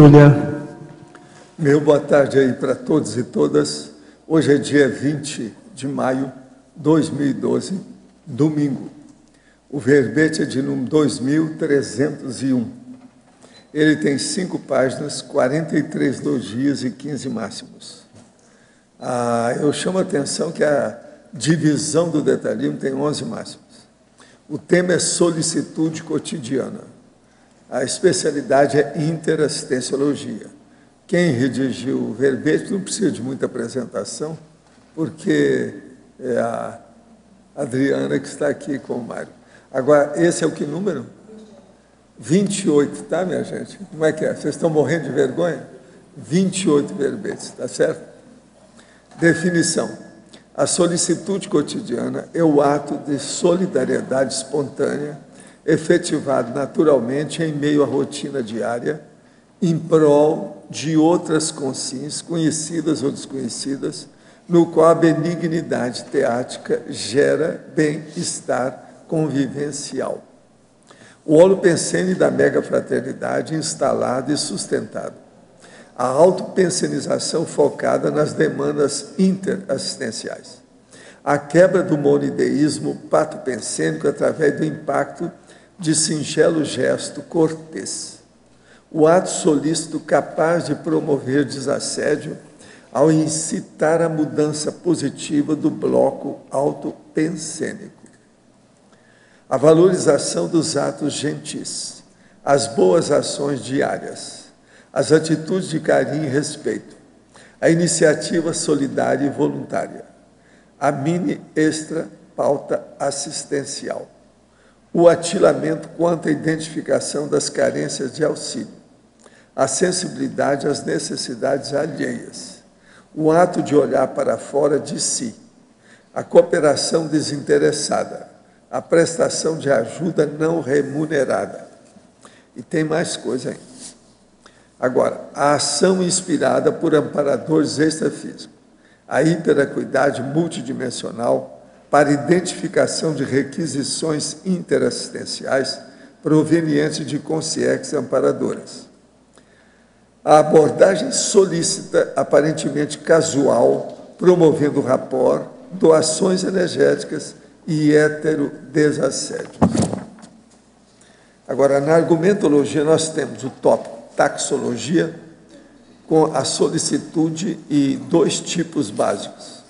Túlia. Meu boa tarde aí para todos e todas. Hoje é dia 20 de maio de 2012, domingo. O verbete é de número 2301. Ele tem 5 páginas, 43 elogios e 15 máximos. Eu chamo a atenção que a divisão do detalhismo tem 11 máximos. O tema é solicitude cotidiana. A especialidade é interassistenciologia. Quem redigiu o verbete não precisa de muita apresentação, porque é a Adriana que está aqui com o Mário. Agora, esse é o que número? 28, tá, minha gente? Como é que é? Vocês estão morrendo de vergonha? 28 verbetes, tá certo? Definição. A solicitude cotidiana é o ato de solidariedade espontânea, efetivado naturalmente em meio à rotina diária, em prol de outras consciências, conhecidas ou desconhecidas, no qual a benignidade teática gera bem-estar convivencial. O holopensene da mega-fraternidade instalado e sustentado. A autopensenização focada nas demandas interassistenciais. A quebra do monideísmo patopensênico através do impacto de singelo gesto cortês. O ato solícito capaz de promover desassédio ao incitar a mudança positiva do bloco autopensênico. A valorização dos atos gentis, as boas ações diárias, as atitudes de carinho e respeito, a iniciativa solidária e voluntária, a mini extra pauta assistencial, o atilamento quanto à identificação das carências de auxílio, a sensibilidade às necessidades alheias, o ato de olhar para fora de si, a cooperação desinteressada, a prestação de ajuda não remunerada. E tem mais coisa ainda. Agora, a ação inspirada por amparadores extrafísicos, a interacuidade multidimensional para identificação de requisições interassistenciais provenientes de consciências amparadoras. A abordagem solícita, aparentemente casual, promovendo rapport, doações energéticas e heterodesassédios. Agora, na argumentologia, nós temos o tópico taxologia, com a solicitude e 2 tipos básicos.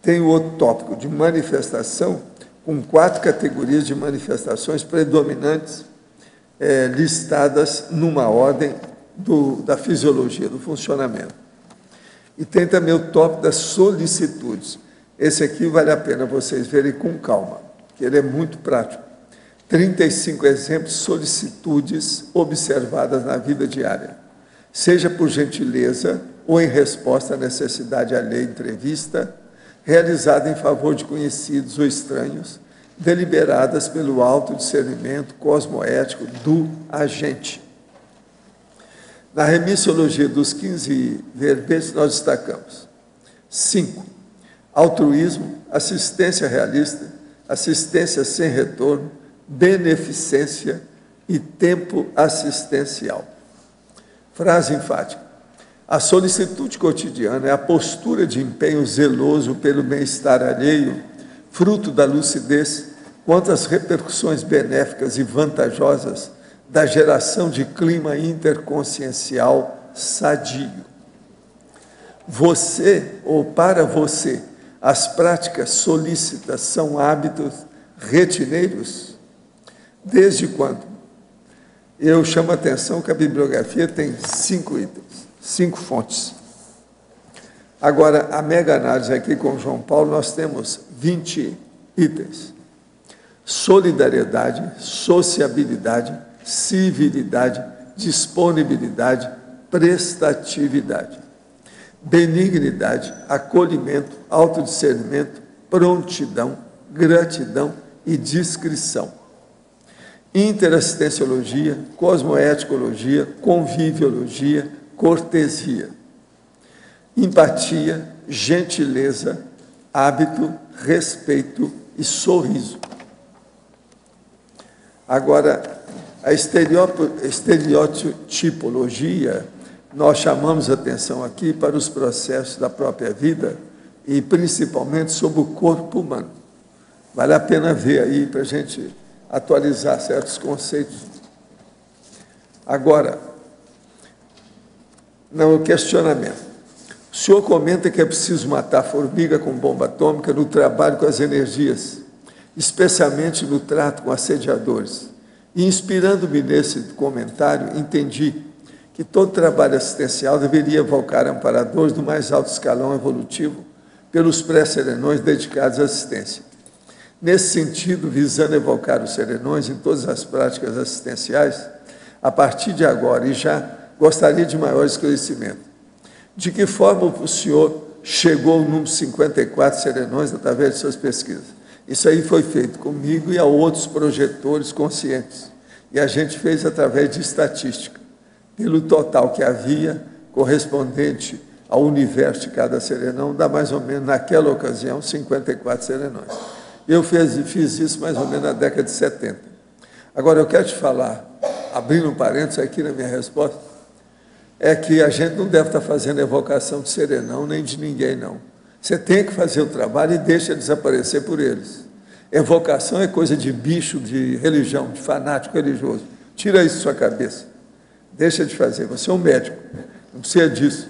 Tem o outro tópico de manifestação, com 4 categorias de manifestações predominantes, listadas numa ordem da fisiologia, do funcionamento. E tem também o tópico das solicitudes. Esse aqui vale a pena vocês verem com calma, que ele é muito prático. 35 exemplos de solicitudes observadas na vida diária, seja por gentileza ou em resposta à necessidade alheia imprevista, realizada em favor de conhecidos ou estranhos, deliberadas pelo autodiscernimento cosmoético do agente. Na remissiologia dos 15 verbetes, nós destacamos 5. Altruísmo, assistência realista, assistência sem retorno, beneficência e tempo assistencial. Frase enfática. A solicitude cotidiana é a postura de empenho zeloso pelo bem-estar alheio, fruto da lucidez quanto às repercussões benéficas e vantajosas da geração de clima interconsciencial sadio. Você, ou para você, as práticas solícitas são hábitos retineiros? Desde quando? Eu chamo a atenção que a bibliografia tem 5 itens, 5 fontes. Agora, a mega-análise aqui com João Paulo, nós temos 20 itens. Solidariedade, sociabilidade, civilidade, disponibilidade, prestatividade, benignidade, acolhimento, autodiscernimento, prontidão, gratidão e discrição. Interassistenciologia, cosmoeticologia, conviviologia, cortesia, empatia, gentileza, hábito, respeito e sorriso. Agora, A estereotipologia, nós chamamos atenção aqui para os processos da própria vida e principalmente sobre o corpo humano. Vale a pena ver aí para a gente atualizar certos conceitos. Agora, no questionamento. O senhor comenta que é preciso matar a formiga com bomba atômica no trabalho com as energias, especialmente no trato com assediadores. E, inspirando-me nesse comentário, entendi que todo trabalho assistencial deveria evocar amparadores do mais alto escalão evolutivo pelos pré-serenões dedicados à assistência. Nesse sentido, visando evocar os serenões em todas as práticas assistenciais, a partir de agora, e já gostaria de maior esclarecimento. De que forma o senhor chegou ao número 54 serenões através de suas pesquisas? Isso aí foi feito comigo e a outros projetores conscientes. E a gente fez através de estatística. Pelo total que havia, correspondente ao universo de cada serenão, dá mais ou menos, naquela ocasião, 54 serenões. Eu fiz isso mais ou menos na década de 70. Agora, eu quero te falar, abrindo um parênteses aqui na minha resposta, é que a gente não deve estar fazendo evocação de serenão, nem de ninguém, não. Você tem que fazer o trabalho e deixa desaparecer por eles. Evocação é coisa de bicho, de religião, de fanático religioso. Tira isso da sua cabeça. Deixa de fazer. Você é um médico, não precisa disso.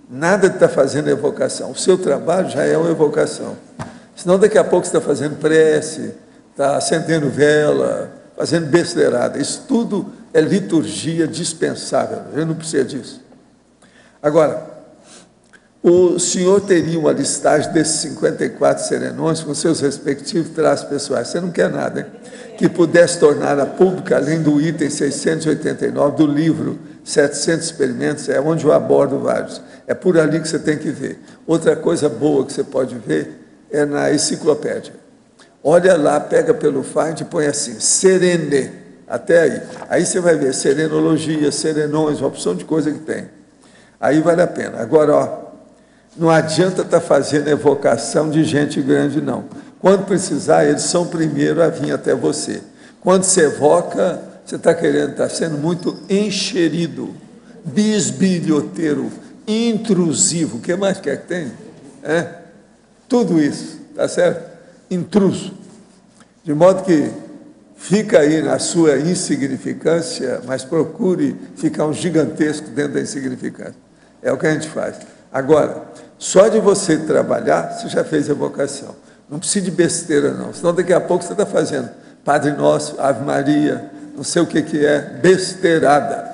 Nada de estar fazendo evocação. O seu trabalho já é uma evocação. Senão, daqui a pouco você está fazendo prece, está acendendo vela, fazendo besteirada. Isso tudo é liturgia dispensável. A gente não precisa disso. Agora, o senhor teria uma listagem desses 54 serenões com seus respectivos traços pessoais. Você não quer nada, hein? Que pudesse torná-la pública, além do item 689 do livro 700 Experimentos, é onde eu abordo vários. É por ali que você tem que ver. Outra coisa boa que você pode ver é na enciclopédia. Olha lá, pega pelo Find e põe assim, serene, até aí. Aí você vai ver serenologia, serenões, uma opção de coisa que tem. Aí vale a pena. Agora, ó, não adianta estar fazendo evocação de gente grande, não. Quando precisar, eles são primeiro a vir até você. Quando você evoca, você está querendo, está sendo muito encherido, bisbilhoteiro, intrusivo. O que mais quer que tenha? Tudo isso, tá certo? Intruso. De modo que fica aí na sua insignificância, mas procure ficar um gigantesco dentro da insignificância. É o que a gente faz. Agora, só de você trabalhar, você já fez evocação. Não precisa de besteira, não. Senão daqui a pouco você está fazendo Padre Nosso, Ave Maria, não sei o que é, besteirada.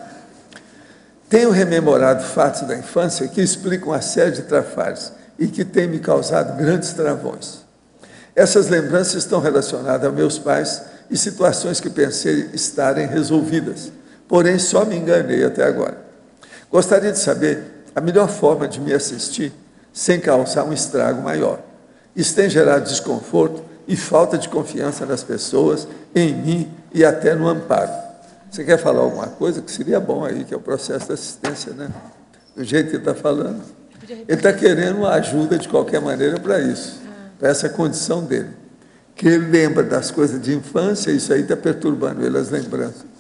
Tenho rememorado fatos da infância que explicam uma série de trafares e que têm me causado grandes travões. Essas lembranças estão relacionadas a meus pais e situações que pensei estarem resolvidas, porém só me enganei até agora. Gostaria de saber a melhor forma de me assistir sem causar um estrago maior. Isso tem gerado desconforto e falta de confiança nas pessoas, em mim e até no amparo. Você quer falar alguma coisa que seria bom aí, que é o processo de assistência, né? Do jeito que ele está falando. Ele está querendo uma ajuda de qualquer maneira para isso, para essa condição dele. Que ele lembra das coisas de infância, isso aí está perturbando ele, as lembranças.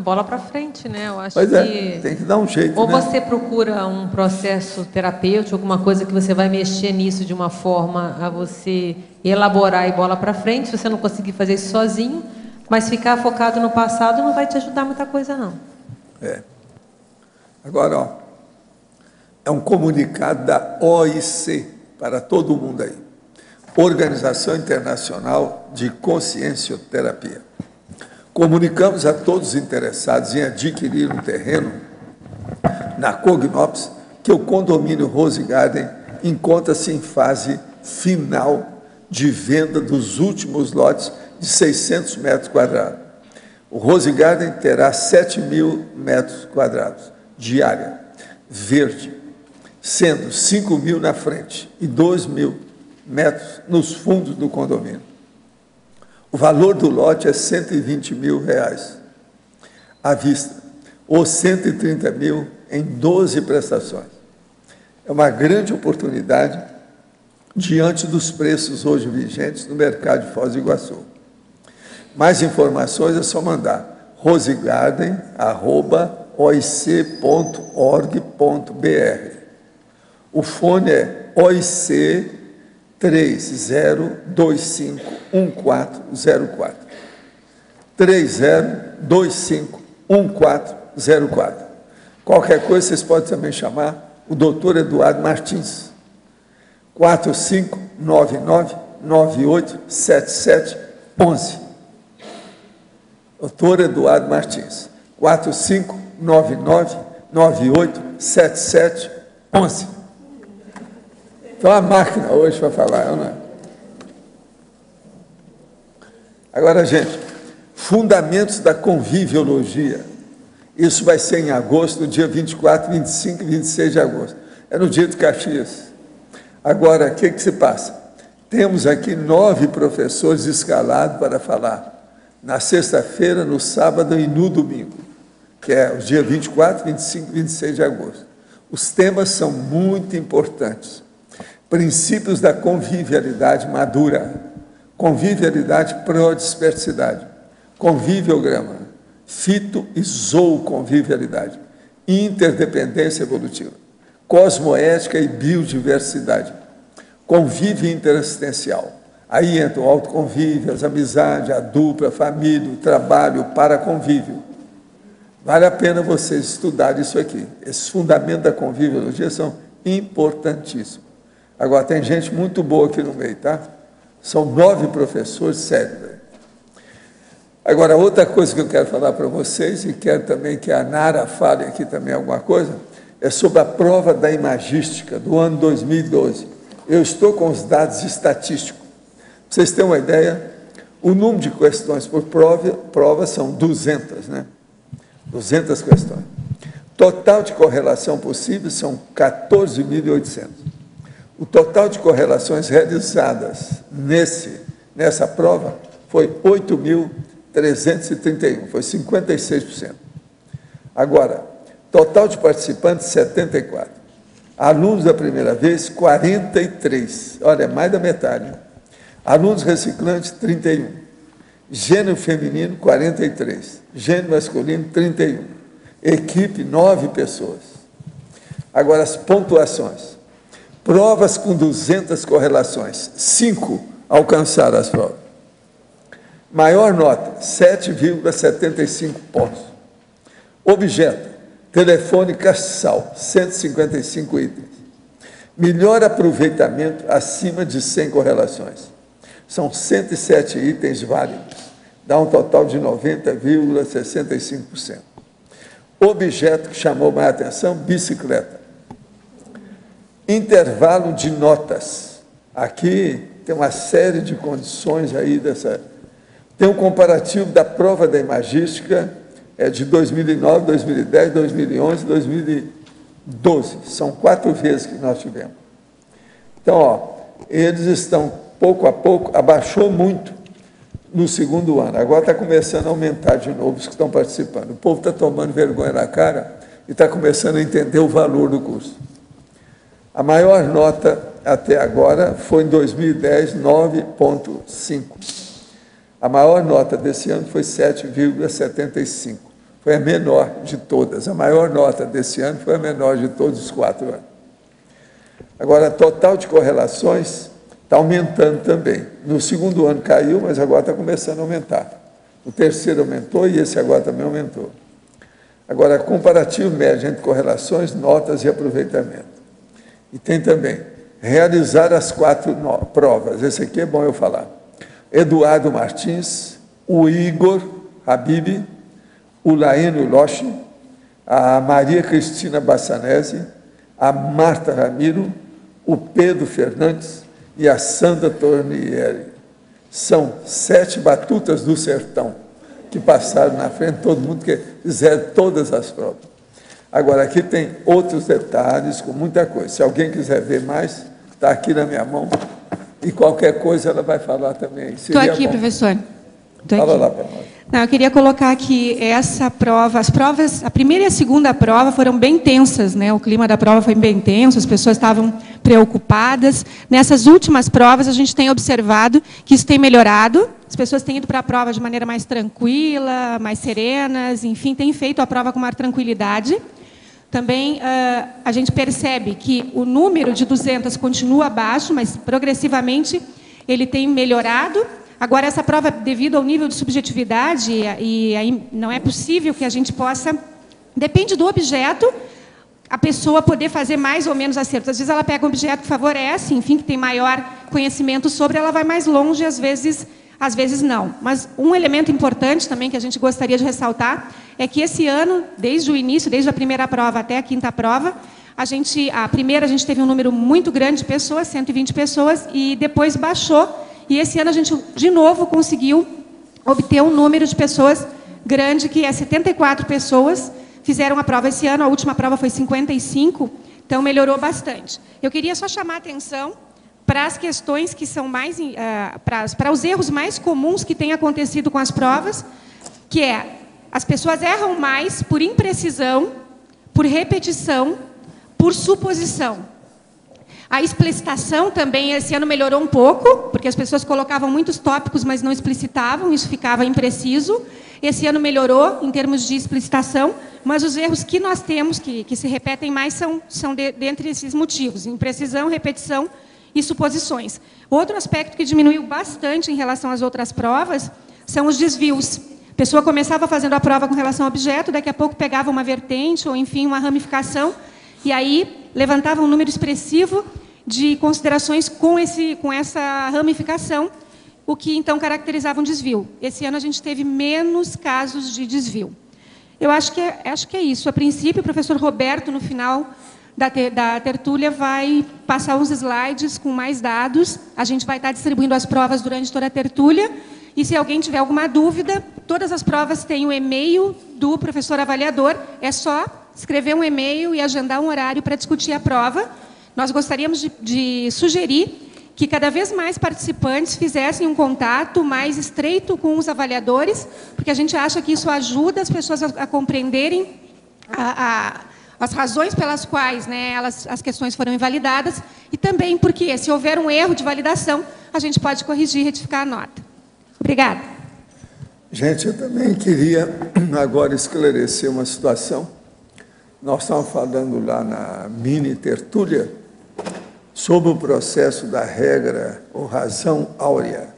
Bola para frente, né? Eu acho Pois que tem que dar um jeito, ou né? você procura um processo terapêutico, alguma coisa que você vai mexer nisso de uma forma a você elaborar e bola para frente, se você não conseguir fazer isso sozinho, mas ficar focado no passado não vai te ajudar muita coisa, não. Agora, ó, é um comunicado da OIC para todo mundo aí. Organização Internacional de Consciencioterapia. Comunicamos a todos os interessados em adquirir um terreno na Cognops que o condomínio Rose Garden encontra-se em fase final de venda dos últimos lotes de 600 metros quadrados. O Rose Garden terá 7.000 metros quadrados de área verde, sendo 5.000 na frente e 2.000 metros nos fundos do condomínio. O valor do lote é R$120 mil à vista, ou 130 mil em 12 prestações. É uma grande oportunidade diante dos preços hoje vigentes no mercado de Foz do Iguaçu. Mais informações é só mandar rosegarden@oic.org.br. O fone é OIC 30251404. 30251404. Qualquer coisa, vocês podem também chamar o doutor Eduardo Martins. 4599-987711. Doutor Eduardo Martins. 4599-987711. Então, a máquina hoje para falar, não é? Agora, gente, fundamentos da conviviologia. Isso vai ser em agosto, no dia 24, 25 e 26 de agosto. É no dia de Caxias. Agora, o que se passa? Temos aqui 9 professores escalados para falar na sexta-feira, no sábado e no domingo, que é o dia 24, 25 e 26 de agosto. Os temas são muito importantes. Princípios da convivialidade madura, convivialidade pró-dispersidade, conviviograma, fito e zooconvivialidade, interdependência evolutiva, cosmoética e biodiversidade, convívio interassistencial. Aí entra o autoconvívio, as amizades, a dupla, a família, o trabalho, o paraconvívio. Vale a pena vocês estudarem isso aqui. Esses fundamentos da conviviologia são importantíssimos. Agora, tem gente muito boa aqui no meio, tá? São 9 professores sérios. Agora, outra coisa que eu quero falar para vocês, e quero também que a Nara fale aqui também alguma coisa, é sobre a prova da imagística do ano 2012. Eu estou com os dados estatísticos. Para vocês terem uma ideia, o número de questões por prova são 200, né? 200 questões. Total de correlação possível são 14.800. O total de correlações realizadas nessa prova foi 8.331, foi 56%. Agora, total de participantes, 74. Alunos da primeira vez, 43. Olha, é mais da metade. Hein? Alunos reciclantes, 31. Gênero feminino, 43. Gênero masculino, 31. Equipe, 9 pessoas. Agora, as pontuações. Provas com 200 correlações. 5 alcançaram as provas. Maior nota, 7,75 pontos. Objeto, telefone caçal, 155 itens. Melhor aproveitamento acima de 100 correlações. São 107 itens válidos. Dá um total de 90,65%. Objeto que chamou mais atenção, bicicleta. Intervalo de notas. Aqui tem uma série de condições aí dessa... Tem um comparativo da prova da imagística de 2009, 2010, 2011, 2012. São 4 vezes que nós tivemos. Então, ó, eles estão, pouco a pouco, abaixou muito no segundo ano. Agora está começando a aumentar de novo os que estão participando. O povo está tomando vergonha na cara e está começando a entender o valor do curso. A maior nota até agora foi em 2010, 9,5. A maior nota desse ano foi 7,75. Foi a menor de todas. A maior nota desse ano foi a menor de todos os 4 anos. Agora, total de correlações está aumentando também. No segundo ano caiu, mas agora está começando a aumentar. O terceiro aumentou e esse agora também aumentou. Agora, comparativo médio entre correlações, notas e aproveitamento. E tem também realizar as 4 provas. Esse aqui é bom eu falar. Eduardo Martins, o Igor Habib, o Laênio Loche, a Maria Cristina Bassanese, a Marta Ramiro, o Pedro Fernandes e a Sandra Tornieri. São 7 batutas do sertão que passaram na frente, todo mundo que fizeram todas as provas. Agora, aqui tem outros detalhes, com muita coisa. Se alguém quiser ver mais, está aqui na minha mão. E qualquer coisa ela vai falar também. Estou aqui, bom. Professor. Fala lá para nós. Não, eu queria colocar que essa prova, as provas, a primeira e a segunda prova foram bem tensas, né? O clima da prova foi bem tenso, as pessoas estavam preocupadas. Nessas últimas provas, a gente tem observado que isso tem melhorado, as pessoas têm ido para a prova de maneira mais tranquila, mais serenas, enfim, têm feito a prova com maior tranquilidade. Também a gente percebe que o número de 200 continua baixo, mas progressivamente ele tem melhorado. Agora, essa prova, devido ao nível de subjetividade, e aí não é possível que a gente possa... Depende do objeto, a pessoa poder fazer mais ou menos acertos. Às vezes ela pega um objeto que favorece, enfim, que tem maior conhecimento sobre, ela vai mais longe, às vezes não. Mas um elemento importante também que a gente gostaria de ressaltar é que esse ano, desde o início, desde a primeira prova até a quinta prova, a primeira a gente teve um número muito grande de pessoas, 120 pessoas, e depois baixou. E esse ano a gente, de novo, conseguiu obter um número de pessoas grande, que é 74 pessoas fizeram a prova esse ano. A última prova foi 55, então melhorou bastante. Eu queria só chamar a atenção para as questões que são mais... para os erros mais comuns que têm acontecido com as provas, que é, as pessoas erram mais por imprecisão, por repetição, por suposição. A explicitação também, esse ano melhorou um pouco, porque as pessoas colocavam muitos tópicos, mas não explicitavam, isso ficava impreciso. Esse ano melhorou em termos de explicitação, mas os erros que nós temos, que se repetem mais, são dentre esses motivos: imprecisão, repetição e suposições. Outro aspecto que diminuiu bastante em relação às outras provas são os desvios. A pessoa começava fazendo a prova com relação ao objeto, daqui a pouco pegava uma vertente, ou enfim, uma ramificação, e aí levantava um número expressivo de considerações com essa ramificação, o que então caracterizava um desvio. Esse ano a gente teve menos casos de desvio. Eu acho que é isso. A princípio, o professor Roberto, no final da tertúlia, vai passar uns slides com mais dados. A gente vai estar distribuindo as provas durante toda a tertúlia. E se alguém tiver alguma dúvida, todas as provas têm o e-mail do professor avaliador. É só escrever um e-mail e agendar um horário para discutir a prova. Nós gostaríamos de sugerir que cada vez mais participantes fizessem um contato mais estreito com os avaliadores, porque a gente acha que isso ajuda as pessoas a compreenderem as razões pelas quais, né, as questões foram invalidadas, e também porque, se houver um erro de validação, a gente pode corrigir e retificar a nota. Obrigada. Gente, eu também queria agora esclarecer uma situação. Nós estávamos falando lá na mini tertúlia sobre o processo da regra ou razão áurea.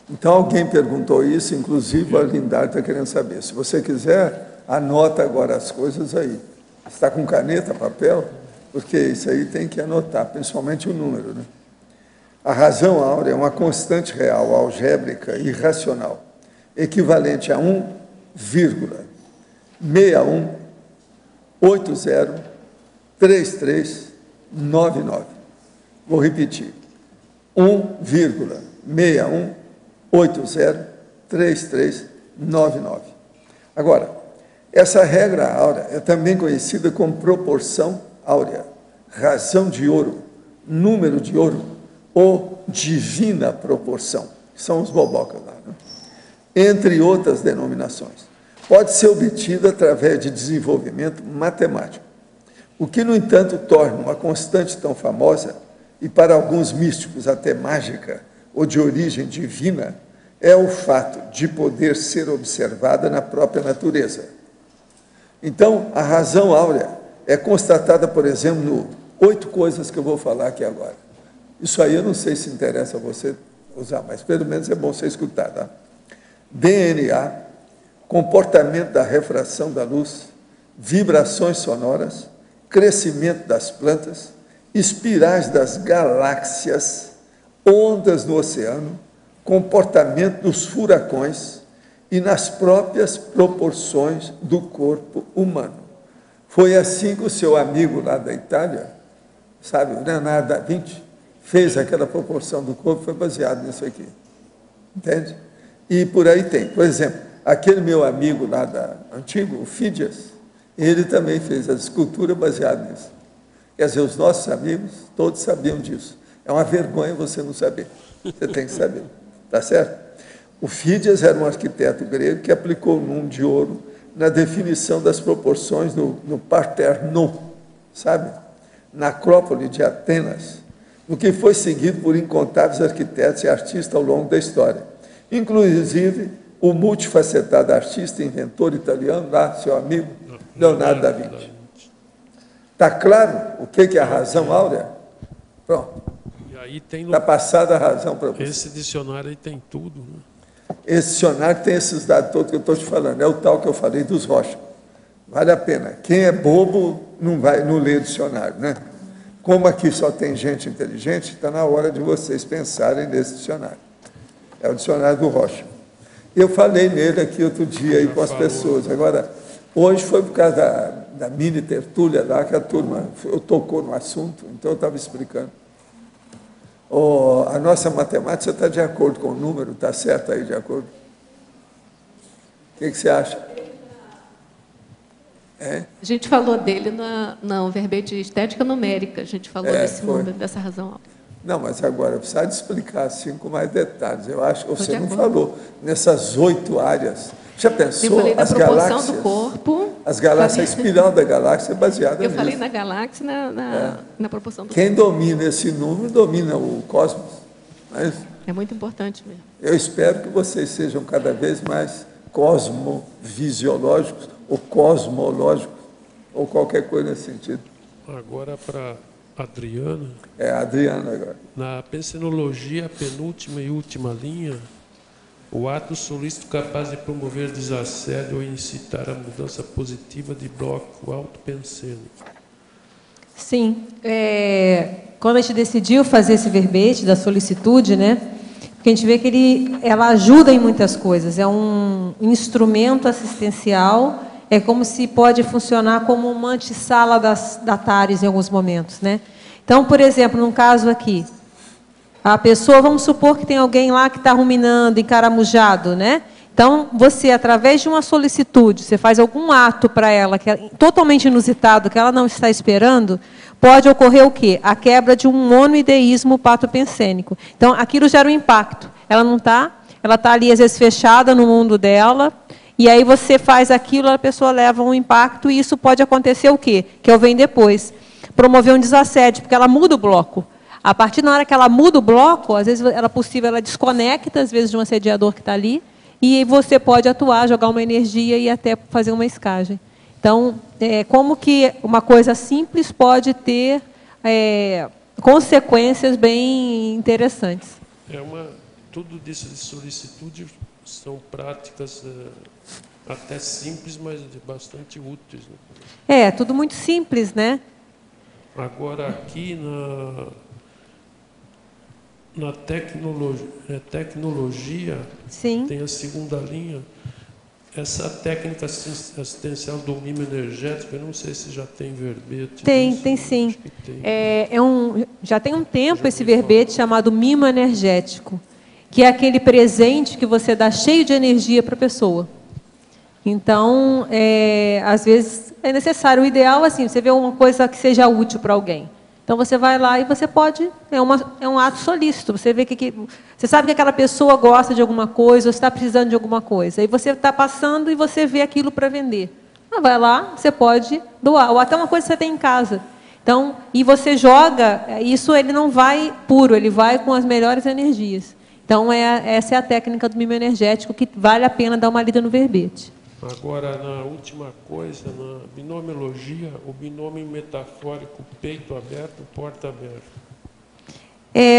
Então, alguém perguntou isso, inclusive a Lindar está querendo saber. Se você quiser, anota agora as coisas aí. Está com caneta, papel? Porque isso aí tem que anotar, principalmente o número, né? A razão áurea é uma constante real, algébrica e racional, equivalente a 1,61803399. Vou repetir. 1,61803399. Agora, essa regra áurea é também conhecida como proporção áurea, razão de ouro, número de ouro ou divina proporção, que são os bobocas lá, né? Entre outras denominações. Pode ser obtida através de desenvolvimento matemático, o que, no entanto, torna uma constante tão famosa e, para alguns místicos, até mágica ou de origem divina, é o fato de poder ser observada na própria natureza. Então, a razão áurea é constatada, por exemplo, no 8 coisas que eu vou falar aqui agora. Isso aí eu não sei se interessa a você usar, mas pelo menos é bom você escutar, tá? DNA, comportamento da refração da luz, vibrações sonoras, crescimento das plantas, espirais das galáxias, ondas no oceano, comportamento dos furacões e nas próprias proporções do corpo humano. Foi assim que o seu amigo lá da Itália, sabe, o Leonardo da Vinci, fez aquela proporção do corpo, foi baseado nisso aqui. Entende? E por aí tem. Por exemplo, aquele meu amigo lá antigo, o Fídias, ele também fez a escultura baseada nisso. Quer dizer, os nossos amigos, todos sabiam disso. É uma vergonha você não saber. Você tem que saber. Tá certo? O Fídias era um arquiteto grego que aplicou o número de ouro na definição das proporções no Parthenon, sabe? Na Acrópole de Atenas, o que foi seguido por incontáveis arquitetos e artistas ao longo da história. Inclusive, o multifacetado artista, inventor italiano, lá, seu amigo, Leonardo da Vinci. Está claro o que é a razão áurea? Pronto. Está passada a razão para você. Esse dicionário aí tem tudo, né? Esse dicionário tem esses dados todos que eu estou te falando. É o tal que eu falei dos Rocha. Vale a pena. Quem é bobo não lê o dicionário, né? Como aqui só tem gente inteligente, está na hora de vocês pensarem nesse dicionário. É o dicionário do Rocha. Eu falei nele aqui outro dia aí com as pessoas. Agora, hoje foi por causa da mini tertúlia lá que a turma tocou no assunto, então eu estava explicando. A nossa matemática está de acordo com o número, está certo aí de acordo? O que você acha? É? A gente falou dele no verbete estética numérica, a gente falou desse número, dessa razão. Não, mas agora precisa de explicar assim com mais detalhes. Eu acho que você não falou nessas 8 áreas. Já pensou? Eu falei da proporção do corpo. As galáxias, a espiral da galáxia é baseada nisso. Eu falei na galáxia, na proporção do corpo. Quem domina esse número domina o cosmos. É muito importante mesmo. Eu espero que vocês sejam cada vez mais cosmovisiológicos ou cosmológicos, ou qualquer coisa nesse sentido. Agora para Adriana. É, a Adriana agora. Na pensenologia, penúltima e última linha, o ato solícito capaz de promover desassédio ou incitar a mudança positiva de bloco autopensênico. Sim. Quando a gente decidiu fazer esse verbete da solicitude, né? Porque a gente vê que ela ajuda em muitas coisas. É um instrumento assistencial. É como se pode funcionar como uma antessala da TARES em alguns momentos, né? Então, por exemplo, num caso aqui, a pessoa, vamos supor que tem alguém lá que está ruminando, encaramujado, né? Então, você, através de uma solicitude, você faz algum ato para ela, que é totalmente inusitado, que ela não está esperando, pode ocorrer o quê? A quebra de um monoideísmo patopensênico. Então, aquilo gera um impacto. Ela não está, ela está ali, às vezes, fechada no mundo dela, e aí você faz aquilo, a pessoa leva um impacto, e isso pode acontecer o quê? Que eu venho depois. Promover um desassédio, porque ela muda o bloco. A partir da hora que ela muda o bloco, às vezes ela desconecta, às vezes, de um assediador que está ali, e você pode atuar, jogar uma energia e até fazer uma escagem. Então, como que uma coisa simples pode ter consequências bem interessantes. Tudo disso de solicitude são práticas até simples, mas bastante úteis. Né? Tudo muito simples, né? Agora, aqui na tecnologia, sim, tem a segunda linha, essa técnica assistencial do mimo energético, eu não sei se já tem verbete. Tem sim. Já tem um tempo esse verbete chamado mimo energético, que é aquele presente que você dá cheio de energia para a pessoa. Então, às vezes, é necessário. O ideal, assim, você vê uma coisa que seja útil para alguém. Então, você vai lá e você pode... É um ato solícito. Você vê você sabe que aquela pessoa gosta de alguma coisa, ou está precisando de alguma coisa. Aí você está passando e você vê aquilo para vender. Vai lá, você pode doar. Ou até uma coisa que você tem em casa. Então, e você joga, isso ele não vai puro, ele vai com as melhores energias. Então, essa é a técnica do mimo energético, que vale a pena dar uma lida no verbete. Agora, na última coisa, na binomiologia, o binômio metafórico peito aberto, porta aberta.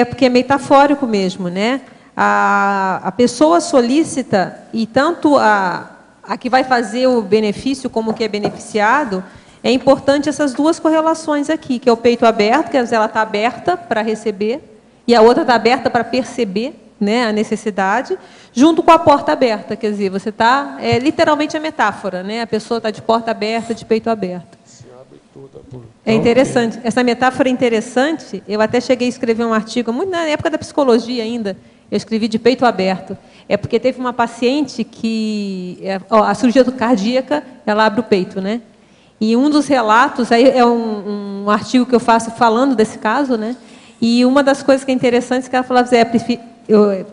Porque é metafórico mesmo, né? A pessoa solícita, e tanto a que vai fazer o benefício como o que é beneficiado, é importante essas duas correlações aqui, que é o peito aberto, que ela está aberta para receber, e a outra está aberta para perceber, né, a necessidade, junto com a porta aberta, quer dizer, você está, literalmente a metáfora, né, a pessoa está de porta aberta, de peito aberto. Se abre toda por... É interessante, essa metáfora é interessante, eu até cheguei a escrever um artigo, muito na época da psicologia ainda, eu escrevi de peito aberto, porque teve uma paciente que, a cirurgia cardíaca, ela abre o peito, né, e um dos relatos, aí é um artigo que eu faço falando desse caso, né, e uma das coisas que é interessante é que ela falava assim,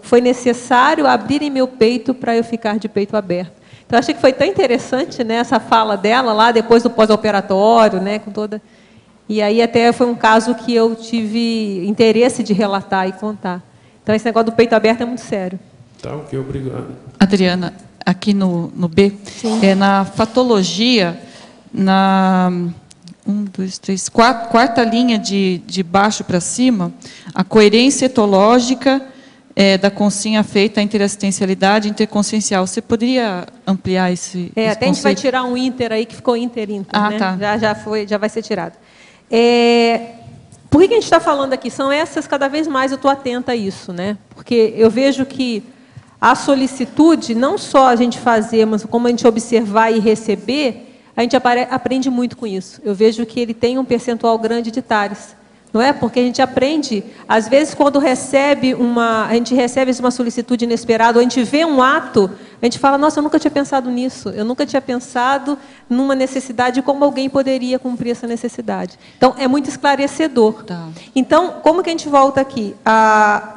foi necessário abrirem meu peito para eu ficar de peito aberto. Então, achei que foi tão interessante, né, essa fala dela, lá depois do pós-operatório, né, com toda... E aí até foi um caso que eu tive interesse de relatar e contar. Então, esse negócio do peito aberto é muito sério. Tá, ok, obrigado. Adriana, aqui no B, na fatologia, na quarta linha de baixo para cima, a coerência etológica da consinha feita, a interassistencialidade interconsciencial. Você poderia ampliar esse até conceito? A gente vai tirar um inter aí, que ficou inter, né? Tá. Já vai ser tirado. Por que a gente está falando aqui? São essas, cada vez mais eu estou atenta a isso, né? Porque eu vejo que a solicitude, não só a gente fazer, mas como a gente observar e receber, a gente aprende muito com isso. Eu vejo que ele tem um percentual grande de TARES. Não é? Porque a gente aprende, às vezes, quando a gente recebe uma solicitude inesperada, ou a gente vê um ato, a gente fala, nossa, eu nunca tinha pensado nisso, eu nunca tinha pensado numa necessidade, como alguém poderia cumprir essa necessidade. Então, é muito esclarecedor. Tá. Então, como que a gente volta aqui?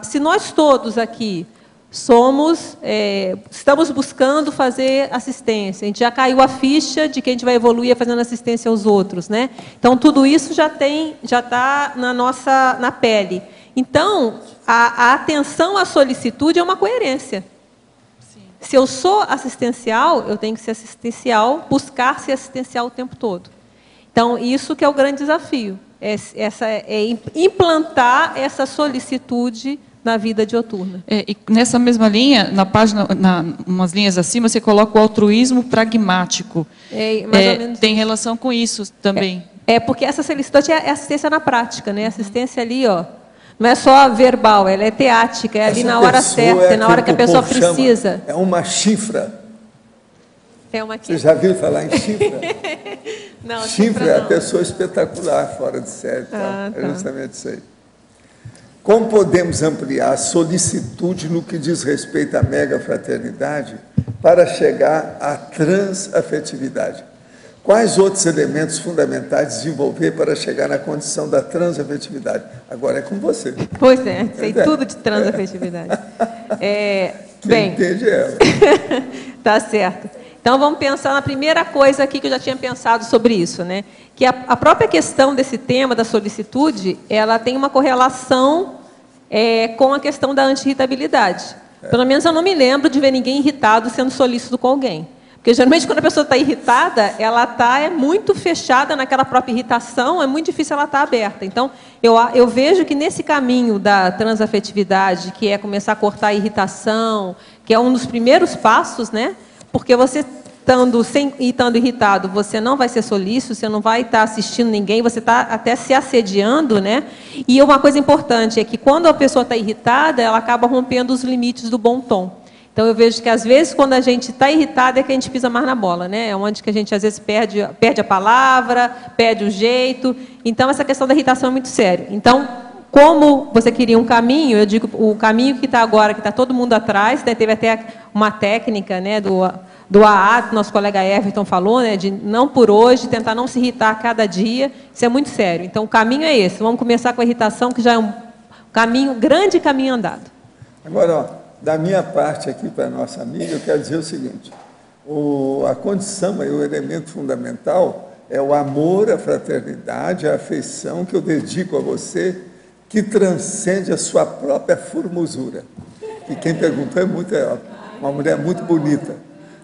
Se nós todos aqui estamos buscando fazer assistência, a gente já caiu a ficha de que a gente vai evoluir fazendo assistência aos outros, né? Então, tudo isso já está na pele. Então, a atenção à solicitude é uma coerência. Sim. Se eu sou assistencial, eu tenho que ser assistencial, buscar ser assistencial o tempo todo. Então, isso que é o grande desafio, implantar essa solicitude na vida dioturna. E nessa mesma linha, na página, umas linhas acima, você coloca o altruísmo pragmático. Mais ou menos tem relação com isso também. Porque essa solicitude é assistência na prática, né? Assistência ali, não é só verbal, ela é teática, é ali na hora certa, é na hora que a pessoa precisa. É uma chifra. Você já viu falar em chifra? Não, chifra é a pessoa espetacular fora de série. É justamente isso aí. Como podemos ampliar a solicitude no que diz respeito à megafraternidade para chegar à transafetividade? Quais outros elementos fundamentais desenvolver para chegar na condição da transafetividade? Agora é com você. Pois sei tudo de transafetividade. Quem entende ela. Tá certo. Então, vamos pensar na primeira coisa aqui que eu já tinha pensado sobre isso, né? Que a própria questão desse tema da solicitude, ela tem uma correlação com a questão da anti-irritabilidade. Pelo menos eu não me lembro de ver ninguém irritado sendo solícito com alguém. Porque, geralmente, quando a pessoa está irritada, ela está muito fechada naquela própria irritação, é muito difícil ela estar aberta. Então, eu vejo que nesse caminho da transafetividade, que é começar a cortar a irritação, que é um dos primeiros passos, né? Porque você estando irritado, você não vai ser solícito, você não vai estar assistindo ninguém, você está até se assediando, né? E uma coisa importante é que quando a pessoa está irritada, ela acaba rompendo os limites do bom tom. Então, eu vejo que, às vezes, quando a gente está irritado, é que a gente pisa mais na bola, né? É onde que a gente, às vezes, perde a palavra, perde o jeito. Então, essa questão da irritação é muito séria. Então, como você queria um caminho, eu digo, o caminho que está agora, que está todo mundo atrás, né? Teve até uma técnica, né, do AA, que nosso colega Everton falou, né, de não por hoje, tentar não se irritar a cada dia. Isso é muito sério. Então, o caminho é esse. Vamos começar com a irritação, que já é um grande caminho andado. Agora, da minha parte aqui para a nossa amiga, eu quero dizer o seguinte, a condição, o elemento fundamental é o amor, a fraternidade, a afeição que eu dedico a você, que transcende a sua própria formosura. E quem perguntou é uma mulher muito bonita.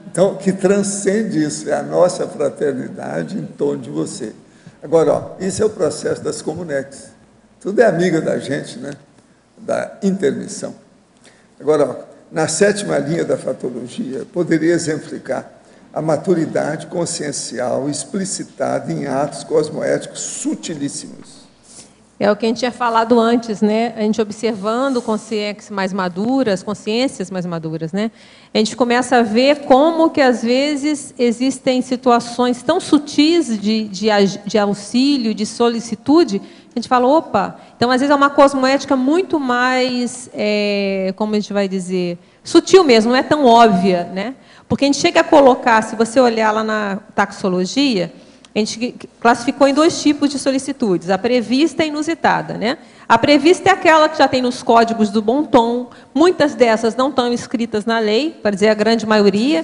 Então, que transcende isso, é a nossa fraternidade em torno de você. Agora, isso é o processo das Comunex. Tudo é amiga da gente, né? Da intermissão. Agora, na 7ª linha da fatologia, poderia exemplificar a maturidade consciencial explicitada em atos cosmoéticos sutilíssimos. É o que a gente tinha falado antes, né? A gente observando consciências mais maduras, né? A gente começa a ver como que, às vezes, existem situações tão sutis de auxílio, de solicitude, a gente fala, opa, então, às vezes, é uma cosmoética muito mais, como a gente vai dizer, sutil mesmo, não é tão óbvia, né? Porque a gente chega a colocar, se você olhar lá na taxologia, a gente classificou em 2 tipos de solicitudes, a prevista e a inusitada, né? A prevista é aquela que já tem nos códigos do bom tom, muitas dessas não estão escritas na lei, para dizer a grande maioria,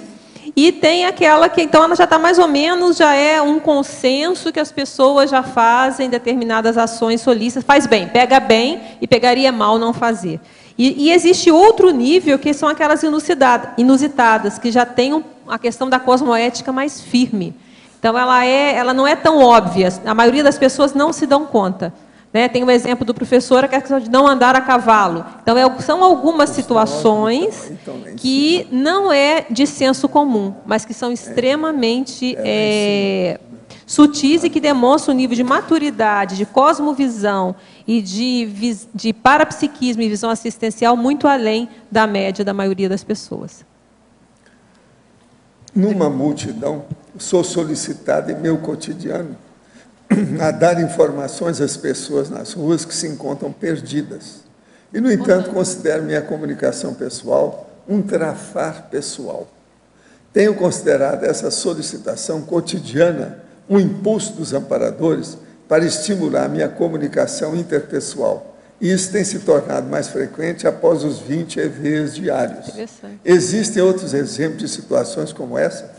e tem aquela que, então, ela já está mais ou menos, já é um consenso que as pessoas já fazem determinadas ações solícitas, faz bem, pega bem e pegaria mal não fazer. E existe outro nível, que são aquelas inusitadas, que já tem a questão da cosmoética mais firme. Então, ela não é tão óbvia. A maioria das pessoas não se dão conta. Né? Tem o exemplo do professor, que é a questão de não andar a cavalo. Então, são algumas situações que não é de senso comum, mas que são extremamente sutis e que demonstram um nível de maturidade, de cosmovisão e de parapsiquismo e visão assistencial muito além da média da maioria das pessoas. Numa multidão, sou solicitado em meu cotidiano a dar informações às pessoas nas ruas que se encontram perdidas. E, no entanto, considero minha comunicação pessoal um trafar pessoal. Tenho considerado essa solicitação cotidiana um impulso dos amparadores para estimular minha comunicação interpessoal. E isso tem se tornado mais frequente após os 20 EVs diários. Existem outros exemplos de situações como essa?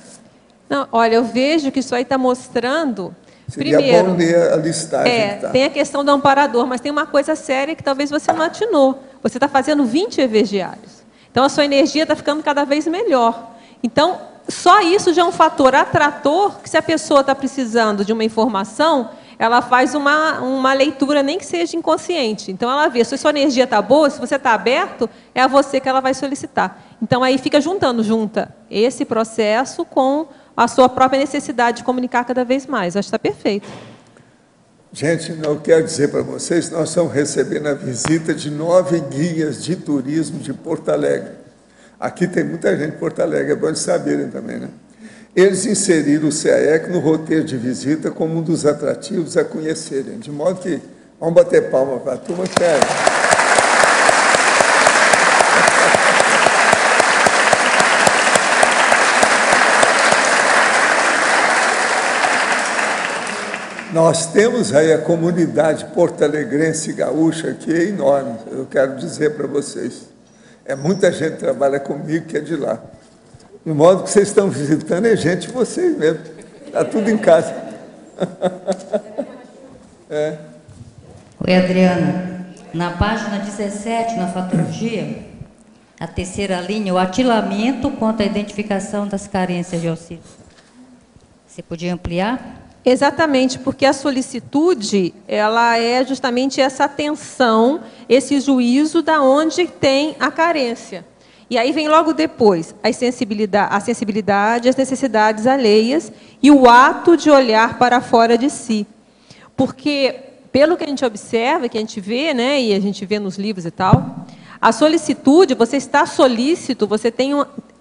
Não, olha, eu vejo que isso aí está mostrando... Seria primeiro, bom ler a listagem. Tem a questão do amparador, mas tem uma coisa séria que talvez você não atinou. Você está fazendo 20 EVs diários. Então, a sua energia está ficando cada vez melhor. Então, só isso já é um fator atrator, que se a pessoa está precisando de uma informação, ela faz uma leitura, nem que seja inconsciente. Então, ela vê, se a sua energia está boa, se você está aberto, é a você que ela vai solicitar. Então, aí fica junta esse processo com a sua própria necessidade de comunicar cada vez mais. Acho que está perfeito. Gente, eu quero dizer para vocês, nós estamos recebendo a visita de 9 guias de turismo de Porto Alegre. Aqui tem muita gente de Porto Alegre, é bom de saberem também, né? Eles inseriram o CAEC no roteiro de visita como um dos atrativos a conhecerem, de modo que, vamos bater palma para a turma, sério. Nós temos aí a comunidade porto-alegrense gaúcha, que é enorme, eu quero dizer para vocês. É muita gente que trabalha comigo que é de lá. De modo que vocês estão visitando, é gente de vocês mesmo. Está tudo em casa. Oi, Adriana. Na página 17, na fatologia, a terceira linha, o atilamento quanto à identificação das carências de auxílio. Você podia ampliar? Exatamente, porque a solicitude, ela é justamente essa atenção, esse juízo da onde tem a carência. E aí vem logo depois a sensibilidade, as necessidades alheias e o ato de olhar para fora de si. Porque, pelo que a gente observa, que a gente vê, né, e a gente vê nos livros e tal, a solicitude, você está solícito,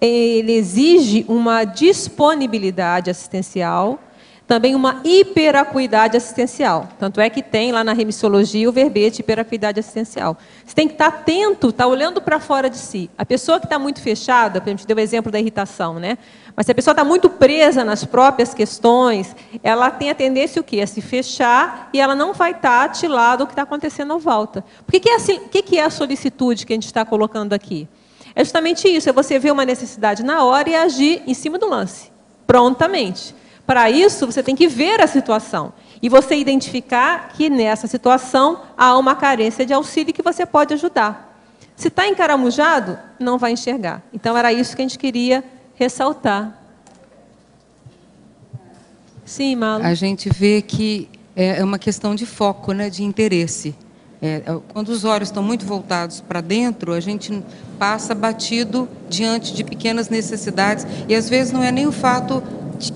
ele exige uma disponibilidade assistencial, também uma hiperacuidade assistencial. Tanto é que tem lá na remissiologia o verbete hiperacuidade assistencial. Você tem que estar atento, estar olhando para fora de si. A pessoa que está muito fechada, a gente deu o exemplo da irritação, né? Mas se a pessoa está muito presa nas próprias questões, ela tem a tendência o quê? A se fechar e ela não vai estar atilada ao que está acontecendo à volta. O que é a solicitude que a gente está colocando aqui? É justamente isso, é você ver uma necessidade na hora e agir em cima do lance, prontamente. Para isso, você tem que ver a situação e você identificar que nessa situação há uma carência de auxílio que você pode ajudar. Se está encaramujado, não vai enxergar. Então, era isso que a gente queria ressaltar. Sim, Malu. A gente vê que é uma questão de foco, né, de interesse. Quando os olhos estão muito voltados para dentro, a gente passa batido diante de pequenas necessidades e, às vezes, não é nem o fato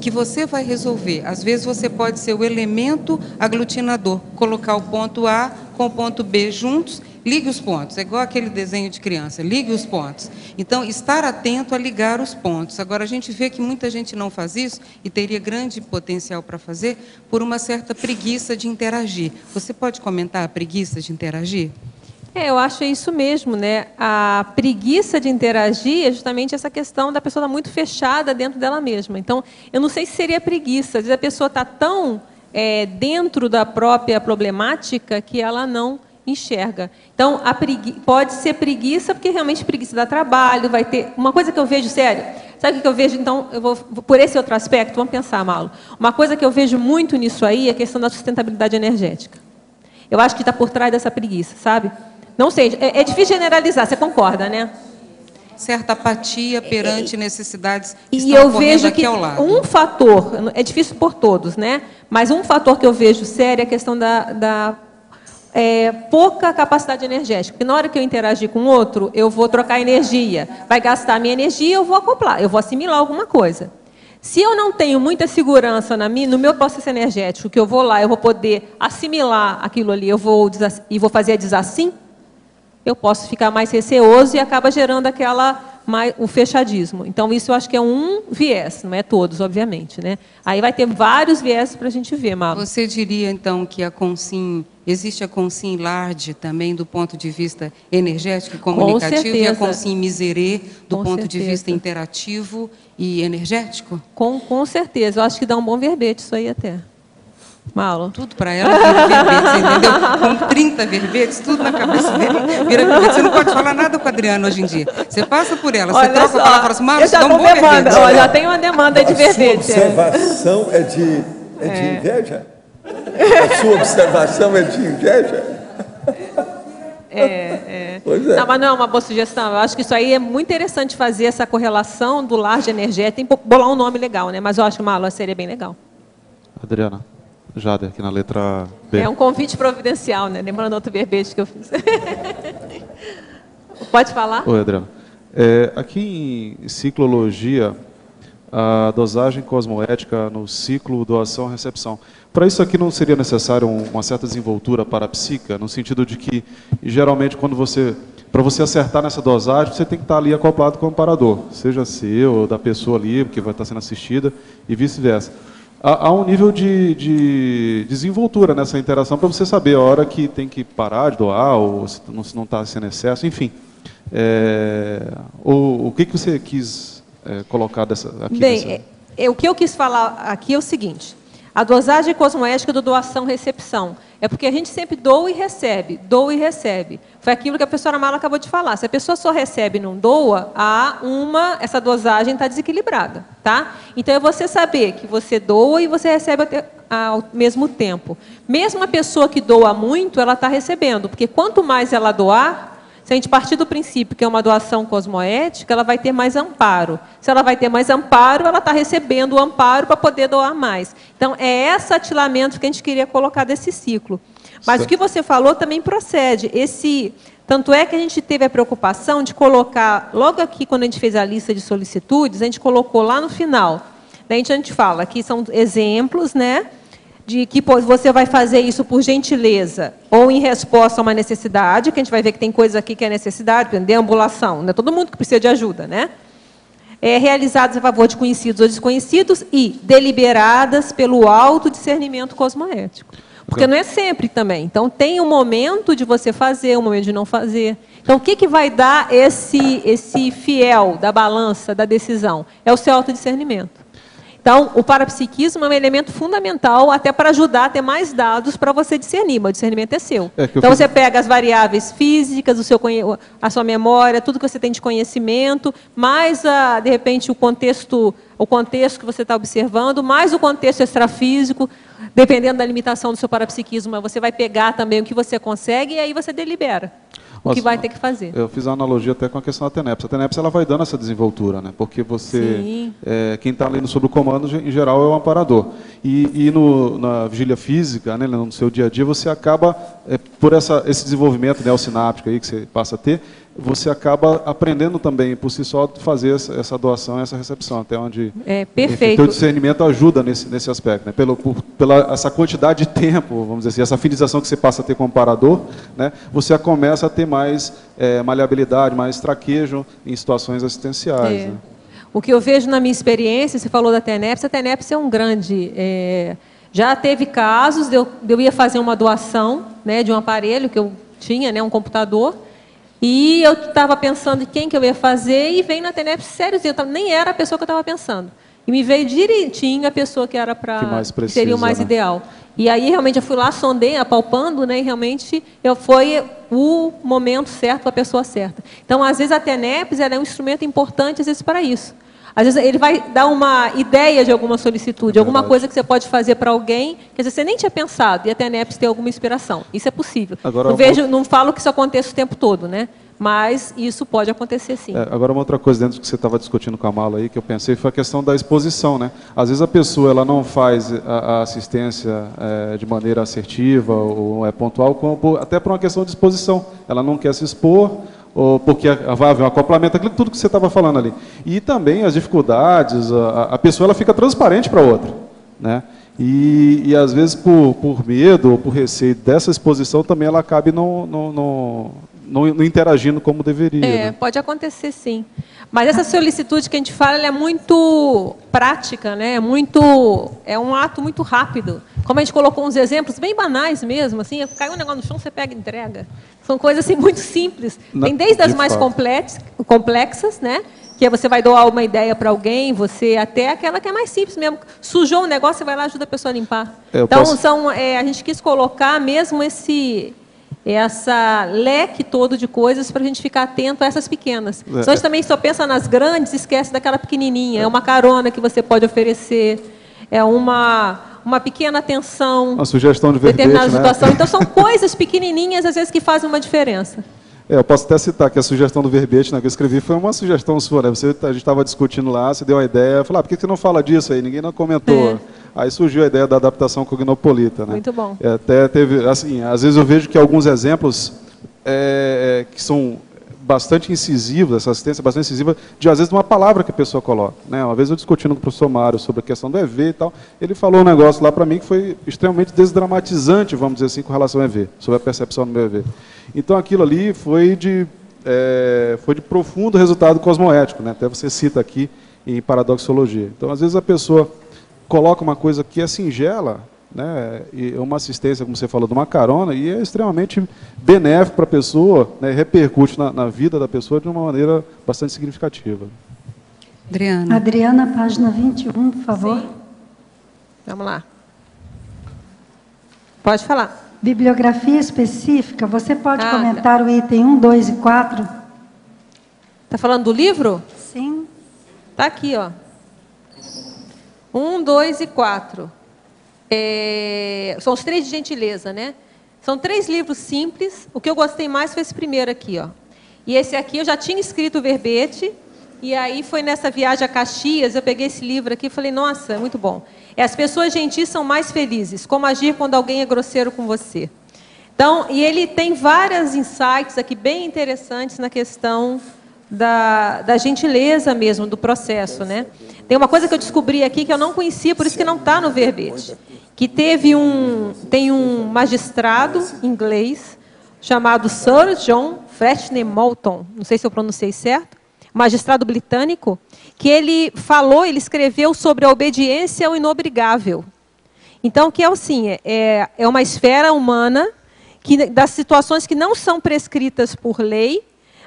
que você vai resolver. Às vezes você pode ser o elemento aglutinador, colocar o ponto A com o ponto B juntos, ligue os pontos. É igual aquele desenho de criança, ligue os pontos. Então, estar atento a ligar os pontos. Agora, a gente vê que muita gente não faz isso e teria grande potencial para fazer por uma certa preguiça de interagir. Você pode comentar a preguiça de interagir? Eu acho isso mesmo, né? A preguiça de interagir é justamente essa questão da pessoa estar muito fechada dentro dela mesma. Então, eu não sei se seria preguiça. Às vezes a pessoa está tão dentro da própria problemática que ela não enxerga. Então, pode ser preguiça, porque realmente preguiça dá trabalho, vai ter... Uma coisa que eu vejo, sério, sabe o que eu vejo? Então, eu vou por esse outro aspecto, vamos pensar, Malu. Uma coisa que eu vejo muito nisso aí é a questão da sustentabilidade energética. Eu acho que está por trás dessa preguiça, sabe? Não sei, é difícil generalizar, você concorda, né? Certa apatia perante necessidades que e estão eu ocorrendo vejo aqui que ao lado. um fator, é difícil por todos, né? Mas um fator que eu vejo sério é a questão da pouca capacidade energética. Porque na hora que eu interagir com outro, eu vou trocar energia. Vai gastar a minha energia, eu vou acoplar, eu vou assimilar alguma coisa. Se eu não tenho muita segurança no meu processo energético, que eu vou lá, eu vou poder assimilar aquilo ali, eu vou fazer a desassim, eu posso ficar mais receoso e acaba gerando o fechadismo. Então, isso eu acho que é um viés, não é todos, obviamente, né? Aí vai ter vários viés para a gente ver, Malu. Você diria, então, que existe a Consim Large também do ponto de vista energético e comunicativo, e a Consim Miserê do ponto de vista interativo e energético? Com certeza. Eu acho que dá um bom verbete isso aí até. Malu. Tudo para ela vira verbete, entendeu? Com 30 verbetes, tudo na cabeça dele vira verbete. Você não pode falar nada com a Adriana hoje em dia. Você passa por ela, você troca a palavra e fala assim, Malu, você dá um bom verbete. Já tem uma demanda de verbete. A sua observação é de inveja? A sua observação é de inveja? Pois é. Não, mas não é uma boa sugestão. Eu acho que isso aí é muito interessante fazer essa correlação do large energético. Tem que bolar um nome legal, né? Mas eu acho que Malu seria bem legal. Adriana, Jader, aqui na letra B. É um convite providencial, né? Lembrando outro verbete que eu fiz. Pode falar? Oi, Adriana. Aqui em ciclologia, a dosagem cosmoética no ciclo doação-recepção. Para isso aqui não seria necessário uma certa desenvoltura parapsíquica, no sentido de que, geralmente, para você acertar nessa dosagem, você tem que estar ali acoplado com o amparador, seja seu ou da pessoa ali, que vai estar sendo assistida, e vice-versa. Há um nível de desenvoltura nessa interação para você saber a hora que tem que parar de doar, ou se não está sendo excesso, enfim. O que você quis colocar aqui? Bem, o que eu quis falar aqui é o seguinte: a dosagem cosmoética do doação-recepção. É porque a gente sempre doa e recebe. Foi aquilo que a professora Mala acabou de falar. Se a pessoa só recebe e não doa, essa dosagem está desequilibrada. Tá? Então, é você saber que você doa e você recebe ao mesmo tempo. Mesmo a pessoa que doa muito, ela está recebendo. Porque quanto mais ela doar, se a gente partir do princípio que é uma doação cosmoética, ela vai ter mais amparo. Se ela vai ter mais amparo, ela está recebendo o amparo para poder doar mais. Então, é esse atilamento que a gente queria colocar desse ciclo. Mas o que você falou também procede. Tanto é que a gente teve a preocupação de colocar, logo aqui, quando a gente fez a lista de solicitudes, a gente colocou lá no final. Daí a gente fala, aqui são exemplos, né? De que você vai fazer isso por gentileza ou em resposta a uma necessidade, que a gente vai ver que tem coisa aqui que é necessidade, por exemplo, deambulação, não é todo mundo que precisa de ajuda, né? Realizadas a favor de conhecidos ou desconhecidos e deliberadas pelo autodiscernimento cosmoético. Porque não é sempre também. Então, tem um momento de você fazer, um momento de não fazer. Então, o que vai dar esse fiel da balança, da decisão? É o seu autodiscernimento. Então, o parapsiquismo é um elemento fundamental até para ajudar a ter mais dados para você discernir, mas o discernimento é seu. Então, você pega as variáveis físicas, a sua memória, tudo que você tem de conhecimento, mais, de repente, o contexto que você está observando, mais o contexto extrafísico, dependendo da limitação do seu parapsiquismo, você vai pegar também o que você consegue e aí você delibera. O que vai ter que fazer. Eu fiz uma analogia até com a questão da TENEPS. A TENEPS ela vai dando essa desenvoltura, né? Porque você, quem está ali sobre o comando, em geral, é o amparador. E na vigília física, né, no seu dia a dia, você acaba, por esse desenvolvimento neosináptico aí que você passa a ter, você acaba aprendendo também, por si só, fazer essa doação, essa recepção, até onde perfeito. O discernimento ajuda nesse aspecto, né? Pela essa quantidade de tempo, vamos dizer assim, essa afinização que você passa a ter com o amparador, né? Você começa a ter mais maleabilidade, mais traquejo em situações assistenciais. Né? O que eu vejo na minha experiência, você falou da TENEPS, a TENEPS é um grande... já teve casos de eu ia fazer uma doação, né, de um aparelho que eu tinha, né, um computador, e eu estava pensando em quem que eu ia fazer, e veio na TENEPS, sério, nem era a pessoa que eu estava pensando. E me veio direitinho a pessoa que era que seria o mais ideal. E aí, realmente, eu fui lá, sondei, apalpando, né, e realmente foi o momento certo, a pessoa certa. Então, às vezes, a TENEPS ela é um instrumento importante, às vezes, para isso. Às vezes ele vai dar uma ideia de alguma solicitude, alguma coisa que você pode fazer para alguém, que às vezes você nem tinha pensado, e até a NEPS ter alguma inspiração. Isso é possível. Agora, Não falo que isso aconteça o tempo todo, né? Mas isso pode acontecer sim. Agora, uma outra coisa dentro do que você estava discutindo com a Mala aí, que eu pensei, foi a questão da exposição, né? Às vezes a pessoa ela não faz a assistência de maneira assertiva ou é pontual, até por uma questão de exposição. Ela não quer se expor, ou porque vai haver um acoplamento, aquilo tudo que você estava falando ali. E também as dificuldades, a pessoa ela fica transparente para a outra, né? E às vezes por medo ou por receio dessa exposição também ela acaba não interagindo como deveria. Né? Pode acontecer sim. Mas essa solicitude que a gente fala, ela é muito prática, né? É um ato muito rápido. Como a gente colocou uns exemplos bem banais mesmo, assim, caiu um negócio no chão, você pega e entrega. São coisas assim muito simples. Tem desde as mais complexas, né? Que você vai doar uma ideia para alguém, até aquela que é mais simples mesmo. Sujou um negócio, você vai lá e ajuda a pessoa a limpar. Então, a gente quis colocar mesmo essa leque todo de coisas para a gente ficar atento a essas pequenas. Senão a gente também só pensa nas grandes e esquece daquela pequenininha. É uma carona que você pode oferecer, é uma pequena atenção, uma sugestão de verbete, determinada situação. Então são coisas pequenininhas às vezes que fazem uma diferença. Eu posso até citar que a sugestão do verbete, né, que eu escrevi, foi uma sugestão sua, né? A gente estava discutindo lá, você deu a ideia, falou, por que você não fala disso aí? Ninguém não comentou. Aí surgiu a ideia da adaptação cognopolita, né? Muito bom. Até teve, assim, às vezes eu vejo que alguns exemplos que são bastante incisivos, essa assistência bastante incisiva, às vezes de uma palavra que a pessoa coloca, né? Uma vez eu discutindo com o professor Mário sobre a questão do EV e tal, ele falou um negócio lá para mim que foi extremamente desdramatizante, vamos dizer assim, com relação ao EV, sobre a percepção do meu EV. Então aquilo ali foi de profundo resultado cosmoético, né? Até você cita aqui em paradoxologia. Então, às vezes a pessoa coloca uma coisa que é singela, né? E uma assistência, como você falou, de uma carona, e é extremamente benéfico para a pessoa, né? Repercute na vida da pessoa de uma maneira bastante significativa. Adriana, página 21, por favor. Sim. Vamos lá. Pode falar. Bibliografia específica, você pode comentar o item 1, 2 e 4? Está falando do livro? Sim. Está aqui, ó. 1, 2 e 4. São os 3 de gentileza, né? São 3 livros simples. O que eu gostei mais foi esse primeiro aqui, ó. E esse aqui eu já tinha escrito o verbete, e aí foi nessa viagem a Caxias, eu peguei esse livro aqui e falei, nossa, é muito bom. As pessoas gentis são mais felizes. Como agir quando alguém é grosseiro com você? Então, e ele tem vários insights aqui bem interessantes na questão da gentileza mesmo, do processo, né? Tem uma coisa que eu descobri aqui que eu não conhecia, por isso que não está no verbete. Que tem um magistrado inglês chamado Sir John Freshney Moulton, não sei se eu pronunciei certo, magistrado britânico, que ele escreveu sobre a obediência ao inobrigável. Então, que é assim, é uma esfera humana das situações que não são prescritas por lei,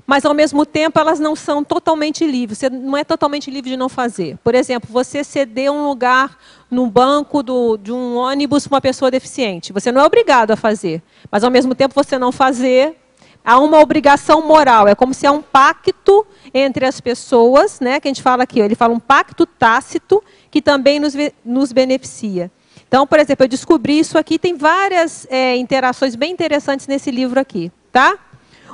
mas, ao mesmo tempo, elas não são totalmente livres. Você não é totalmente livre de não fazer. Por exemplo, você ceder um lugar no banco de um ônibus para uma pessoa deficiente. Você não é obrigado a fazer, mas, ao mesmo tempo, você não fazer, há uma obrigação moral. É como se há um pacto entre as pessoas, né, que a gente fala aqui. Ele fala um pacto tácito que também nos beneficia. Então, por exemplo, eu descobri isso aqui. Tem várias interações bem interessantes nesse livro aqui. Tá?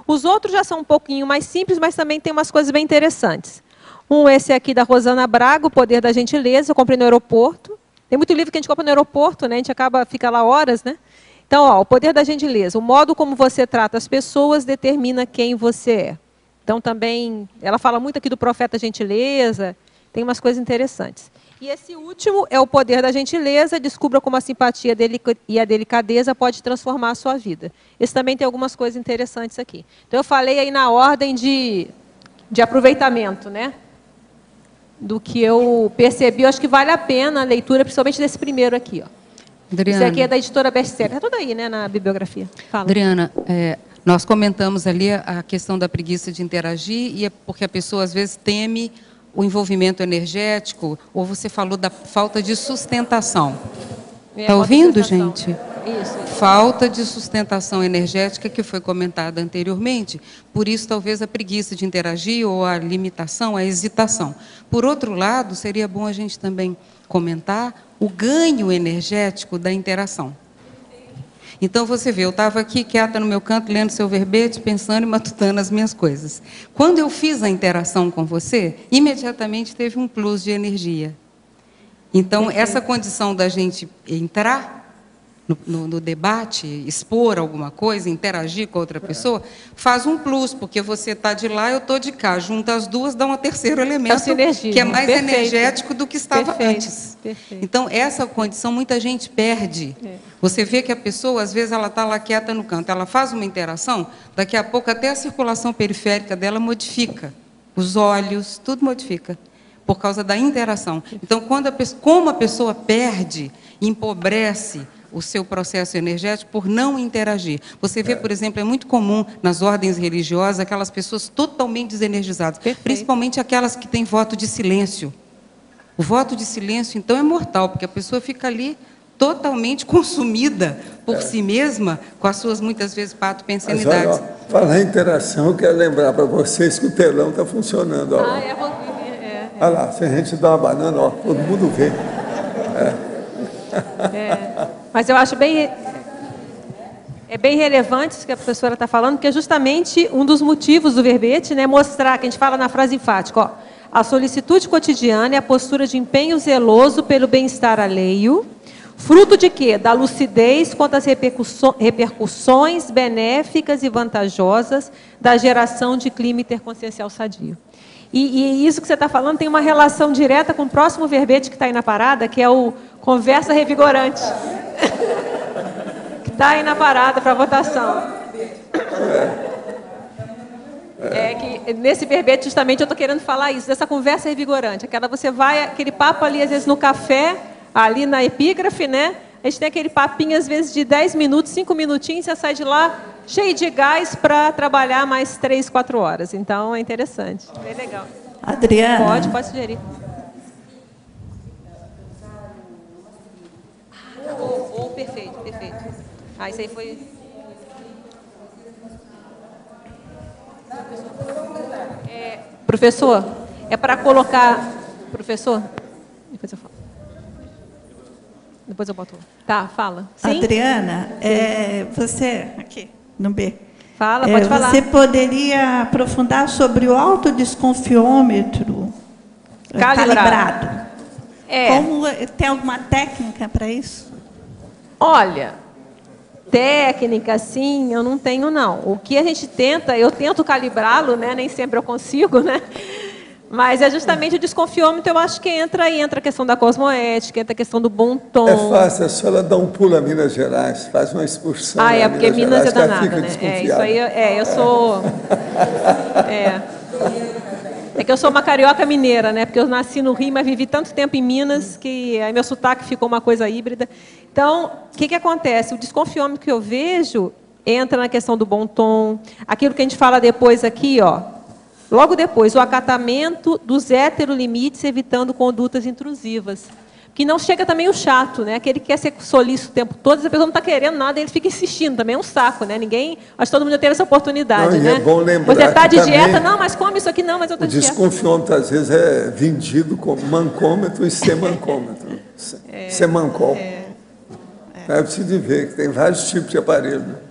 Os outros já são um pouquinho mais simples, mas também tem umas coisas bem interessantes. Esse aqui da Rosana Braga, O Poder da Gentileza, eu comprei no aeroporto. Tem muito livro que a gente compra no aeroporto, né? A gente fica lá horas, né? Então, ó, O Poder da Gentileza. O modo como você trata as pessoas determina quem você é. Então, também, ela fala muito aqui do profeta gentileza, tem umas coisas interessantes. E esse último é O Poder da Gentileza, descubra como a simpatia e a delicadeza pode transformar a sua vida. Esse também tem algumas coisas interessantes aqui. Então, eu falei aí na ordem de aproveitamento, né? Do que eu percebi, eu acho que vale a pena a leitura, principalmente desse primeiro aqui, ó. Adriana, esse aqui é da editora Bestseller, está tudo aí, né, na bibliografia. Fala. Adriana, nós comentamos ali a questão da preguiça de interagir, e é porque a pessoa, às vezes, teme o envolvimento energético, ou você falou da falta de sustentação. Está ouvindo, gente? falta de sustentação energética que foi comentada anteriormente, por isso talvez a preguiça de interagir ou a limitação, a hesitação. Por outro lado, seria bom a gente também comentar o ganho energético da interação. Então, você vê, eu estava aqui quieta no meu canto, lendo seu verbete, pensando e matutando as minhas coisas. Quando eu fiz a interação com você, imediatamente teve um plus de energia. Então, essa condição da gente entrar no debate, expor alguma coisa, interagir com a outra pessoa, faz um plus, porque você está de lá, eu estou de cá. Junta as duas, dá um terceiro elemento, que é mais energético do que estava antes. Então, essa condição, muita gente perde. Você vê que a pessoa, às vezes, ela está lá quieta no canto, ela faz uma interação, daqui a pouco até a circulação periférica dela modifica. Os olhos, tudo modifica, por causa da interação. Então, como a pessoa perde, empobrece o seu processo energético por não interagir. Você vê, por exemplo, é muito comum nas ordens religiosas aquelas pessoas totalmente desenergizadas, principalmente aquelas que têm voto de silêncio. O voto de silêncio, então, é mortal, porque a pessoa fica ali totalmente consumida por si mesma, com as suas, muitas vezes, patopensanidades. Falar em interação, eu quero lembrar para vocês que o telão está funcionando. Ó. Olha lá, se a gente dá uma banana, ó, todo mundo vê. Mas eu acho bem relevante isso que a professora está falando, porque é justamente um dos motivos do verbete, né, mostrar, que a gente fala na frase enfática, ó, a solicitude cotidiana é a postura de empenho zeloso pelo bem-estar alheio, fruto de quê? Da lucidez quanto às repercussões benéficas e vantajosas da geração de clima interconsciencial sadio. E isso que você está falando tem uma relação direta com o próximo verbete que está aí na parada, que é o conversa revigorante. Que está aí na parada para votação. Que nesse verbete, justamente, eu estou querendo falar isso, dessa conversa revigorante. Aquele papo ali, às vezes, no café, ali na epígrafe, né? A gente tem aquele papinho, às vezes, de 10 minutos, 5 minutinhos, você sai de lá cheio de gás para trabalhar mais 3, 4 horas. Então, é interessante. Bem legal. Adriana? Pode sugerir. Perfeito. Isso aí foi... Professor, é para colocar... Professor? Depois eu falo. Depois eu boto. Tá, fala. Sim? Adriana, você... Aqui, no B. Fala, pode falar. Você poderia aprofundar sobre o autodesconfiômetro calibrado? Tem alguma técnica para isso? Olha, técnica, assim, eu não tenho, não. O que a gente tenta, eu tento calibrá-lo, né? Nem sempre eu consigo, né? Mas é justamente o desconfiômetro, eu acho que entra a questão da cosmoética, entra a questão do bom tom. É fácil, a senhora dá um pulo a Minas Gerais, faz uma excursão. Porque Minas é danada, né? Isso aí, eu sou... É que eu sou uma carioca mineira, né? Porque eu nasci no Rio, mas vivi tanto tempo em Minas que aí meu sotaque ficou uma coisa híbrida. Então, o que acontece? O desconfiômetro que eu vejo entra na questão do bom tom, aquilo que a gente fala depois aqui, ó. Logo depois, o acatamento dos heterolimites, evitando condutas intrusivas. Que não chega também o chato, né? Aquele que quer ser solícito o tempo todo, se a pessoa não está querendo nada, ele fica insistindo, também é um saco, né? Acho que todo mundo já teve essa oportunidade, né? É bom lembrar você está de dieta, não, mas come isso aqui, não, mas eu estou de dieta. O desconfiômetro, às vezes, é vendido como mancômetro e semancômetro. Semancol. É preciso ver que tem vários tipos de aparelho.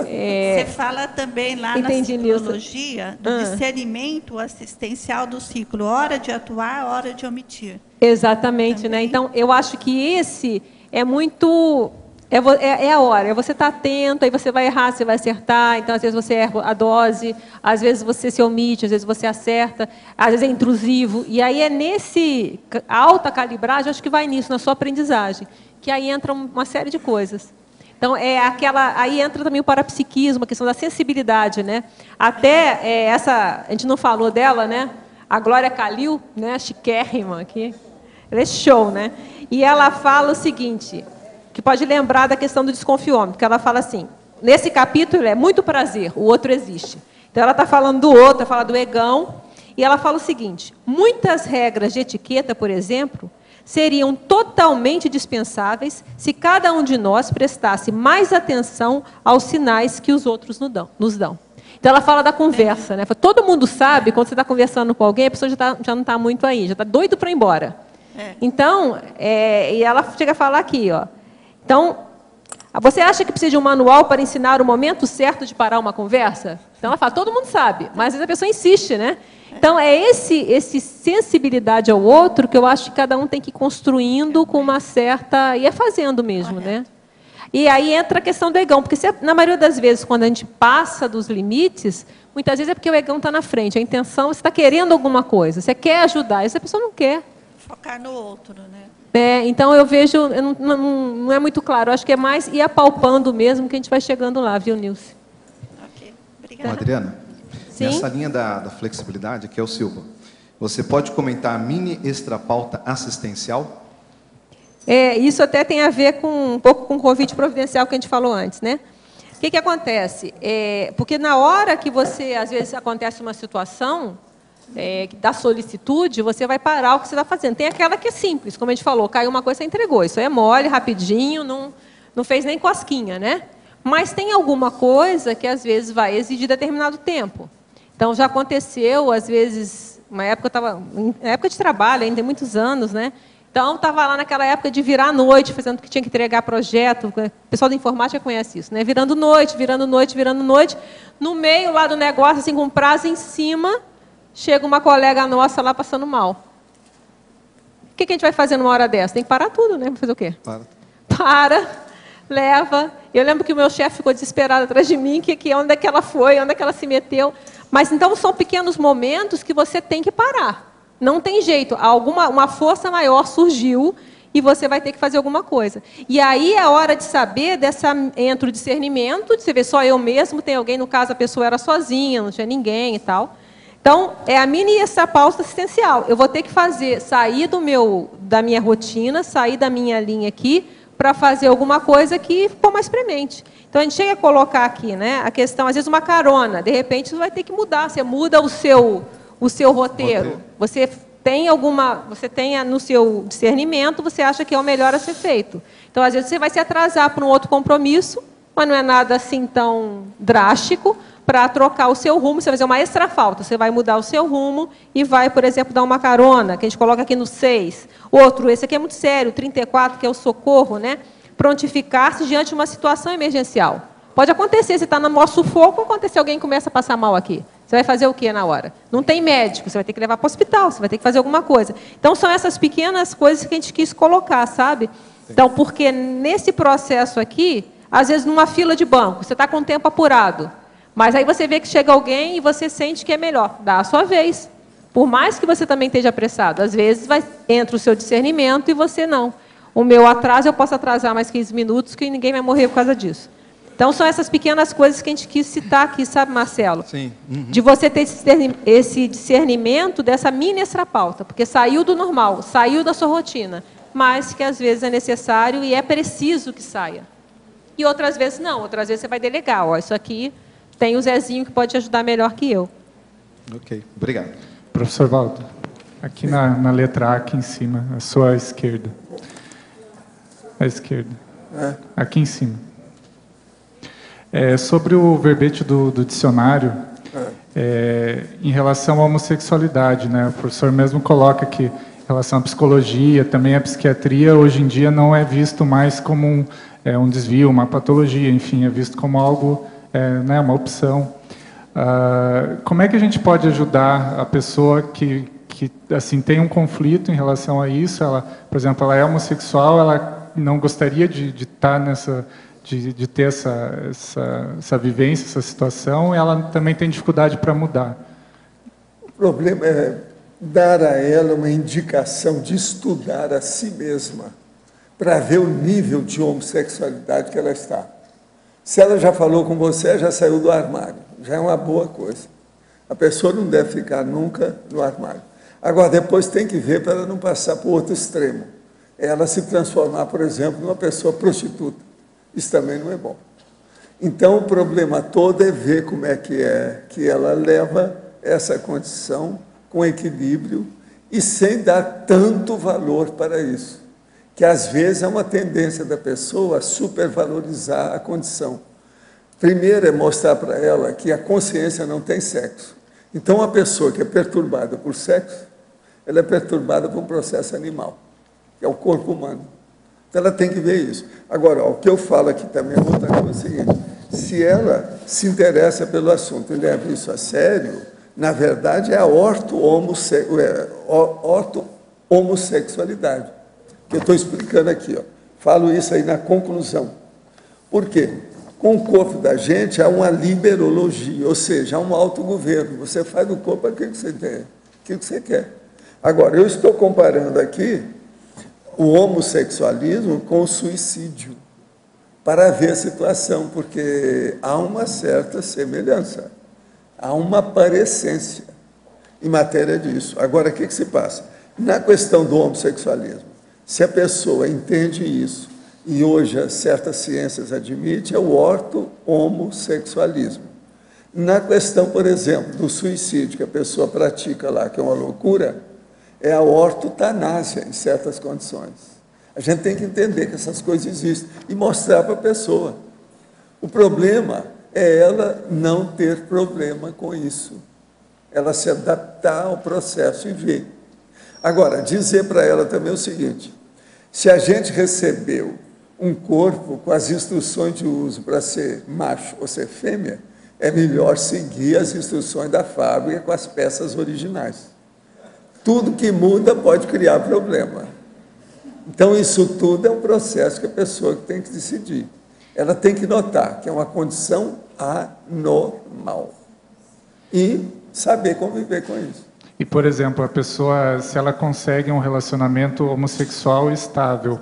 Você fala também lá na ciclologia do discernimento assistencial do ciclo, hora de atuar, hora de omitir. Exatamente, né? Então, eu acho que esse é muito... É a hora, você está atento, aí você vai errar, você vai acertar, então, às vezes, você erra a dose, às vezes, você se omite, às vezes, você acerta, às vezes, é intrusivo, e aí é nesse alta calibragem, acho que vai nisso, na sua aprendizagem, que aí entra uma série de coisas. Então, aí entra também o parapsiquismo, a questão da sensibilidade, né? Até a gente não falou dela, né? A Glória Calil, né? Chiquérrima aqui. Ela é show, né? E ela fala o seguinte, que pode lembrar da questão do desconfiômetro, que ela fala assim, nesse capítulo é muito prazer, o outro existe. Então, ela está falando do outro, fala do egão, E ela fala o seguinte: muitas regras de etiqueta, por exemplo, seriam totalmente dispensáveis se cada um de nós prestasse mais atenção aos sinais que os outros nos dão. Então, ela fala da conversa, né? Todo mundo sabe, quando você está conversando com alguém, a pessoa já não está muito aí, já está doido para ir embora. Então, e ela chega a falar aqui, ó. Então, você acha que precisa de um manual para ensinar o momento certo de parar uma conversa? Então, ela fala, todo mundo sabe, mas às vezes a pessoa insiste, né? Então, é esse sensibilidade ao outro que eu acho que cada um tem que ir construindo com uma certa... E é fazendo mesmo, né? E aí entra a questão do egão, porque na maioria das vezes, quando a gente passa dos limites, muitas vezes é porque o egão está na frente. A intenção, você está querendo alguma coisa, você quer ajudar, e essa pessoa não quer. Focar no outro, né? Então, eu vejo, não é muito claro, eu acho que é mais ir apalpando mesmo que a gente vai chegando lá, viu, Nilce? Ok, obrigada. Adriana, Sim? nessa linha da flexibilidade, que é o Silva, você pode comentar a mini extrapauta assistencial? Isso até tem a ver um pouco com o convite providencial que a gente falou antes, né? O que acontece? Porque na hora que você, às vezes, acontece uma situação da solicitude, você vai parar o que você está fazendo. Tem aquela que é simples, como a gente falou, caiu uma coisa, você entregou. Isso é mole, rapidinho, não fez nem cosquinha, né? Mas tem alguma coisa que, às vezes, vai exigir determinado tempo. Então, já aconteceu, às vezes, uma época, na época de trabalho, ainda tem muitos anos, né? Então, estava lá naquela época de virar à noite, fazendo que tinha que entregar projeto. O pessoal da informática conhece isso, né? Virando noite, virando noite, virando noite. No meio lá do negócio, assim, com prazo em cima, chega uma colega nossa lá passando mal. O que a gente vai fazer numa hora dessa? Tem que parar tudo, né? Vai fazer o quê? Para, leva. Eu lembro que o meu chefe ficou desesperado atrás de mim, onde é que ela foi, onde é que ela se meteu. Mas, então, são pequenos momentos que você tem que parar. Não tem jeito, uma força maior surgiu e você vai ter que fazer alguma coisa. E aí é a hora de saber, entra o discernimento, de você ver só eu mesmo, tem alguém, no caso a pessoa era sozinha, não tinha ninguém e tal. Então, é a mini extrapauta assistencial. Eu vou ter que sair da minha rotina, sair da minha linha aqui, para fazer alguma coisa que ficou mais premente. Então, a gente chega a colocar aqui, né, a questão, às vezes, uma carona, de repente, você vai ter que mudar, você muda o seu roteiro. Você tem no seu discernimento, você acha que é o melhor a ser feito. Então, às vezes, você vai se atrasar para um outro compromisso, mas não é nada assim tão drástico, para trocar o seu rumo, você vai fazer uma extra falta, você vai mudar o seu rumo e vai, por exemplo, dar uma carona, que a gente coloca aqui no 6. Outro, esse aqui é muito sério, o 34, que é o socorro, né? Prontificar-se diante de uma situação emergencial. Pode acontecer, você está no maior sufoco, acontecer alguém começa a passar mal aqui. Você vai fazer o quê na hora? Não tem médico, você vai ter que levar para o hospital, você vai ter que fazer alguma coisa. Então, são essas pequenas coisas que a gente quis colocar, sabe? Então, porque nesse processo aqui, às vezes, numa fila de banco, você está com o tempo apurado, mas aí você vê que chega alguém e você sente que é melhor, dá a sua vez. Por mais que você também esteja apressado, às vezes entra o seu discernimento e você não. O meu atraso, eu posso atrasar mais 15 minutos, que ninguém vai morrer por causa disso. Então, são essas pequenas coisas que a gente quis citar aqui, sabe, Marcelo? Sim. Uhum. De você ter esse discernimento dessa mini extrapauta, porque saiu do normal, saiu da sua rotina, mas que às vezes é necessário e é preciso que saia. E outras vezes não, outras vezes você vai delegar. Ó, isso aqui tem o Zezinho que pode te ajudar melhor que eu. Ok, obrigado. Professor Walter, aqui na letra A, aqui em cima, a sua esquerda. À esquerda. Aqui em cima. Sobre o verbete do dicionário, em relação à homossexualidade, né? O professor mesmo coloca que, em relação à psicologia, também a psiquiatria, hoje em dia não é visto mais como um desvio, uma patologia, enfim, é visto como algo, né, uma opção. Como é que a gente pode ajudar a pessoa que assim, tem um conflito em relação a isso? Ela, por exemplo, ela é homossexual, ela não gostaria de estar nessa... De ter essa vivência, essa situação, ela também tem dificuldade para mudar. O problema é dar a ela uma indicação de estudar a si mesma, para ver o nível de homossexualidade que ela está. Se ela já falou com você, já saiu do armário, já é uma boa coisa. A pessoa não deve ficar nunca no armário. Agora, depois tem que ver para ela não passar para o outro extremo. Ela se transformar, por exemplo, numa pessoa prostituta. Isso também não é bom. Então, o problema todo é ver como é que ela leva essa condição com equilíbrio e sem dar tanto valor para isso, que às vezes é uma tendência da pessoa a supervalorizar a condição. Primeiro é mostrar para ela que a consciência não tem sexo. Então, uma pessoa que é perturbada por sexo, ela é perturbada por um processo animal, que é o corpo humano. Então, ela tem que ver isso. Agora, o que eu falo aqui também é outra coisa, é o seguinte: se ela se interessa pelo assunto e leva isso a sério, na verdade é a orto-homossexualidade, que eu estou explicando aqui. Falo isso aí na conclusão. Por quê? Com o corpo da gente há uma liberologia, ou seja, há um autogoverno. Você faz do corpo aquilo que você tem, aquilo que você quer. Agora, eu estou comparando aqui o homossexualismo com o suicídio, para ver a situação, porque há uma certa semelhança, há uma parecência em matéria disso. Agora, o que se passa? Na questão do homossexualismo, se a pessoa entende isso, e hoje certas ciências admitem, é o orto-homossexualismo. Na questão, por exemplo, do suicídio, que a pessoa pratica lá, que é uma loucura, é a ortotanásia em certas condições. A gente tem que entender que essas coisas existem e mostrar para a pessoa. O problema é ela não ter problema com isso. Ela se adaptar ao processo e ver. Agora, dizer para ela também o seguinte: se a gente recebeu um corpo com as instruções de uso para ser macho ou ser fêmea, é melhor seguir as instruções da fábrica com as peças originais. Tudo que muda pode criar problema. Então, isso tudo é um processo que a pessoa tem que decidir. Ela tem que notar que é uma condição anormal e saber conviver com isso. E, por exemplo, a pessoa, se ela consegue um relacionamento homossexual estável,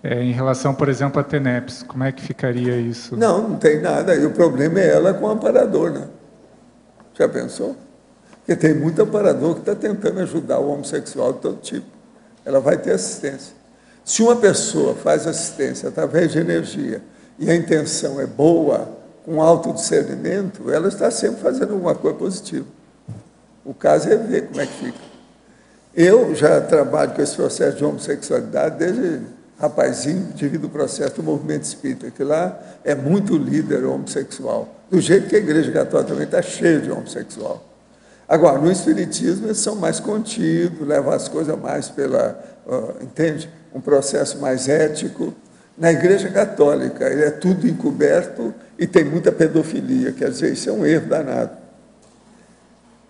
em relação, por exemplo, a TENEPS, como é que ficaria isso? Não tem nada. E o problema é ela com o amparador, né? Já pensou? Porque tem muito amparador que está tentando ajudar o homossexual de todo tipo. Ela vai ter assistência. Se uma pessoa faz assistência através de energia e a intenção é boa, com autodiscernimento, ela está sempre fazendo alguma coisa positiva. O caso é ver como é que fica. Eu já trabalho com esse processo de homossexualidade desde rapazinho, devido ao processo do movimento espírita, que lá é muito líder homossexual. Do jeito que a Igreja Católica também está cheia de homossexual. Agora, no Espiritismo, eles são mais contidos, levam as coisas mais pela, entende? Um processo mais ético. Na Igreja Católica, ele é tudo encoberto e tem muita pedofilia, quer dizer, isso é um erro danado.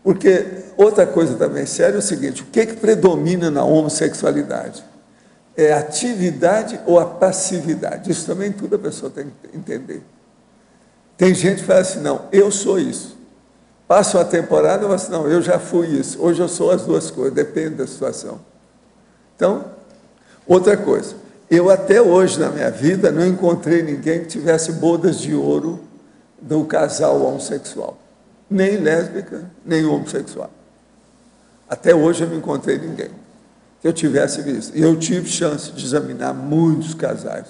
Porque outra coisa também séria é o seguinte: o que predomina na homossexualidade? É a atividade ou a passividade? Isso também tudo a pessoa tem que entender. Tem gente que fala assim: não, eu sou isso. Passa uma temporada e fala assim: não, eu já fui isso. Hoje eu sou as duas coisas, depende da situação. Então, outra coisa, eu até hoje na minha vida não encontrei ninguém que tivesse bodas de ouro do casal homossexual. Nem lésbica, nem homossexual. Até hoje eu não encontrei ninguém que eu tivesse visto. E eu tive chance de examinar muitos casais.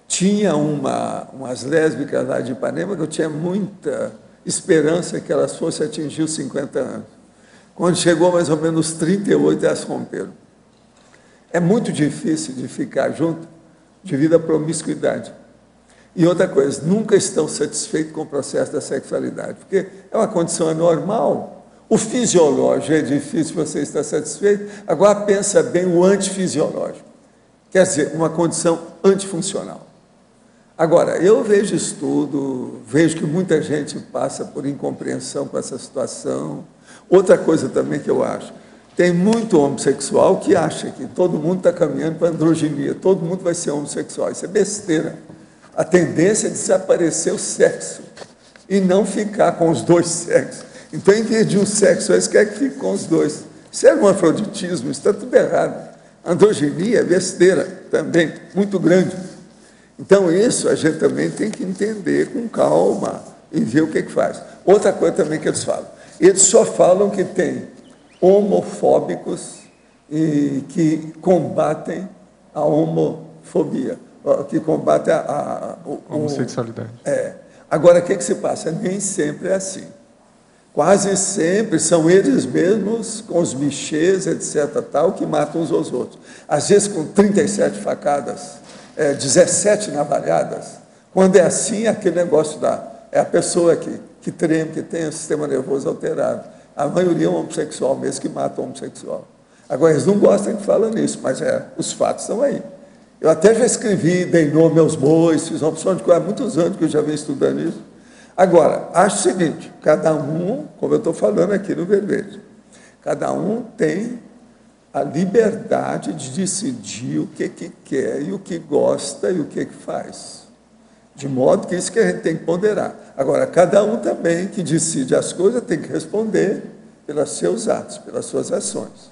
Tinha umas lésbicas lá de Ipanema que eu tinha muita esperança que elas fossem atingir os 50 anos. Quando chegou mais ou menos 38, elas romperam. É muito difícil de ficar junto devido à promiscuidade. E outra coisa, nunca estão satisfeitos com o processo da sexualidade, porque é uma condição anormal. O fisiológico é difícil você estar satisfeito, agora pensa bem o antifisiológico, quer dizer, uma condição antifuncional. Agora, eu vejo estudo, vejo que muita gente passa por incompreensão com essa situação. Outra coisa também que eu acho, tem muito homossexual que acha que todo mundo está caminhando para a androginia, todo mundo vai ser homossexual, isso é besteira. A tendência é desaparecer o sexo e não ficar com os dois sexos. Então, em vez de um sexo, eles querem que fique com os dois. Isso é um afroditismo, isso está tudo errado. Androginia é besteira também, muito grande. Então, isso a gente também tem que entender com calma e ver o que faz. Outra coisa também que eles só falam que tem homofóbicos e que combatem a homofobia, que combatem a homossexualidade. Agora, o que se passa? Nem sempre é assim. Quase sempre são eles mesmos, com os bichês, etc., tal, que matam uns aos outros. Às vezes com 37 facadas, 17 navalhadas. Quando é assim, aquele negócio dá. É a pessoa que treme, que tem o sistema nervoso alterado. A maioria é um homossexual mesmo que mata o homossexual. Agora, eles não gostam que falam nisso, mas os fatos estão aí. Eu até já escrevi, dei nome aos bois, fiz uma opção de coisa há muitos anos que eu já venho estudando isso. Agora, acho o seguinte, cada um, como eu estou falando aqui no verbete, cada um tem a liberdade de decidir o que quer e o que gosta e o que faz. De modo que isso que a gente tem que ponderar. Agora, cada um também que decide as coisas tem que responder pelos seus atos, pelas suas ações.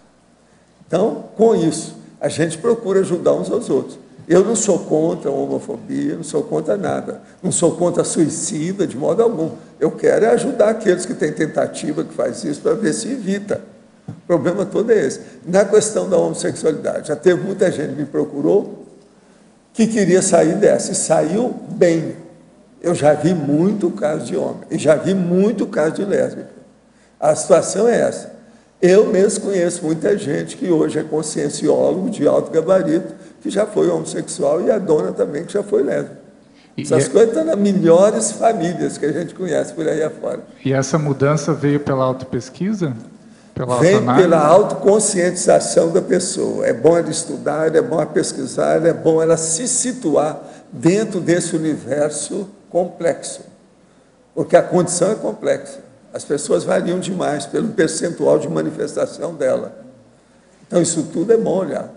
Então, com isso, a gente procura ajudar uns aos outros. Eu não sou contra a homofobia, não sou contra nada. Não sou contra a suicida, de modo algum. Eu quero ajudar aqueles que têm tentativa, que faz isso, para ver se evita. O problema todo é esse. Na questão da homossexualidade, já teve muita gente que me procurou que queria sair dessa, e saiu bem. Eu já vi muito caso de homem, e já vi muito caso de lésbica. A situação é essa. Eu mesmo conheço muita gente que hoje é conscienciólogo de alto gabarito, que já foi homossexual, e a dona também, que já foi lésbica. Essas coisas estão nas melhores famílias que a gente conhece por aí afora. E essa mudança veio pela autopesquisa? Vem pela autoconscientização da pessoa. É bom ela estudar, é bom ela pesquisar, é bom ela se situar dentro desse universo complexo. Porque a condição é complexa. As pessoas variam demais pelo percentual de manifestação dela. Então, isso tudo é bom olhar.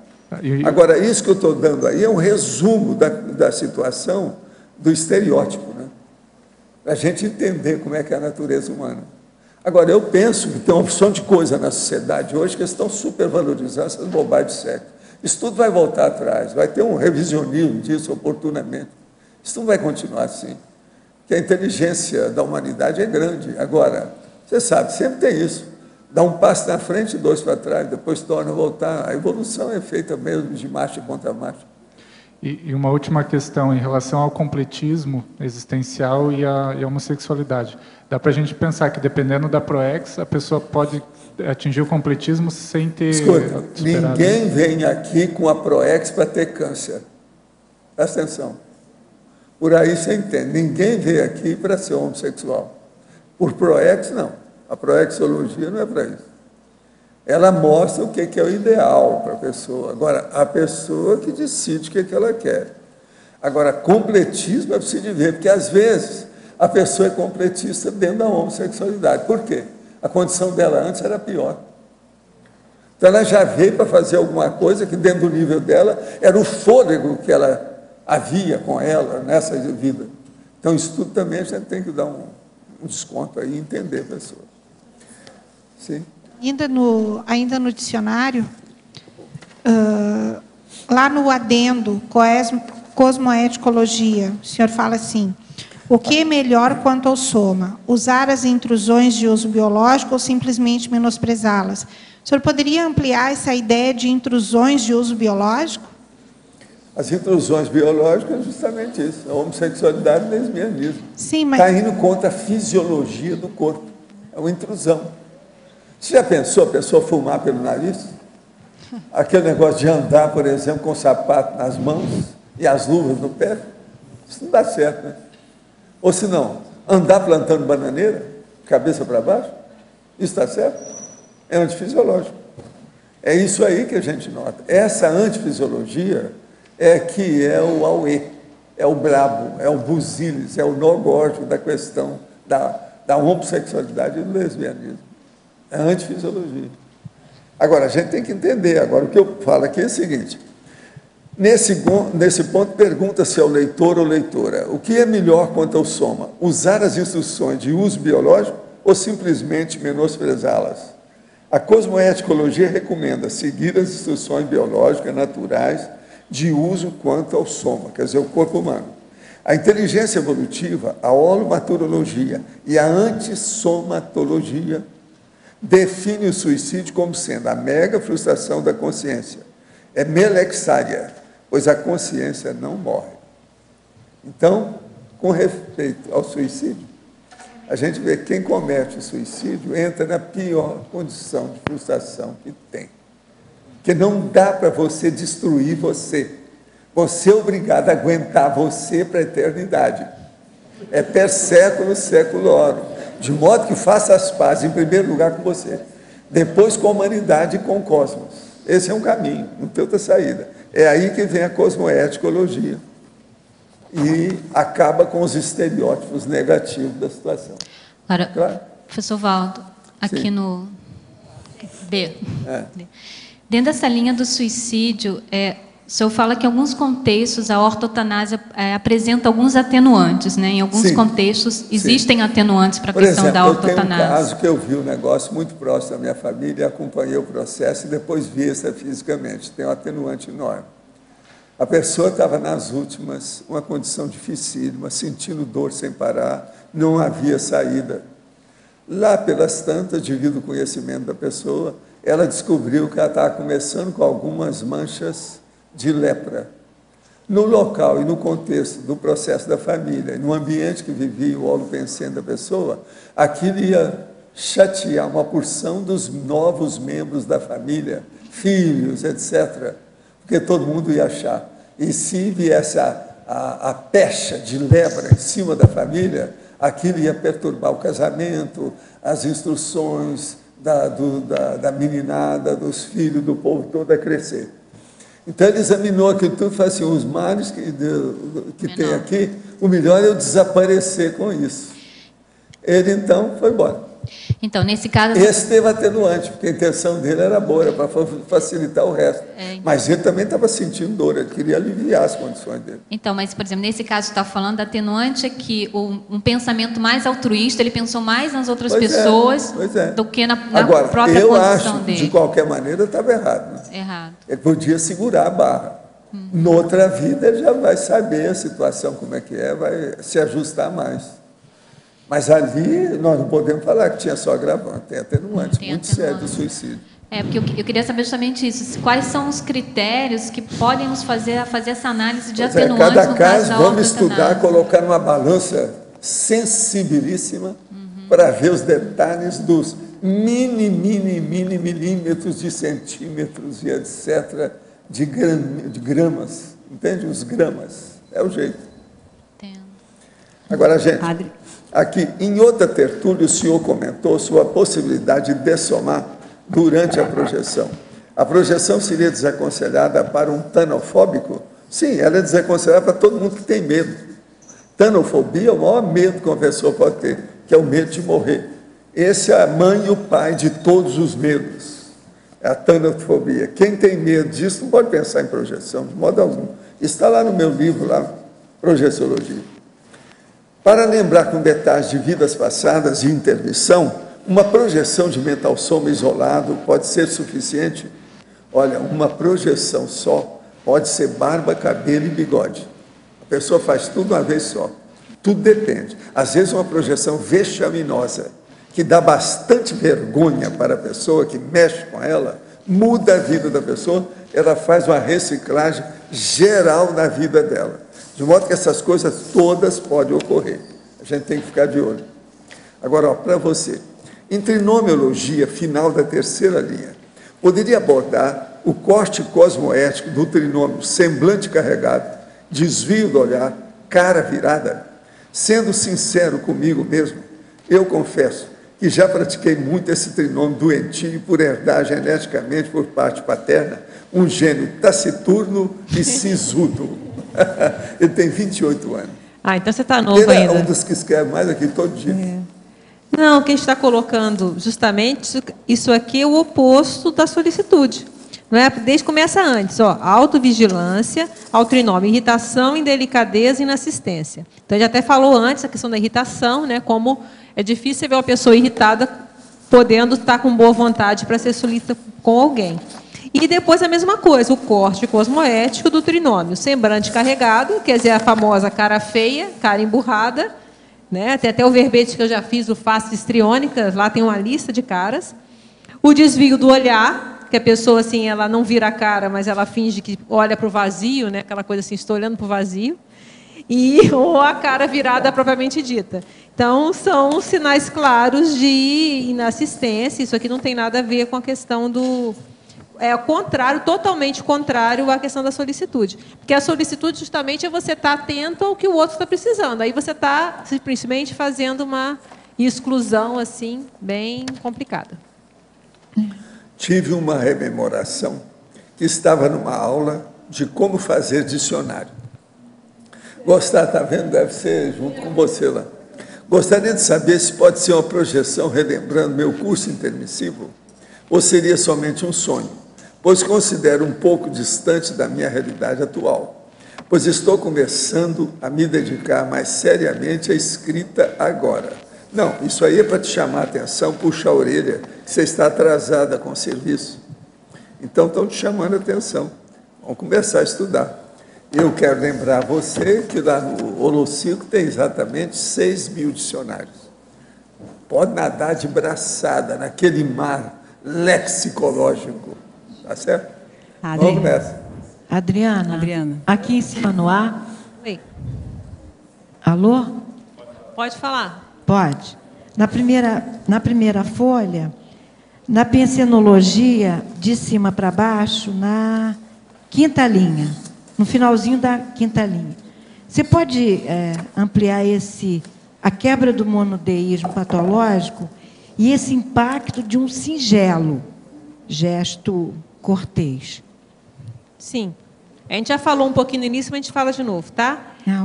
Agora, isso que eu estou dando aí é um resumo da situação do estereótipo, né? Para a gente entender como é que é a natureza humana. Agora, eu penso que tem uma opção de coisa na sociedade hoje que estão supervalorizando essas bobagens de sexo. Isso tudo vai voltar atrás, vai ter um revisionismo disso oportunamente. Isso não vai continuar assim. Porque a inteligência da humanidade é grande. Agora, você sabe, sempre tem isso. Dá um passo na frente e dois para trás, depois torna a voltar. A evolução é feita mesmo de marcha contra marcha. E uma última questão em relação ao completismo existencial e a homossexualidade. Dá para a gente pensar que, dependendo da ProEx, a pessoa pode atingir o completismo sem ter... Escuta, ninguém vem aqui com a ProEx para ter câncer. Presta atenção. Por aí você entende. Ninguém veio aqui para ser homossexual. Por ProEx, não. A proexologia não é para isso. Ela mostra o que é o ideal para a pessoa. Agora, a pessoa que decide o que ela quer. Agora, completismo é preciso ver, porque às vezes a pessoa é completista dentro da homossexualidade. Por quê? A condição dela antes era pior. Então, ela já veio para fazer alguma coisa que dentro do nível dela era o fôlego que ela havia com ela nessa vida. Então, isso tudo também a gente tem que dar um desconto aí e entender a pessoa. Sim. Ainda no dicionário, lá no adendo, cosmoeticologia, o senhor fala assim: o que é melhor quanto ao soma? Usar as intrusões de uso biológico ou simplesmente menosprezá-las? O senhor poderia ampliar essa ideia de intrusões de uso biológico? As intrusões biológicas é justamente isso, a homossexualidade e lesbianismo. Sim, mas... Está indo contra a fisiologia do corpo, é uma intrusão. Você já pensou a pessoa fumar pelo nariz? Aquele negócio de andar, por exemplo, com o sapato nas mãos e as luvas no pé? Isso não dá certo, né? Ou se não, andar plantando bananeira, cabeça para baixo? Isso está certo? É antifisiológico. É isso aí que a gente nota. Essa antifisiologia é que é o auê, é o brabo, é o buzilis, é o nó górdico da questão da homossexualidade e do lesbianismo. É antifisiologia. Agora, a gente tem que entender. Agora, o que eu falo aqui é o seguinte: nesse ponto, pergunta-se ao leitor ou leitora: o que é melhor quanto ao soma? Usar as instruções de uso biológico ou simplesmente menosprezá-las? A cosmoeticologia recomenda seguir as instruções biológicas naturais de uso quanto ao soma, quer dizer, o corpo humano. A inteligência evolutiva, a holomaturologia e a antissomatologia define o suicídio como sendo a mega frustração da consciência. É melexária, pois a consciência não morre. Então, com respeito ao suicídio, a gente vê que quem comete o suicídio entra na pior condição de frustração que tem. Porque não dá para você destruir você. Você é obrigado a aguentar você para a eternidade. É per século, seculorum. De modo que faça as pazes, em primeiro lugar, com você. Depois com a humanidade e com o cosmos. Esse é um caminho, não tem outra saída. É aí que vem a cosmoeticologia. E acaba com os estereótipos negativos da situação. Agora, claro? Professor Valdo, aqui Sim. no B. Dentro dessa linha do suicídio, o senhor fala que em alguns contextos a ortotanásia apresenta alguns atenuantes, né? Em alguns Sim. contextos existem Sim. atenuantes para a Por questão exemplo, da ortotanásia. Eu tenho um caso que eu vi um negócio muito próximo da minha família, acompanhei o processo e depois vi isso fisicamente. Tem um atenuante enorme. A pessoa estava nas últimas, uma condição dificílima, sentindo dor sem parar, não havia saída. Lá pelas tantas, devido ao conhecimento da pessoa, ela descobriu que ela estava começando com algumas manchas de lepra. No local e no contexto do processo da família, no ambiente que vivia o holopensene da pessoa, aquilo ia chatear uma porção dos novos membros da família, filhos, etc., porque todo mundo ia achar. E se viesse a pecha de lepra em cima da família, aquilo ia perturbar o casamento, as instruções da meninada, dos filhos, do povo todo a crescer. Então ele examinou aquilo tudo e falou assim, os males que tem aqui, o melhor é eu desaparecer com isso. Ele então foi embora. Então, nesse caso... Esse teve atenuante, porque a intenção dele era boa, era para facilitar o resto. Mas ele também estava sentindo dor, ele queria aliviar as condições dele. Então, mas, por exemplo, nesse caso que está falando, a atenuante é que um pensamento mais altruísta, ele pensou mais nas outras pessoas do que na Agora, própria eu condição acho dele. Que, de qualquer maneira, estava errado. Né? Errado. Ele podia segurar a barra. Noutra vida, ele já vai saber a situação, como é que é, vai se ajustar mais. Mas ali, nós não podemos falar que tinha só agravante, tem atenuante, muito sério do suicídio. Porque eu queria saber justamente isso. Quais são os critérios que podem nos fazer essa análise de atenuantes cada no caso, da vamos estudar, ortotanásia? colocar numa balança sensibilíssima para ver os detalhes dos mini milímetros de centímetros e etc. de gramas. Entende? Os gramas. É o jeito. Entendo. Agora, gente, aqui, em outra tertúlia, o senhor comentou sobre a possibilidade de dessomar durante a projeção. A projeção seria desaconselhada para um tanofóbico? Sim, ela é desaconselhada para todo mundo que tem medo. Tanofobia é o maior medo que uma pessoa pode ter, que é o medo de morrer. Esse é a mãe e o pai de todos os medos. É a tanofobia. Quem tem medo disso não pode pensar em projeção, de modo algum. Está lá no meu livro, lá, Projeciologia. Para lembrar com detalhes de vidas passadas e intermissão, uma projeção de mental soma isolado pode ser suficiente? Olha, uma projeção só pode ser barba, cabelo e bigode. A pessoa faz tudo uma vez só. Tudo depende. Às vezes uma projeção vexaminosa, que dá bastante vergonha para a pessoa, que mexe com ela, muda a vida da pessoa, ela faz uma reciclagem geral na vida dela. De modo que essas coisas todas podem ocorrer. A gente tem que ficar de olho. Agora, para você, em trinomiologia, final da terceira linha, poderia abordar o corte cosmoético do trinômio semblante carregado, desvio do olhar, cara virada? Sendo sincero comigo mesmo, eu confesso que já pratiquei muito esse trinômio doentio por herdar geneticamente por parte paterna um gênio taciturno e sisudo. Ele tem 28 anos. Então você está novo ainda. Ele é um dos que escreve mais aqui todo dia. Não, quem está colocando justamente isso aqui é o oposto da solicitude. Não é? Desde começa antes, autovigilância, ao trinômio, irritação, indelicadeza e inassistência. Então, ele até falou antes a questão da irritação, né, como é difícil ver uma pessoa irritada podendo estar com boa vontade para ser solícita com alguém. E depois a mesma coisa, o corte cosmoético do trinômio, semblante carregado, quer dizer, a famosa cara feia, cara emburrada, né? Tem até o verbete que eu já fiz, o face histriônica, lá tem uma lista de caras. O desvio do olhar, que a pessoa assim, ela não vira a cara, mas ela finge que olha para o vazio, né? Aquela coisa assim, estou olhando para o vazio. Ou a cara virada propriamente dita. Então, são sinais claros de inassistência. Isso aqui não tem nada a ver com a questão do... É o contrário, totalmente contrário à questão da solicitude. Porque a solicitude, justamente, é você estar atento ao que o outro está precisando. Aí você está, simplesmente, fazendo uma exclusão, assim, bem complicada. Tive uma rememoração que estava numa aula de como fazer dicionário. Gostar, está vendo? Deve ser junto com você lá. Gostaria de saber se pode ser uma projeção relembrando meu curso intermissivo ou seria somente um sonho, pois considero um pouco distante da minha realidade atual, pois estou começando a me dedicar mais seriamente à escrita agora. Não, isso aí é para te chamar a atenção, puxar a orelha, que você está atrasada com o serviço. Então, estão te chamando a atenção. Vamos começar a estudar. Eu quero lembrar você que lá no Holocico tem exatamente 6.000 dicionários. Pode nadar de braçada naquele mar lexicológico. Tá certo? Vamos nessa. Adriana, aqui em cima no ar. Oi. Alô? Pode falar. Pode. Na primeira folha, na pensenologia, de cima para baixo, na quinta linha, no finalzinho da quinta linha. Você pode ampliar a quebra do monoteísmo patológico e esse impacto de um singelo gesto cortês? Sim. A gente já falou um pouquinho no início, mas a gente fala de novo, tá?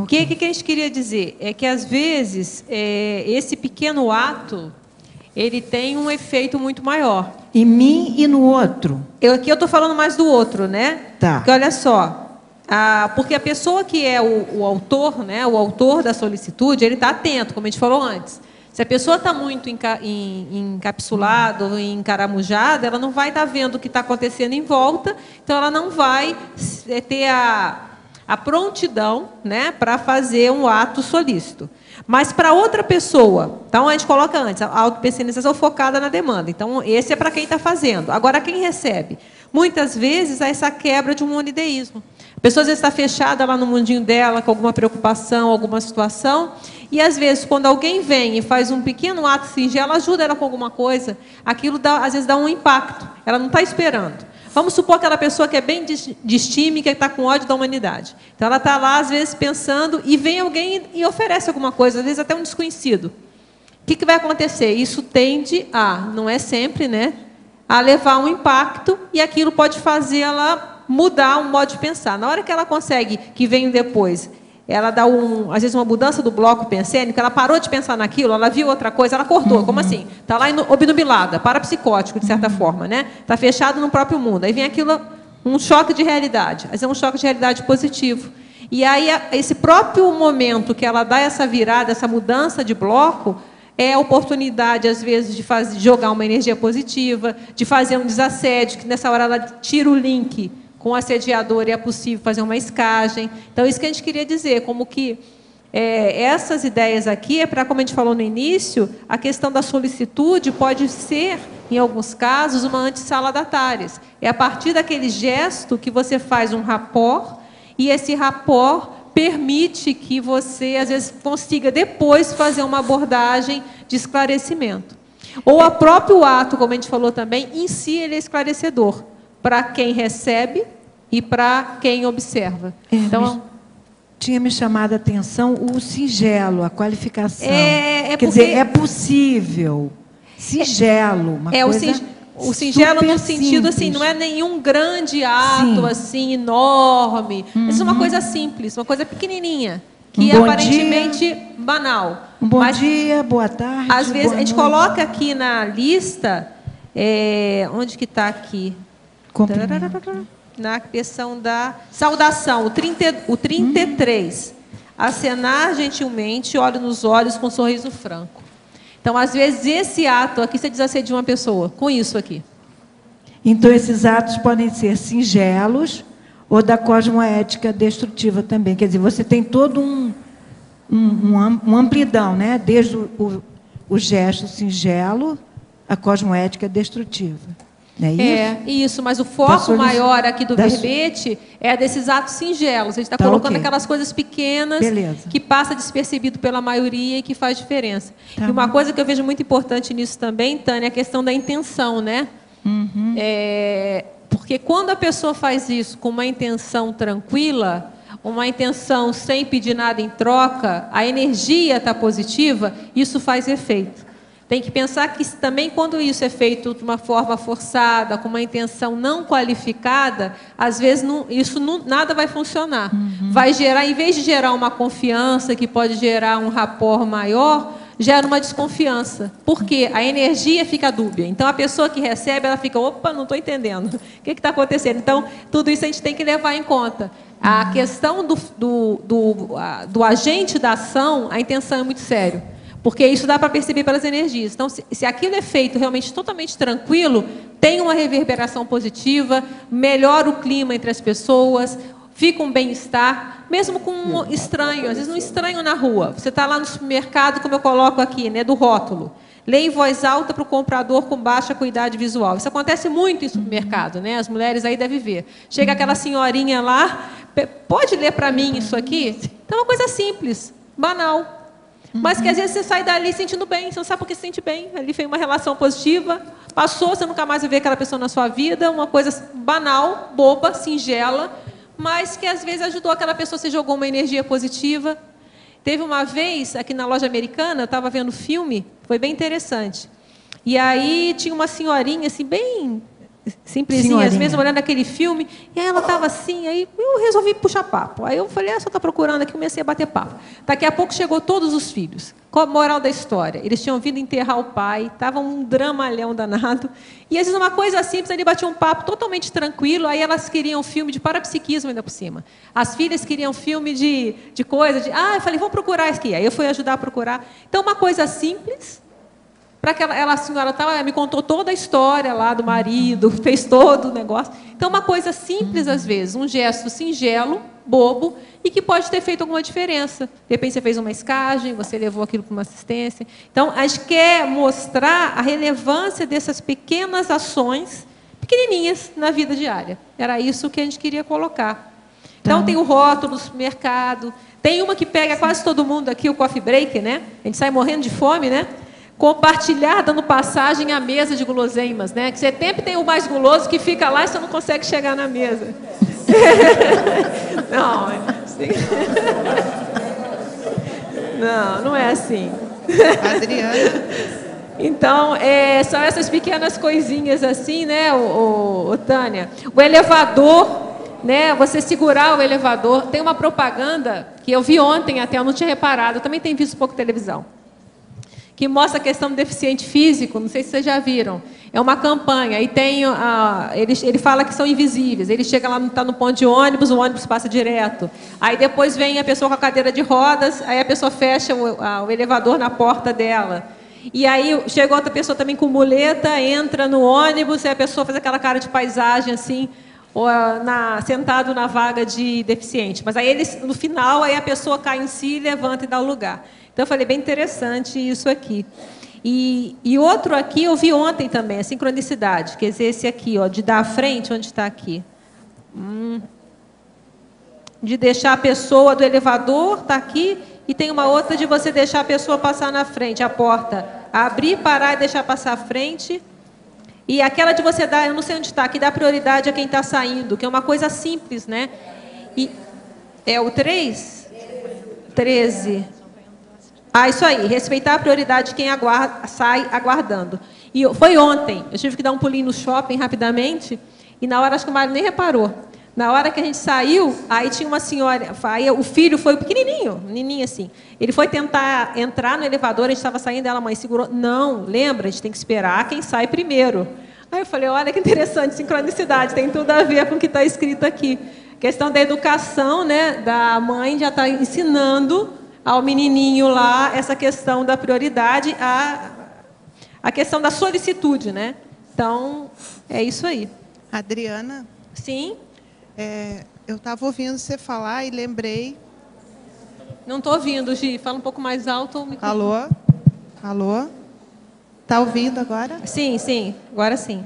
O que a gente queria dizer? É que, às vezes, esse pequeno ato, ele tem um efeito muito maior. Em mim e no outro. Aqui eu estou falando mais do outro, né? Tá. Porque, olha só, porque a pessoa que é o autor, né, o autor da solicitude, ele está atento, como a gente falou antes. Se a pessoa está muito encapsulada ou encaramujada, ela não vai estar vendo o que está acontecendo em volta, então ela não vai ter a prontidão, né, para fazer um ato solícito. Mas para outra pessoa, então a gente coloca antes, a autopersonalização focada na demanda. Então, esse é para quem está fazendo. Agora, quem recebe? Muitas vezes, há essa quebra de um monoteísmo. A pessoa às vezes está fechada lá no mundinho dela, com alguma preocupação, alguma situação, e às vezes, quando alguém vem e faz um pequeno ato singelo, ajuda ela com alguma coisa, aquilo às vezes dá um impacto. Ela não está esperando. Vamos supor aquela pessoa que é bem distímica, que está com ódio da humanidade. Então, ela está lá, às vezes, pensando, e vem alguém e oferece alguma coisa, às vezes até um desconhecido. O que vai acontecer? Isso tende não é sempre, né, a levar um impacto, e aquilo pode fazer ela mudar um modo de pensar. Na hora que ela consegue, que vem depois, ela dá, às vezes, uma mudança do bloco pensênico, ela parou de pensar naquilo, ela viu outra coisa, ela cortou. Como assim? Está lá obnubilada, parapsicótico, de certa forma, né? Está fechado no próprio mundo. Aí vem aquilo, um choque de realidade. Mas é um choque de realidade positivo. E aí, esse próprio momento que ela dá essa virada, essa mudança de bloco, é a oportunidade, às vezes, de jogar uma energia positiva, de fazer um desassédio, que nessa hora ela tira o link com o assediador e é possível fazer uma escagem. Então, isso que a gente queria dizer, como que essas ideias aqui é para, como a gente falou no início, a questão da solicitude pode ser, em alguns casos, uma antessaladatária. É a partir daquele gesto que você faz um rapport, e esse rapport permite que você, às vezes, consiga depois fazer uma abordagem de esclarecimento. Ou o próprio ato, como a gente falou também, em si ele é esclarecedor, para quem recebe e para quem observa. Então, tinha me chamado a atenção o singelo, a qualificação. Quer dizer, é possível. Singelo. O singelo no sentido assim, não é nenhum grande ato assim enorme. Isso é uma coisa simples, uma coisa pequenininha, que é aparentemente banal. Bom dia, boa tarde. Às vezes a gente coloca aqui na lista, onde que está aqui? Na questão da saudação, o 33. Acenar gentilmente, olho nos olhos com um sorriso franco. Então, às vezes, esse ato aqui, você desassedia uma pessoa, com isso aqui. Então, esses atos podem ser singelos ou da cosmoética destrutiva também. Quer dizer, você tem todo uma amplidão, né? Desde o gesto singelo, a cosmoética destrutiva. É isso? Isso, mas o foco maior aqui do verbete é desses atos singelos. A gente está colocando aquelas coisas pequenas que passa despercebido pela maioria e que faz diferença. E uma coisa que eu vejo muito importante nisso também, Tânia, é a questão da intenção, né? Porque quando a pessoa faz isso com uma intenção tranquila, uma intenção sem pedir nada em troca, a energia está positiva, isso faz efeito. Tem que pensar que também quando isso é feito de uma forma forçada, com uma intenção não qualificada, às vezes nada vai funcionar. Vai gerar, em vez de gerar uma confiança que pode gerar um rapport maior, gera uma desconfiança. Por quê? A energia fica dúbia. Então a pessoa que recebe, ela fica, opa, não estou entendendo. O que está acontecendo? Então, tudo isso a gente tem que levar em conta. A questão do agente da ação, a intenção é muito séria. Porque isso dá para perceber pelas energias. Então, se aquilo é feito realmente totalmente tranquilo, tem uma reverberação positiva, melhora o clima entre as pessoas, fica um bem-estar, mesmo com um estranho. Às vezes, um estranho na rua. Você está lá no supermercado, como eu coloco aqui, né, do rótulo. Lê em voz alta para o comprador com baixa acuidade visual. Isso acontece muito em supermercado, né? As mulheres aí devem ver. Chega aquela senhorinha lá, pode ler para mim isso aqui? Então, é uma coisa simples, banal. Mas que às vezes você sai dali sentindo bem, você não sabe por que se sente bem. Ali foi uma relação positiva, passou, você nunca mais vai ver aquela pessoa na sua vida, uma coisa banal, boba, singela, mas que às vezes ajudou aquela pessoa, você jogou uma energia positiva. Teve uma vez, aqui na loja americana, eu estava vendo filme, foi bem interessante. E aí tinha uma senhorinha, assim, bem simplesinha, às vezes olhando aquele filme, e aí ela estava assim, aí eu resolvi puxar papo. Aí eu falei, só está procurando aqui, comecei a bater papo. Daqui a pouco chegou todos os filhos. Qual a moral da história? Eles tinham vindo enterrar o pai, estava um dramalhão danado, e às vezes uma coisa simples, ele batia um papo totalmente tranquilo, aí elas queriam filme de parapsiquismo ainda por cima. As filhas queriam filme de coisa, eu falei, vamos procurar isso aqui. Aí eu fui ajudar a procurar. Então, uma coisa simples, para que a senhora me contou toda a história lá do marido, fez todo o negócio. Então, uma coisa simples, às vezes, um gesto singelo, bobo, e que pode ter feito alguma diferença. De repente, você fez uma escagem, você levou aquilo para uma assistência. Então, a gente quer mostrar a relevância dessas pequenas ações, pequenininhas, na vida diária. Era isso que a gente queria colocar. Então, tem o rótulo do supermercado, tem uma que pega quase todo mundo aqui, o coffee break, né? A gente sai morrendo de fome, né? Compartilhar, dando passagem à mesa de guloseimas, né? Que você sempre tem o mais guloso que fica lá e você não consegue chegar na mesa. Não, assim. Não é assim. Adriana. Então, são essas pequenas coisinhas assim, né, Tânia? O elevador, né? Você segurar o elevador. Tem uma propaganda que eu vi ontem até, eu não tinha reparado, eu também tenho visto pouco televisão, que mostra a questão do deficiente físico, não sei se vocês já viram. É uma campanha, e tem ele fala que são invisíveis. Ele chega lá, está no ponto de ônibus, o ônibus passa direto. Aí depois vem a pessoa com a cadeira de rodas, aí a pessoa fecha o elevador na porta dela. E aí chega outra pessoa também com muleta, entra no ônibus, e a pessoa faz aquela cara de paisagem, assim, sentado na vaga de deficiente. Mas aí no final, aí a pessoa cai em si, levanta e dá o lugar. Então, eu falei, bem interessante isso aqui. E outro aqui, eu vi ontem também, a sincronicidade, quer dizer, esse aqui, de dar à frente, onde está aqui? De deixar a pessoa do elevador, está aqui, e tem uma outra de você deixar a pessoa passar na frente, a porta. Abrir, parar e deixar passar à frente. E aquela de você dar, eu não sei onde está, que dá prioridade a quem está saindo, que é uma coisa simples, né? E é o 3? 13. Isso aí, respeitar a prioridade de quem sai aguardando. E foi ontem, eu tive que dar um pulinho no shopping rapidamente, e na hora, acho que o Mário nem reparou. Na hora que a gente saiu, aí tinha uma senhora, aí o filho foi menininho assim. Ele foi tentar entrar no elevador, a gente estava saindo, ela, mãe, segurou. Não, lembra, a gente tem que esperar quem sai primeiro. Aí eu falei, olha que interessante, sincronicidade, tem tudo a ver com o que está escrito aqui. A questão da educação, né, da mãe já está ensinando ao menininho lá essa questão da prioridade, a questão da solicitude, né? Então, é isso aí. Adriana? Sim? Eu estava ouvindo você falar e lembrei... Não estou ouvindo, Gi. Fala um pouco mais alto. Alô? Alô? Está ouvindo agora? Sim, agora sim.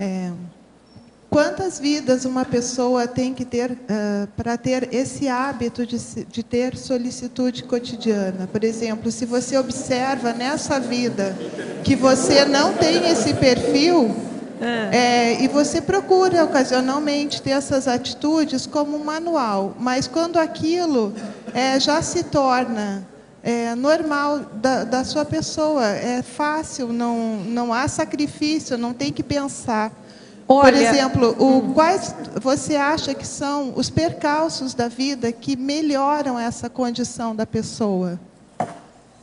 quantas vidas uma pessoa tem que ter para ter esse hábito de ter solicitude cotidiana? Por exemplo, se você observa nessa vida que você não tem esse perfil, e você procura ocasionalmente ter essas atitudes como um manual, mas quando aquilo já se torna normal da sua pessoa, é fácil, não há sacrifício, não tem que pensar. Por exemplo, quais você acha que são os percalços da vida que melhoram essa condição da pessoa?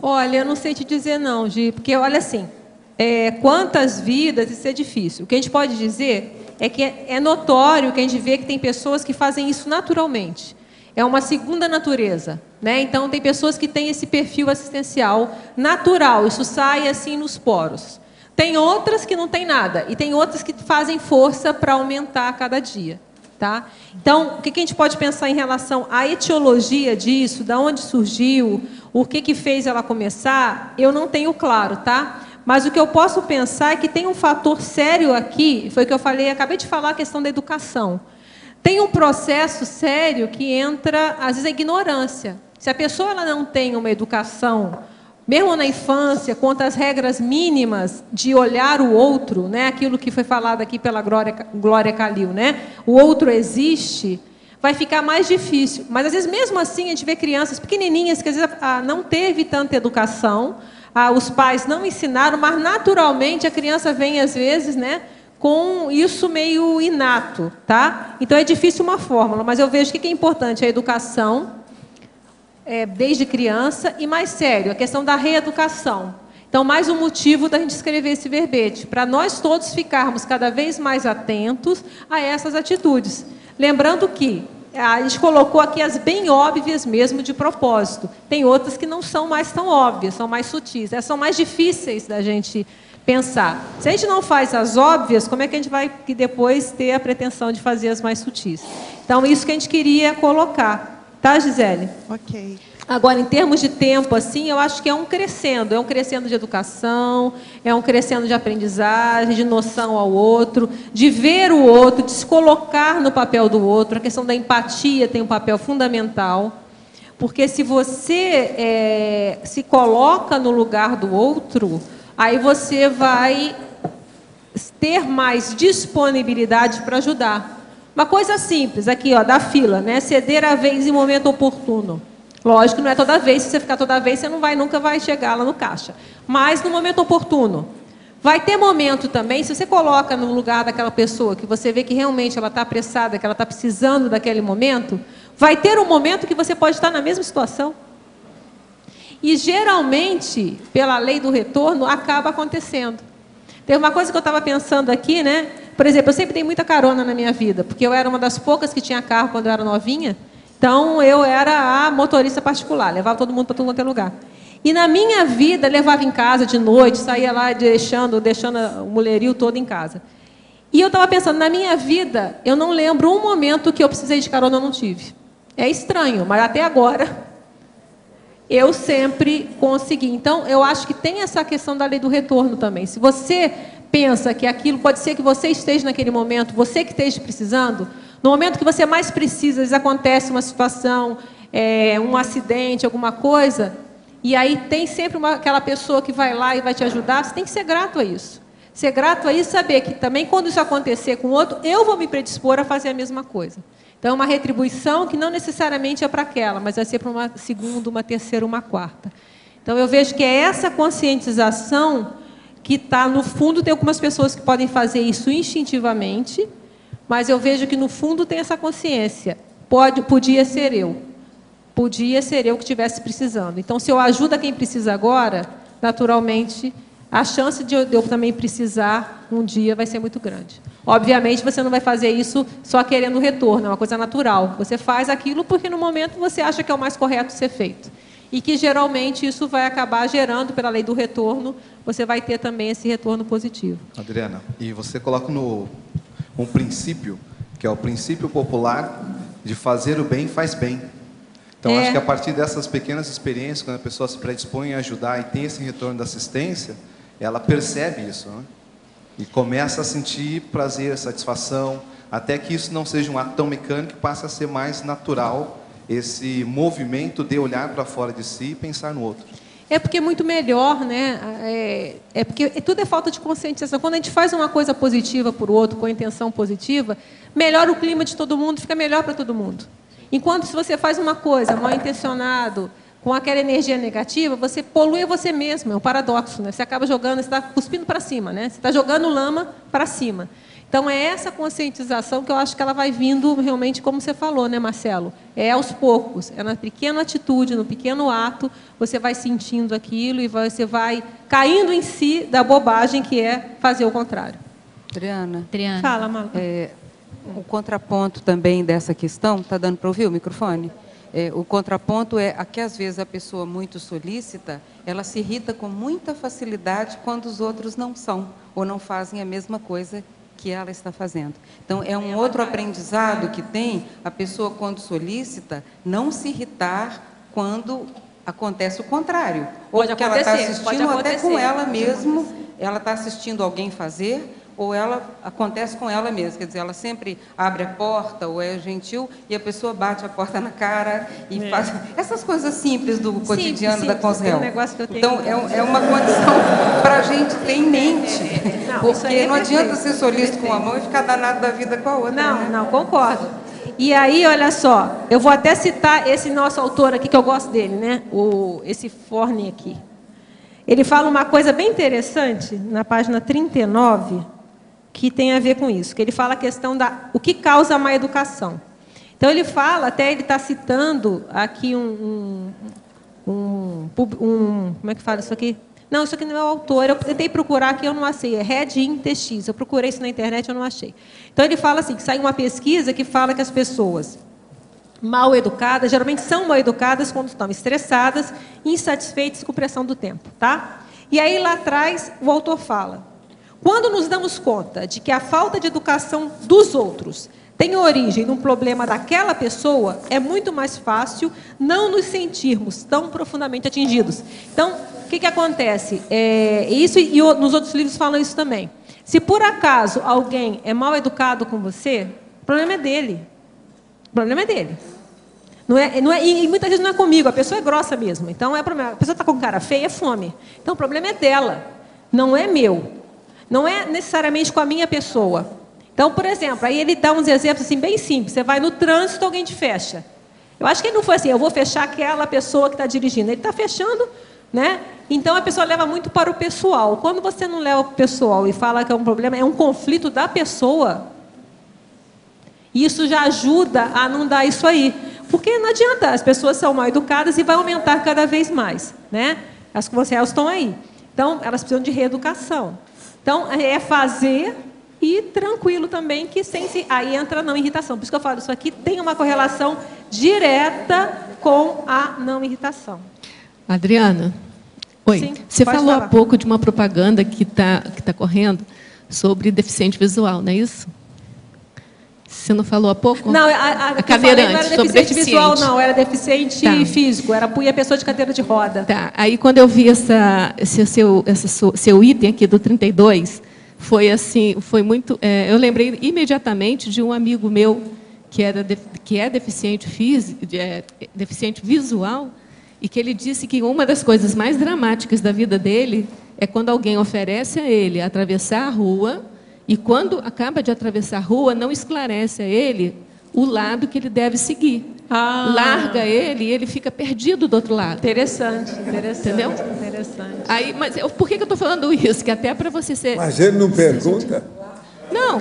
Olha, eu não sei te dizer não, Gi, porque olha assim, quantas vidas, isso é difícil. O que a gente pode dizer é que é notório que a gente vê que tem pessoas que fazem isso naturalmente. É uma segunda natureza, né? Então, tem pessoas que têm esse perfil assistencial natural, isso sai assim nos poros. Tem outras que não tem nada, e tem outras que fazem força para aumentar a cada dia. Tá? Então, o que a gente pode pensar em relação à etiologia disso, de onde surgiu, o que fez ela começar, eu não tenho claro, tá? Mas o que eu posso pensar é que tem um fator sério aqui, foi o que eu falei, acabei de falar a questão da educação. Tem um processo sério que entra, às vezes, a ignorância. Se a pessoa ela não tem uma educação, mesmo na infância, quanto às regras mínimas de olhar o outro, né? Aquilo que foi falado aqui pela Glória Calil, né? O outro existe, vai ficar mais difícil. Mas, às vezes, mesmo assim, a gente vê crianças pequenininhas que, às vezes, não teve tanta educação, os pais não ensinaram, mas, naturalmente, a criança vem, às vezes, né? Com isso meio inato, tá? Então, é difícil uma fórmula, mas eu vejo que o que é importante é a educação, desde criança, e mais sério, a questão da reeducação. Então, mais um motivo da gente escrever esse verbete, para nós todos ficarmos cada vez mais atentos a essas atitudes. Lembrando que a gente colocou aqui as bem óbvias mesmo de propósito. Tem outras que não são mais tão óbvias, são mais sutis, essas são mais difíceis da gente pensar. Se a gente não faz as óbvias, como é que a gente vai depois ter a pretensão de fazer as mais sutis? Então, isso que a gente queria colocar. Tá, Gisele? Ok. Agora, em termos de tempo, assim, eu acho que é um crescendo de educação, é um crescendo de aprendizagem, de noção ao outro, de ver o outro, de se colocar no papel do outro. A questão da empatia tem um papel fundamental, porque se você se coloca no lugar do outro, aí você vai ter mais disponibilidade para ajudar. Uma coisa simples, aqui, ó, da fila, né? Ceder a vez em momento oportuno. Lógico que não é toda vez, se você ficar toda vez, você nunca vai chegar lá no caixa. Mas no momento oportuno. Vai ter momento também, se você coloca no lugar daquela pessoa, que você vê que realmente ela está apressada, que ela está precisando daquele momento, vai ter um momento que você pode estar na mesma situação. E, geralmente, pela lei do retorno, acaba acontecendo. Tem uma coisa que eu estava pensando aqui, né? Por exemplo, eu sempre dei muita carona na minha vida, porque eu era uma das poucas que tinha carro quando eu era novinha. Então, eu era a motorista particular, levava todo mundo para todo quanto é lugar. E, na minha vida, levava em casa de noite, saía lá deixando o mulherio todo em casa. E eu estava pensando, na minha vida, eu não lembro um momento que eu precisei de carona, eu não tive. É estranho, mas até agora eu sempre consegui. Então, eu acho que tem essa questão da lei do retorno também. Se você pensa que aquilo pode ser que você esteja naquele momento, você que esteja precisando, no momento que você mais precisa, às vezes acontece uma situação, um acidente, alguma coisa, e aí tem sempre aquela pessoa que vai lá e vai te ajudar, você tem que ser grato a isso. Ser grato a isso, saber que também quando isso acontecer com o outro, eu vou me predispor a fazer a mesma coisa. Então, é uma retribuição que não necessariamente é para aquela, mas vai ser para uma segunda, uma terceira, uma quarta. Então, eu vejo que é essa conscientização que está, no fundo, tem algumas pessoas que podem fazer isso instintivamente, mas eu vejo que, no fundo, tem essa consciência. Podia ser eu. Podia ser eu que estivesse precisando. Então, se eu ajudo quem precisa agora, naturalmente, a chance de eu também precisar um dia vai ser muito grande. Obviamente, você não vai fazer isso só querendo retorno, é uma coisa natural. Você faz aquilo porque, no momento, você acha que é o mais correto ser feito. E que, geralmente, isso vai acabar gerando, pela lei do retorno, você vai ter também esse retorno positivo. Adriana, e você coloca um princípio, que é o princípio popular de fazer o bem faz bem. Então, acho que a partir dessas pequenas experiências, quando a pessoa se predispõe a ajudar e tem esse retorno da assistência, ela percebe isso, né? E começa a sentir prazer, satisfação, até que isso não seja um ato tão mecânico, passe a ser mais natural esse movimento de olhar para fora de si e pensar no outro. É porque é muito melhor, né? É porque tudo é falta de conscientização. Quando a gente faz uma coisa positiva para o outro, com a intenção positiva, melhora o clima de todo mundo, fica melhor para todo mundo. Enquanto se você faz uma coisa mal intencionado, com aquela energia negativa, você polui você mesmo, é um paradoxo, né? Você acaba jogando, você está cuspindo para cima, né? Você está jogando lama para cima. Então, é essa conscientização que eu acho que ela vai vindo realmente, como você falou, né, Marcelo? É aos poucos, é na pequena atitude, no pequeno ato, você vai sentindo aquilo e você vai caindo em si da bobagem que é fazer o contrário. Adriana. Fala, Malu. O contraponto também dessa questão, está dando para ouvir o microfone? O contraponto é que, às vezes, a pessoa muito solícita, ela se irrita com muita facilidade quando os outros não são, ou não fazem a mesma coisa que ela está fazendo. Então, é um outro aprendizado que tem a pessoa, quando solicita, não se irritar quando acontece o contrário. Ou porque ela está assistindo até com ela mesmo, ela está assistindo alguém fazer, ou ela acontece com ela mesma. Quer dizer, ela sempre abre a porta, ou é gentil, e a pessoa bate a porta na cara e faz essas coisas simples do cotidiano da Conselho. Então, é uma condição para a gente ter em mente. Porque não adianta ser solícito com uma mão e ficar danado da vida com a outra. Não, concordo. E aí, olha só, eu vou até citar esse nosso autor aqui, que eu gosto dele, né? Esse Forne aqui. Ele fala uma coisa bem interessante, na página 39, que tem a ver com isso, que ele fala a questão o que causa a má educação. Então, ele fala, até ele está citando aqui como é que fala isso aqui? Não, isso aqui não é o autor, eu tentei procurar aqui, eu não achei, é Red-in-TX, eu procurei isso na internet, eu não achei. Então, ele fala assim, que saiu uma pesquisa que fala que as pessoas mal educadas, geralmente são mal educadas quando estão estressadas, insatisfeitas com pressão do tempo, tá? E aí, lá atrás, o autor fala: quando nos damos conta de que a falta de educação dos outros tem origem num problema daquela pessoa, é muito mais fácil não nos sentirmos tão profundamente atingidos. Então, o que acontece? Isso, e nos outros livros falam isso também. Se por acaso alguém é mal educado com você, o problema é dele. O problema é dele. E muitas vezes não é comigo, a pessoa é grossa mesmo. Então, é problema. A pessoa está com cara feia, é fome. Então, o problema é dela, não é meu. Não é necessariamente com a minha pessoa. Então, por exemplo, aí ele dá uns exemplos assim, bem simples. Você vai no trânsito, alguém te fecha. Eu acho que ele não foi assim, eu vou fechar aquela pessoa que está dirigindo. Ele está fechando, né? Então, a pessoa leva muito para o pessoal. Quando você não leva para o pessoal e fala que é um problema, é um conflito da pessoa, isso já ajuda a não dar isso aí. Porque não adianta, as pessoas são mal educadas e vai aumentar cada vez mais, né? As elas estão aí. Então, elas precisam de reeducação. Então, é fazer e tranquilo também, que aí entra a não irritação. Por isso que eu falo, isso aqui tem uma correlação direta com a não irritação. Adriana, oi. Sim, você falou falar. há pouco de uma propaganda que tá correndo sobre deficiente visual, não é isso? Você não falou há pouco? Não, a cadeirante, não era deficiente visual, não, era deficiente físico, era punha pessoa de cadeira de roda. Tá, aí quando eu vi esse seu item aqui do 32, foi assim, foi muito... eu lembrei imediatamente de um amigo meu que é deficiente visual, e que ele disse que uma das coisas mais dramáticas da vida dele é quando alguém oferece a ele atravessar a rua, e quando acaba de atravessar a rua, não esclarece a ele o lado que ele deve seguir. Larga ele e ele fica perdido do outro lado. Interessante. Entendeu? Interessante. Aí, mas por que eu estou falando isso? Que até para você ser... Mas ele não pergunta? Não.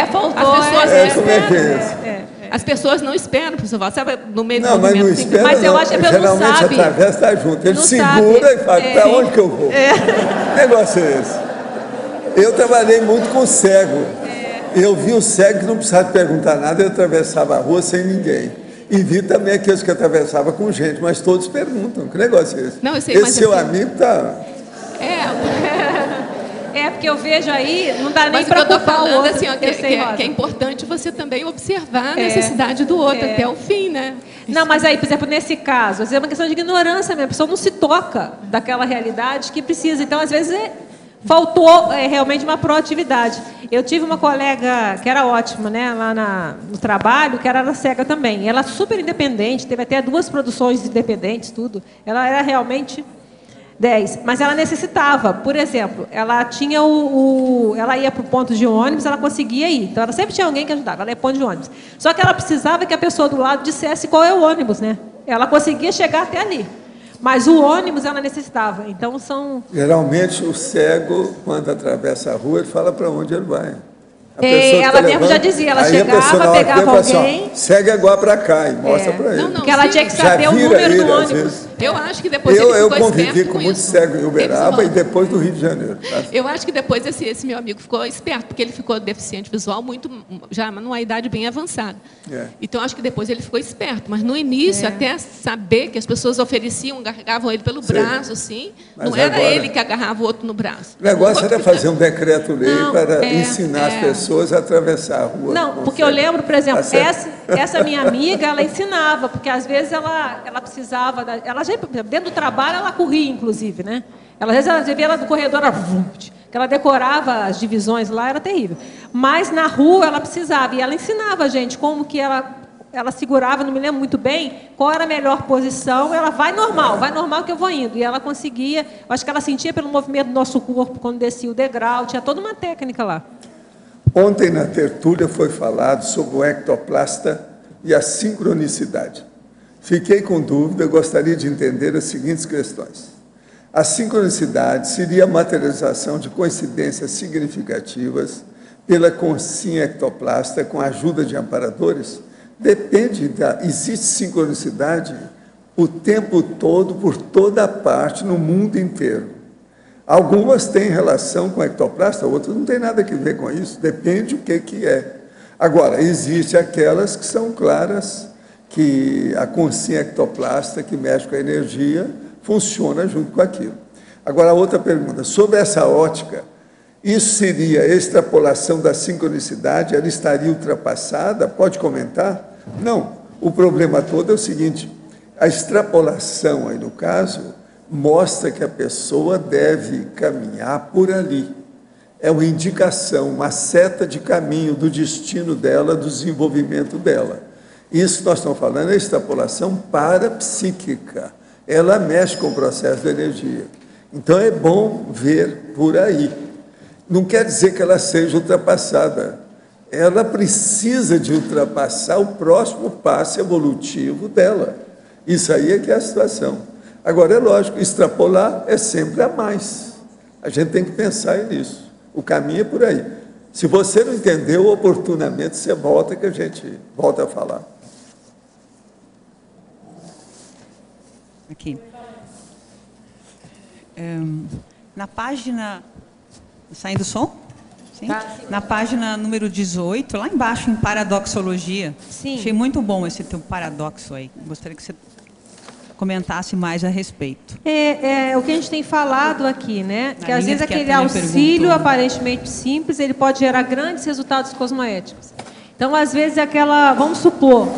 Faltou. As pessoas não como é que é isso? As pessoas não esperam, professor Valdo, sabe, no meio do não, movimento. Mas não espera, mas eu acho que a pessoa não geralmente sabe. Atravessa, está junto. Ele não segura sabe. E fala, para onde que eu vou? Que negócio é esse? Eu trabalhei muito com cego. Eu vi o cego que não precisava perguntar nada, ele atravessava a rua sem ninguém. E vi também aqueles que atravessavam com gente, mas todos perguntam. Que negócio é esse? Não, eu sei, esse seu amigo está... Porque eu vejo aí, não dá nem mas para eu estou culpar o falando outro. assim, que é importante você também observar a necessidade do outro até o fim, né? Não, mas aí, por exemplo, nesse caso, às vezes é uma questão de ignorância mesmo. A pessoa não se toca daquela realidade que precisa. Então, às vezes, faltou realmente uma proatividade. Eu tive uma colega que era ótima, né, lá no trabalho, que era cega também. Ela super independente, teve até 2 produções independentes, tudo. Ela era realmente 10, mas ela necessitava, por exemplo, ela tinha ela ia para o ponto de ônibus, ela conseguia ir, então ela sempre tinha alguém que ajudava, ela ia para o ponto de ônibus. Só que ela precisava que a pessoa do lado dissesse qual é o ônibus, né? Ela conseguia chegar até ali, mas o ônibus ela necessitava. Então são... Geralmente o cego, quando atravessa a rua, ele fala para onde ele vai. Ela mesmo já dizia, ela chegava, pegava alguém... Assim, segue agora para cá e mostra para ele. Porque ela tinha que saber o número do ônibus. Eu acho que depois ele ficou esperto. Eu convivi com muito cego em Uberaba e depois do Rio de Janeiro. Tá? Eu acho que depois esse meu amigo ficou esperto, porque ele ficou deficiente visual já numa idade bem avançada. Então, acho que depois ele ficou esperto. Mas no início, até saber que as pessoas ofereciam, agarravam ele pelo braço, assim, mas não era ele que agarrava o outro no braço. O negócio era fazer um decreto-lei para ensinar as pessoas a atravessar a rua. Não, porque eu lembro, por exemplo, essa minha amiga, ela ensinava, porque às vezes ela precisava... Dentro do trabalho, ela corria, inclusive, né? Às vezes, ela via ela do corredor, que ela decorava as divisões lá, era terrível. Mas, na rua, ela precisava. E ela ensinava a gente como que ela segurava, não me lembro muito bem, qual era a melhor posição. Ela vai normal que eu vou indo. E ela conseguia, acho que ela sentia pelo movimento do nosso corpo, quando descia o degrau, tinha toda uma técnica lá. Ontem, na tertúlia, foi falado sobre o ectoplasta e a sincronicidade. Fiquei com dúvida, gostaria de entender as seguintes questões. A sincronicidade seria a materialização de coincidências significativas pela consciência ectoplasta com a ajuda de amparadores? Existe sincronicidade o tempo todo, por toda parte, no mundo inteiro. Algumas têm relação com a ectoplasta, outras não têm nada a ver com isso, depende do que é. Agora, existem aquelas que são claras, que a consciência ectoplasta, que mexe com a energia, funciona junto com aquilo. Agora, a outra pergunta, sobre essa ótica, isso seria extrapolação da sincronicidade, ela estaria ultrapassada? Pode comentar? Não, o problema todo é o seguinte, a extrapolação, aí no caso, mostra que a pessoa deve caminhar por ali. É uma indicação, uma seta de caminho do destino dela, do desenvolvimento dela. Isso nós estamos falando é extrapolação parapsíquica. Ela mexe com o processo da energia. Então é bom ver por aí. Não quer dizer que ela seja ultrapassada. Ela precisa de ultrapassar o próximo passo evolutivo dela. Isso aí é que é a situação. Agora, é lógico, extrapolar é sempre a mais. A gente tem que pensar nisso. O caminho é por aí. Se você não entendeu oportunamente, você volta que a gente volta a falar. Aqui. Na página... Saindo o som? Sim? Tá, sim. Na página número 18, lá embaixo, em paradoxologia. Sim. Achei muito bom esse teu paradoxo aí. Gostaria que você comentasse mais a respeito. É o que a gente tem falado aqui, né? Que às vezes aquele auxílio aparentemente simples, ele pode gerar grandes resultados cosmoéticos. Então, às vezes, vamos supor,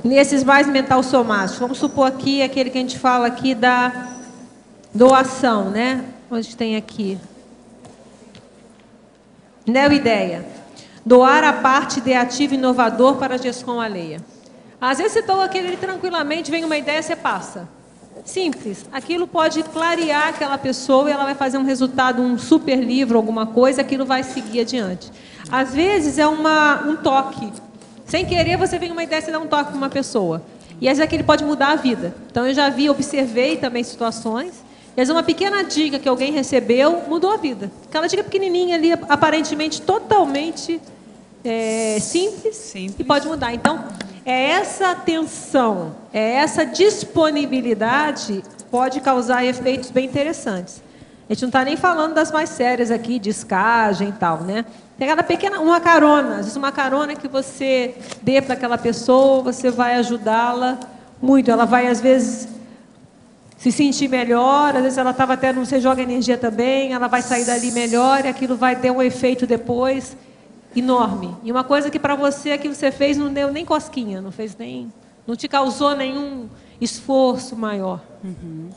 nesses mais mental somáticos, vamos supor aqui, aquele que a gente fala aqui da doação, né? Onde tem aqui. Neoideia. Doar a parte ideativo e inovador para a gestão alheia. Às vezes você doa aquele ali tranquilamente, vem uma ideia, você passa. Simples. Aquilo pode clarear aquela pessoa e ela vai fazer um resultado, um super livro, alguma coisa, aquilo vai seguir adiante. Às vezes é um toque. Sem querer, você vem uma ideia, você dá um toque para uma pessoa. E às vezes aquele pode mudar a vida. Então eu já observei também situações. E às vezes uma pequena dica que alguém recebeu mudou a vida. Aquela dica pequenininha ali, aparentemente totalmente simples e pode mudar. Então, essa atenção, essa disponibilidade pode causar efeitos bem interessantes. A gente não está nem falando das mais sérias aqui, de escagem e tal, né? Tem aquela pequena, uma carona, às vezes uma carona que você dê para aquela pessoa, você vai ajudá-la muito. Ela vai, às vezes, se sentir melhor, às vezes ela estava até, você joga energia também, ela vai sair dali melhor e aquilo vai ter um efeito depois enorme. E uma coisa que para você, aquilo que você fez não deu nem cosquinha, não te causou nenhum esforço maior. Uhum.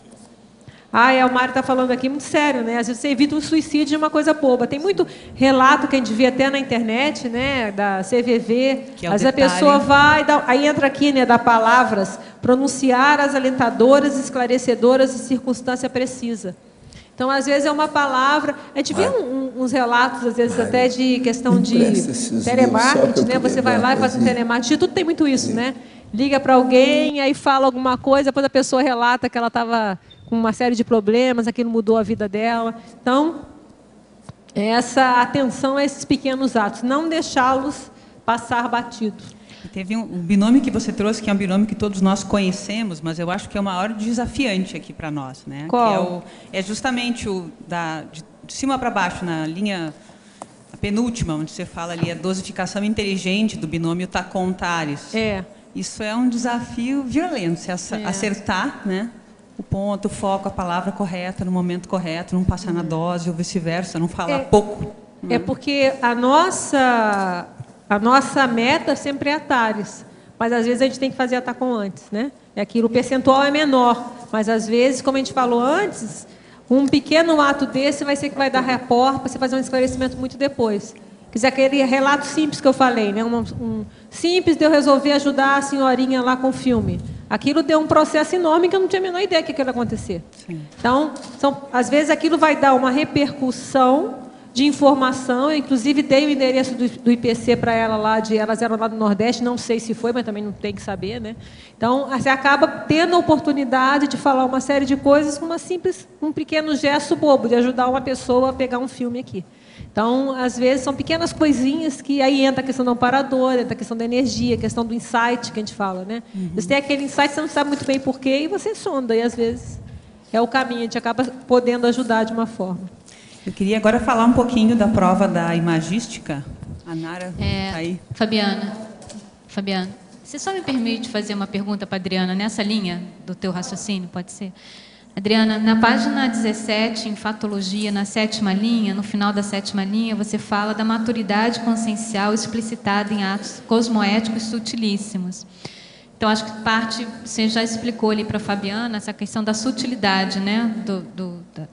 O Mário está falando aqui muito sério, né? Às vezes você evita um suicídio de uma coisa boba. Tem muito relato que a gente vê até na internet, né? Da CVV. Às vezes a pessoa vai, aí entra aqui, né? Dá palavras, pronunciar as alentadoras, esclarecedoras e circunstância precisa. Então, às vezes é uma palavra. A gente vê uns relatos, às vezes até de questão de telemarketing, né? Você vai lá e faz um telemarketing. Tudo tem muito isso, né? Liga para alguém, aí fala alguma coisa, depois a pessoa relata que ela estava com uma série de problemas, aquilo mudou a vida dela. Então, essa atenção a esses pequenos atos, não deixá-los passar batido. Teve um binômio que você trouxe, que é um binômio que todos nós conhecemos, mas eu acho que é o maior desafiante aqui para nós, né? Qual? Que é justamente o de cima para baixo, na linha a penúltima, onde você fala ali a dosificação inteligente do binômio Tacon-Tares. Isso é um desafio violento, se acertar, né? O ponto, o foco, a palavra correta, no momento correto, não passar na dose ou vice-versa, não falar pouco. É porque a nossa meta sempre é a Tares, mas às vezes a gente tem que fazer a Tacon antes, né? O percentual é menor, mas às vezes, como a gente falou antes, um pequeno ato desse vai ser que vai dar rapport para você fazer um esclarecimento muito depois. Quer dizer, aquele relato simples que eu falei, né? Um simples de eu resolver ajudar a senhorinha lá com o filme. Aquilo deu um processo enorme que eu não tinha a menor ideia que aquilo ia acontecer. Sim. Então, às vezes aquilo vai dar uma repercussão de informação. Eu, inclusive, dei o endereço do IPC para ela lá, elas eram lá do Nordeste, não sei se foi, mas também não tem que saber, né? Então, você acaba tendo a oportunidade de falar uma série de coisas com um pequeno gesto bobo, de ajudar uma pessoa a pegar um filme aqui. Então, às vezes, são pequenas coisinhas que aí entra a questão do amparador, entra a questão da energia, a questão do insight que a gente fala, né? Você tem aquele insight, você não sabe muito bem porquê, e você sonda, e às vezes é o caminho, a gente acaba podendo ajudar de uma forma. Eu queria agora falar um pouquinho da prova da imagística. A Nara está aí. Fabiana, você só me permite fazer uma pergunta para a Adriana nessa linha do teu raciocínio, pode ser? Adriana, na página 17, em Fatologia, na 7ª linha, no final da 7ª linha, você fala da maturidade consciencial explicitada em atos cosmoéticos sutilíssimos. Então, acho que você já explicou ali para a Fabiana, essa questão da sutilidade, né?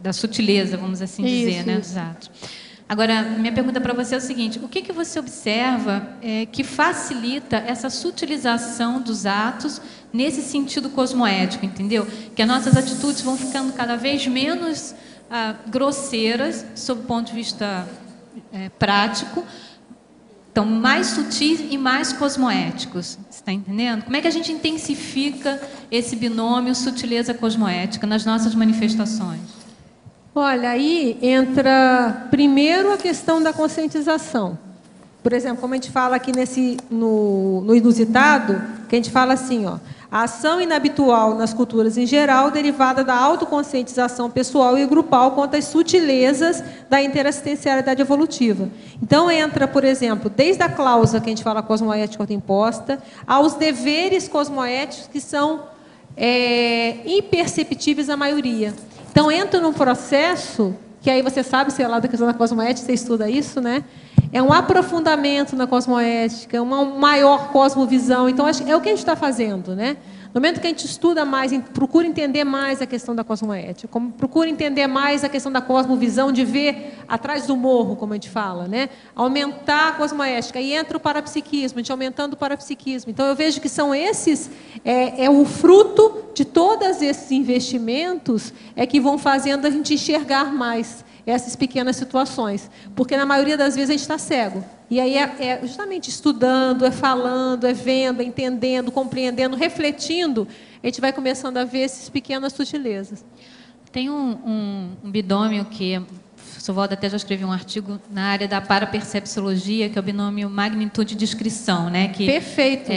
Da sutileza, vamos assim dizer, né? Dos atos. Agora, minha pergunta para você é o seguinte: o que você observa que facilita essa sutilização dos atos nesse sentido cosmoético, entendeu? Que as nossas atitudes vão ficando cada vez menos grosseiras, sob o ponto de vista prático, então mais sutis e mais cosmoéticos. Você está entendendo? Como é que a gente intensifica esse binômio sutileza-cosmoética nas nossas manifestações? Olha, aí entra primeiro a questão da conscientização. Por exemplo, como a gente fala aqui no inusitado, que a gente fala assim, a ação inabitual nas culturas em geral, derivada da autoconscientização pessoal e grupal quanto às sutilezas da interassistencialidade evolutiva. Então, entra, por exemplo, desde a cláusula que a gente fala cosmoética autoimposta, aos deveres cosmoéticos que são imperceptíveis à maioria. Então, entra num processo, que aí você sabe, sei lá, da questão da cosmoética, você estuda isso, né? É um aprofundamento na cosmoética, uma maior cosmovisão. Então, é o que a gente está fazendo, né? No momento que a gente estuda mais, procura entender mais a questão da cosmoética, procura entender mais a questão da cosmovisão, de ver atrás do morro, como a gente fala, né? Aumentar a cosmoética. E entra o parapsiquismo, a gente aumentando o parapsiquismo. Então, eu vejo que são esses, o fruto de todos esses investimentos que vão fazendo a gente enxergar mais essas pequenas situações. Porque, na maioria das vezes, a gente está cego. E aí justamente estudando, falando, vendo, entendendo, compreendendo, refletindo, a gente vai começando a ver essas pequenas sutilezas. Tem um binômio que, Sovaldo até já escreveu um artigo na área da parapercepciologia, que é o binômio magnitude-descrição, né? Que perfeito.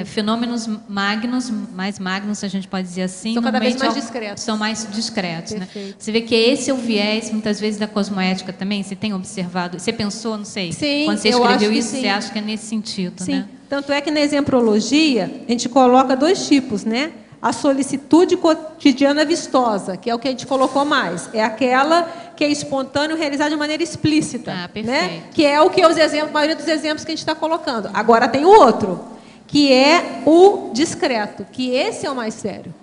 Fenômenos mais magnos, a gente pode dizer assim, são cada vez mais discretos. São mais discretos, né? Você vê que esse é o viés, muitas vezes, da cosmoética também. Você tem observado? Você pensou, não sei, sim, quando você escreveu isso, você acha que é nesse sentido, sim. Né? Tanto é que na exemprologia, a gente coloca 2 tipos, né? A solicitude cotidiana vistosa, que é o que a gente colocou mais. É aquela que é espontâneo, realizada de maneira explícita. Né? Que é o que a maioria dos exemplos que a gente está colocando. Agora tem o outro, que é o discreto, que esse é o mais sério.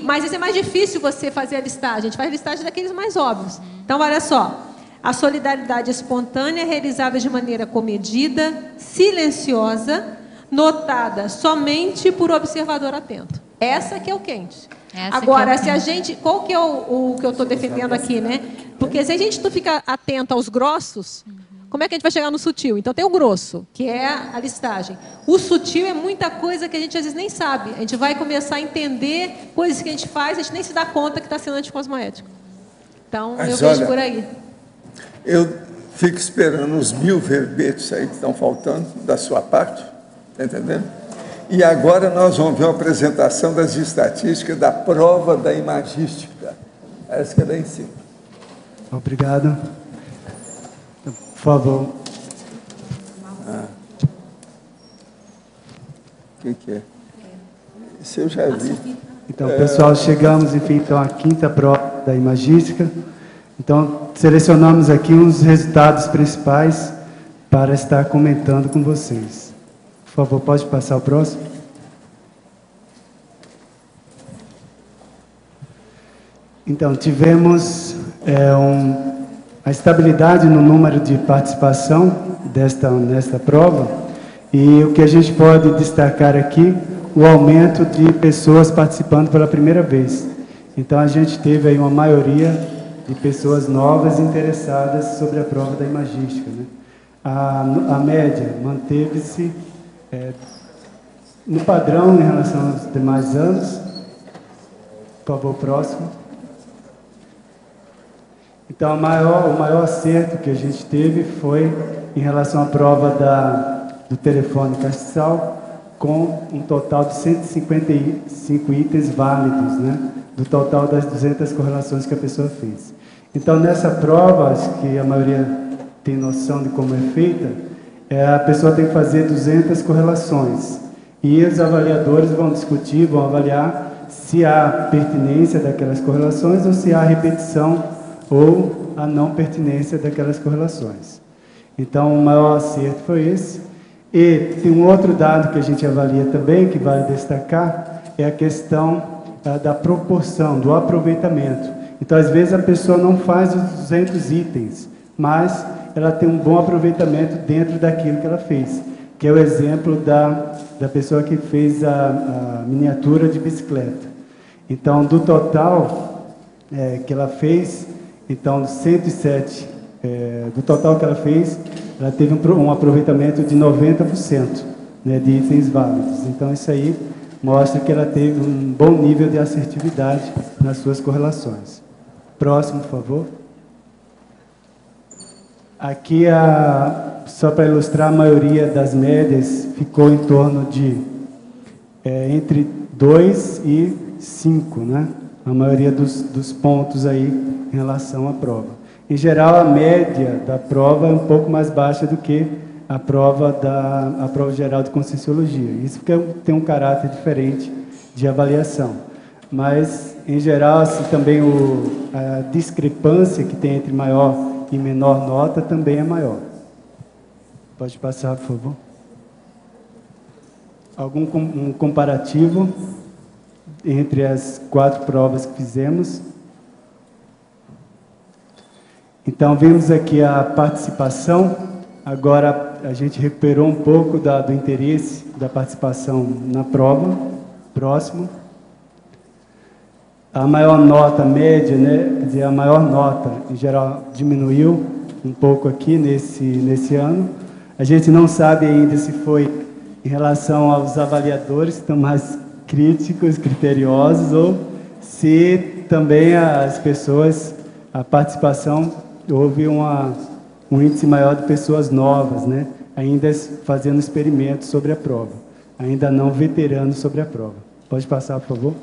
Mas isso é mais difícil você fazer a listagem. A gente faz a listagem daqueles mais óbvios. Então, olha só. A solidariedade espontânea é realizada de maneira comedida, silenciosa, notada somente por observador atento. Essa que é o quente. Agora, se a gente... Qual que é o que eu estou defendendo aqui, né? Porque se a gente não fica atento aos grossos, como é que a gente vai chegar no sutil? Então, tem o grosso, que é a listagem. O sutil é muita coisa que a gente, às vezes, nem sabe. A gente vai começar a entender coisas que a gente faz, a gente nem se dá conta que está sendo anticosmoético. Então, eu vejo por aí. Eu fico esperando os 1000 verbetes aí que estão faltando da sua parte, está entendendo? E agora nós vamos ver uma apresentação das estatísticas da prova da imagística. Essa que é lá em cima. Obrigado. Por favor. O que é? Isso eu já vi. Então, pessoal, chegamos, enfim, então, à 5ª prova da imagística. Então, selecionamos aqui uns resultados principais para estar comentando com vocês. Por favor, pode passar o próximo? Então, tivemos a estabilidade no número de participação nesta prova, e o que a gente pode destacar aqui, o aumento de pessoas participando pela primeira vez. Então, a gente teve aí uma maioria de pessoas novas interessadas sobre a prova da imagística, né? A média manteve-se no padrão em relação aos demais anos. Por favor, próximo. Então, o maior acerto que a gente teve foi em relação à prova do telefone castiçal, com um total de 155 itens válidos, né? Do total das 200 correlações que a pessoa fez. Então, nessa prova, acho que a maioria tem noção de como é feita, a pessoa tem que fazer 200 correlações. E os avaliadores vão discutir, vão avaliar se há pertinência daquelas correlações ou se há repetição ou a não pertinência daquelas correlações. Então, o maior acerto foi esse. E tem um outro dado que a gente avalia também, que vale destacar, é a questão da proporção, do aproveitamento. Então, às vezes, a pessoa não faz os 200 itens, mas ela tem um bom aproveitamento dentro daquilo que ela fez, que é o exemplo da pessoa que fez a miniatura de bicicleta. Então, do total que ela fez, então, 107, do total que ela fez, ela teve um aproveitamento de 90%, né, de itens válidos. Então, isso aí mostra que ela teve um bom nível de assertividade nas suas correlações. Próximo, por favor. Aqui, só para ilustrar, a maioria das médias ficou em torno de entre 2 e 5, né? A maioria dos pontos aí em relação à prova. Em geral, a média da prova é um pouco mais baixa do que a prova geral de Conscienciologia. Isso porque tem um caráter diferente de avaliação. Mas, em geral, assim, também a discrepância que tem entre maior e menor nota também é maior. Pode passar, por favor. Um comparativo entre as 4 provas que fizemos. Então, vimos aqui a participação. Agora, a gente recuperou um pouco do interesse da participação na prova. Próximo. A maior nota média, né? Quer dizer, a maior nota, em geral, diminuiu um pouco aqui nesse ano. A gente não sabe ainda se foi em relação aos avaliadores, que estão mais críticos, criteriosos, ou se também as pessoas, a participação, houve um índice maior de pessoas novas, né? Ainda fazendo experimentos sobre a prova, ainda não veteranos sobre a prova. Pode passar, por favor.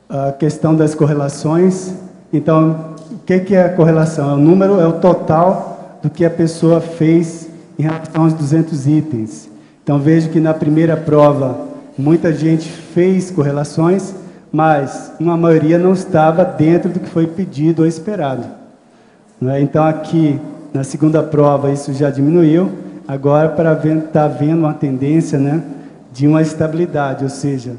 A questão das correlações. Então, o que é a correlação? É o número, é o total do que a pessoa fez em relação aos 200 itens. Então, vejo que na primeira prova, muita gente fez correlações, mas uma maioria não estava dentro do que foi pedido ou esperado. Então, aqui, na segunda prova, isso já diminuiu. Agora, está havendo uma tendência, né, de uma estabilidade, ou seja,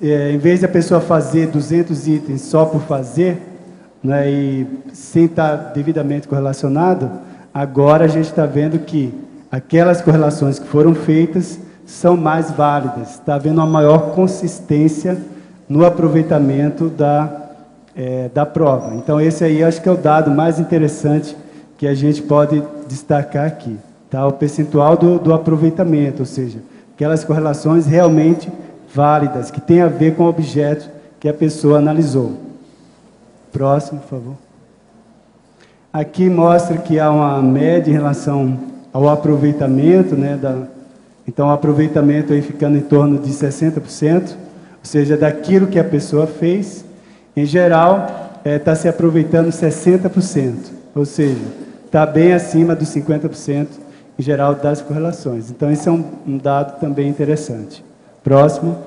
em vez de a pessoa fazer 200 itens só por fazer, né, e sem estar devidamente correlacionado, agora a gente está vendo que aquelas correlações que foram feitas são mais válidas. Está havendo uma maior consistência no aproveitamento da prova. Então, esse aí acho que é o dado mais interessante que a gente pode destacar aqui. Tá? O percentual do aproveitamento, ou seja, aquelas correlações realmente válidas, que tem a ver com o objeto que a pessoa analisou. Próximo, por favor. Aqui mostra que há uma média em relação ao aproveitamento, né, então o aproveitamento aí ficando em torno de 60%, ou seja, daquilo que a pessoa fez, em geral, está se aproveitando 60%, ou seja, está bem acima dos 50% em geral das correlações. Então, esse é um dado também interessante. Próximo.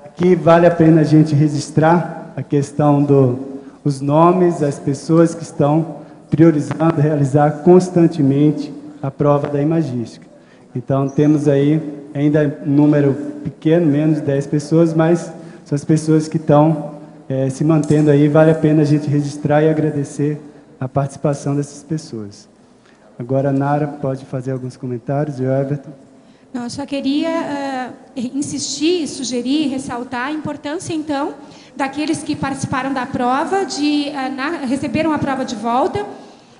Aqui vale a pena a gente registrar a questão dos nomes, as pessoas que estão priorizando realizar constantemente a prova da imagística. Então, temos aí ainda um número pequeno, menos de 10 pessoas, mas são as pessoas que estão se mantendo aí. Vale a pena a gente registrar e agradecer a participação dessas pessoas. Agora, a Nara pode fazer alguns comentários, e o Everton. Não, eu só queria insistir, sugerir, ressaltar a importância, então, daqueles que participaram da prova, receberam a prova de volta,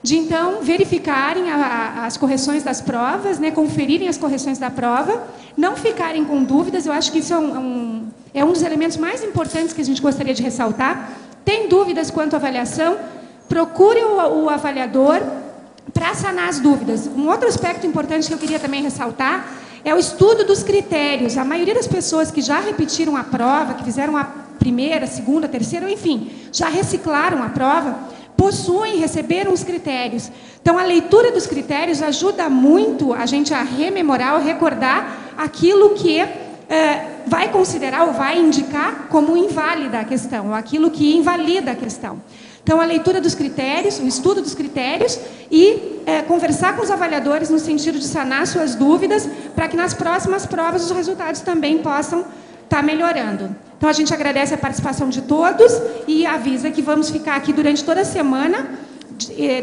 de, então, verificarem as correções das provas, né, conferirem as correções da prova, não ficarem com dúvidas. Eu acho que isso é um dos elementos mais importantes que a gente gostaria de ressaltar. Tem dúvidas quanto à avaliação? Procure o avaliador para sanar as dúvidas. Um outro aspecto importante que eu queria também ressaltar é o estudo dos critérios. A maioria das pessoas que já repetiram a prova, que fizeram a primeira, segunda, terceira, enfim, já reciclaram a prova, receberam os critérios. Então, a leitura dos critérios ajuda muito a gente a rememorar ou recordar aquilo que vai considerar ou vai indicar como inválida a questão, ou aquilo que invalida a questão. Então, a leitura dos critérios, o estudo dos critérios e conversar com os avaliadores no sentido de sanar suas dúvidas, para que nas próximas provas os resultados também possam estar melhorando. Então, a gente agradece a participação de todos e avisa que vamos ficar aqui durante toda a semana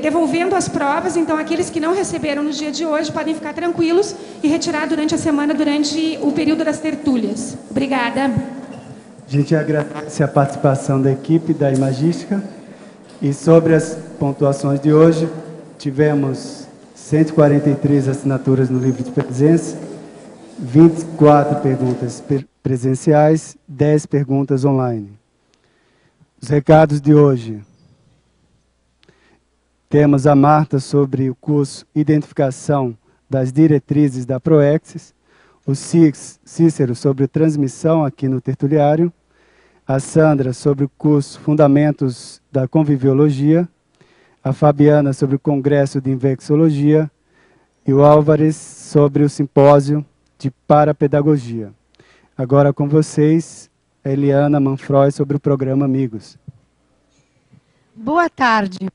devolvendo as provas. Então, aqueles que não receberam no dia de hoje podem ficar tranquilos e retirar durante a semana, durante o período das tertúlias. Obrigada. A gente agradece a participação da equipe da Imagística. E sobre as pontuações de hoje, tivemos 143 assinaturas no livro de presença, 24 perguntas presenciais, 10 perguntas online. Os recados de hoje. Temos a Marta sobre o curso Identificação das Diretrizes da Proexis, o Cícero sobre transmissão aqui no tertuliário, a Sandra sobre o curso Fundamentos da Conviviologia, a Fabiana sobre o Congresso de Infecciologia e o Álvares sobre o Simpósio de Parapedagogia. Agora com vocês, a Eliana Manfroy sobre o programa Amigos. Boa tarde.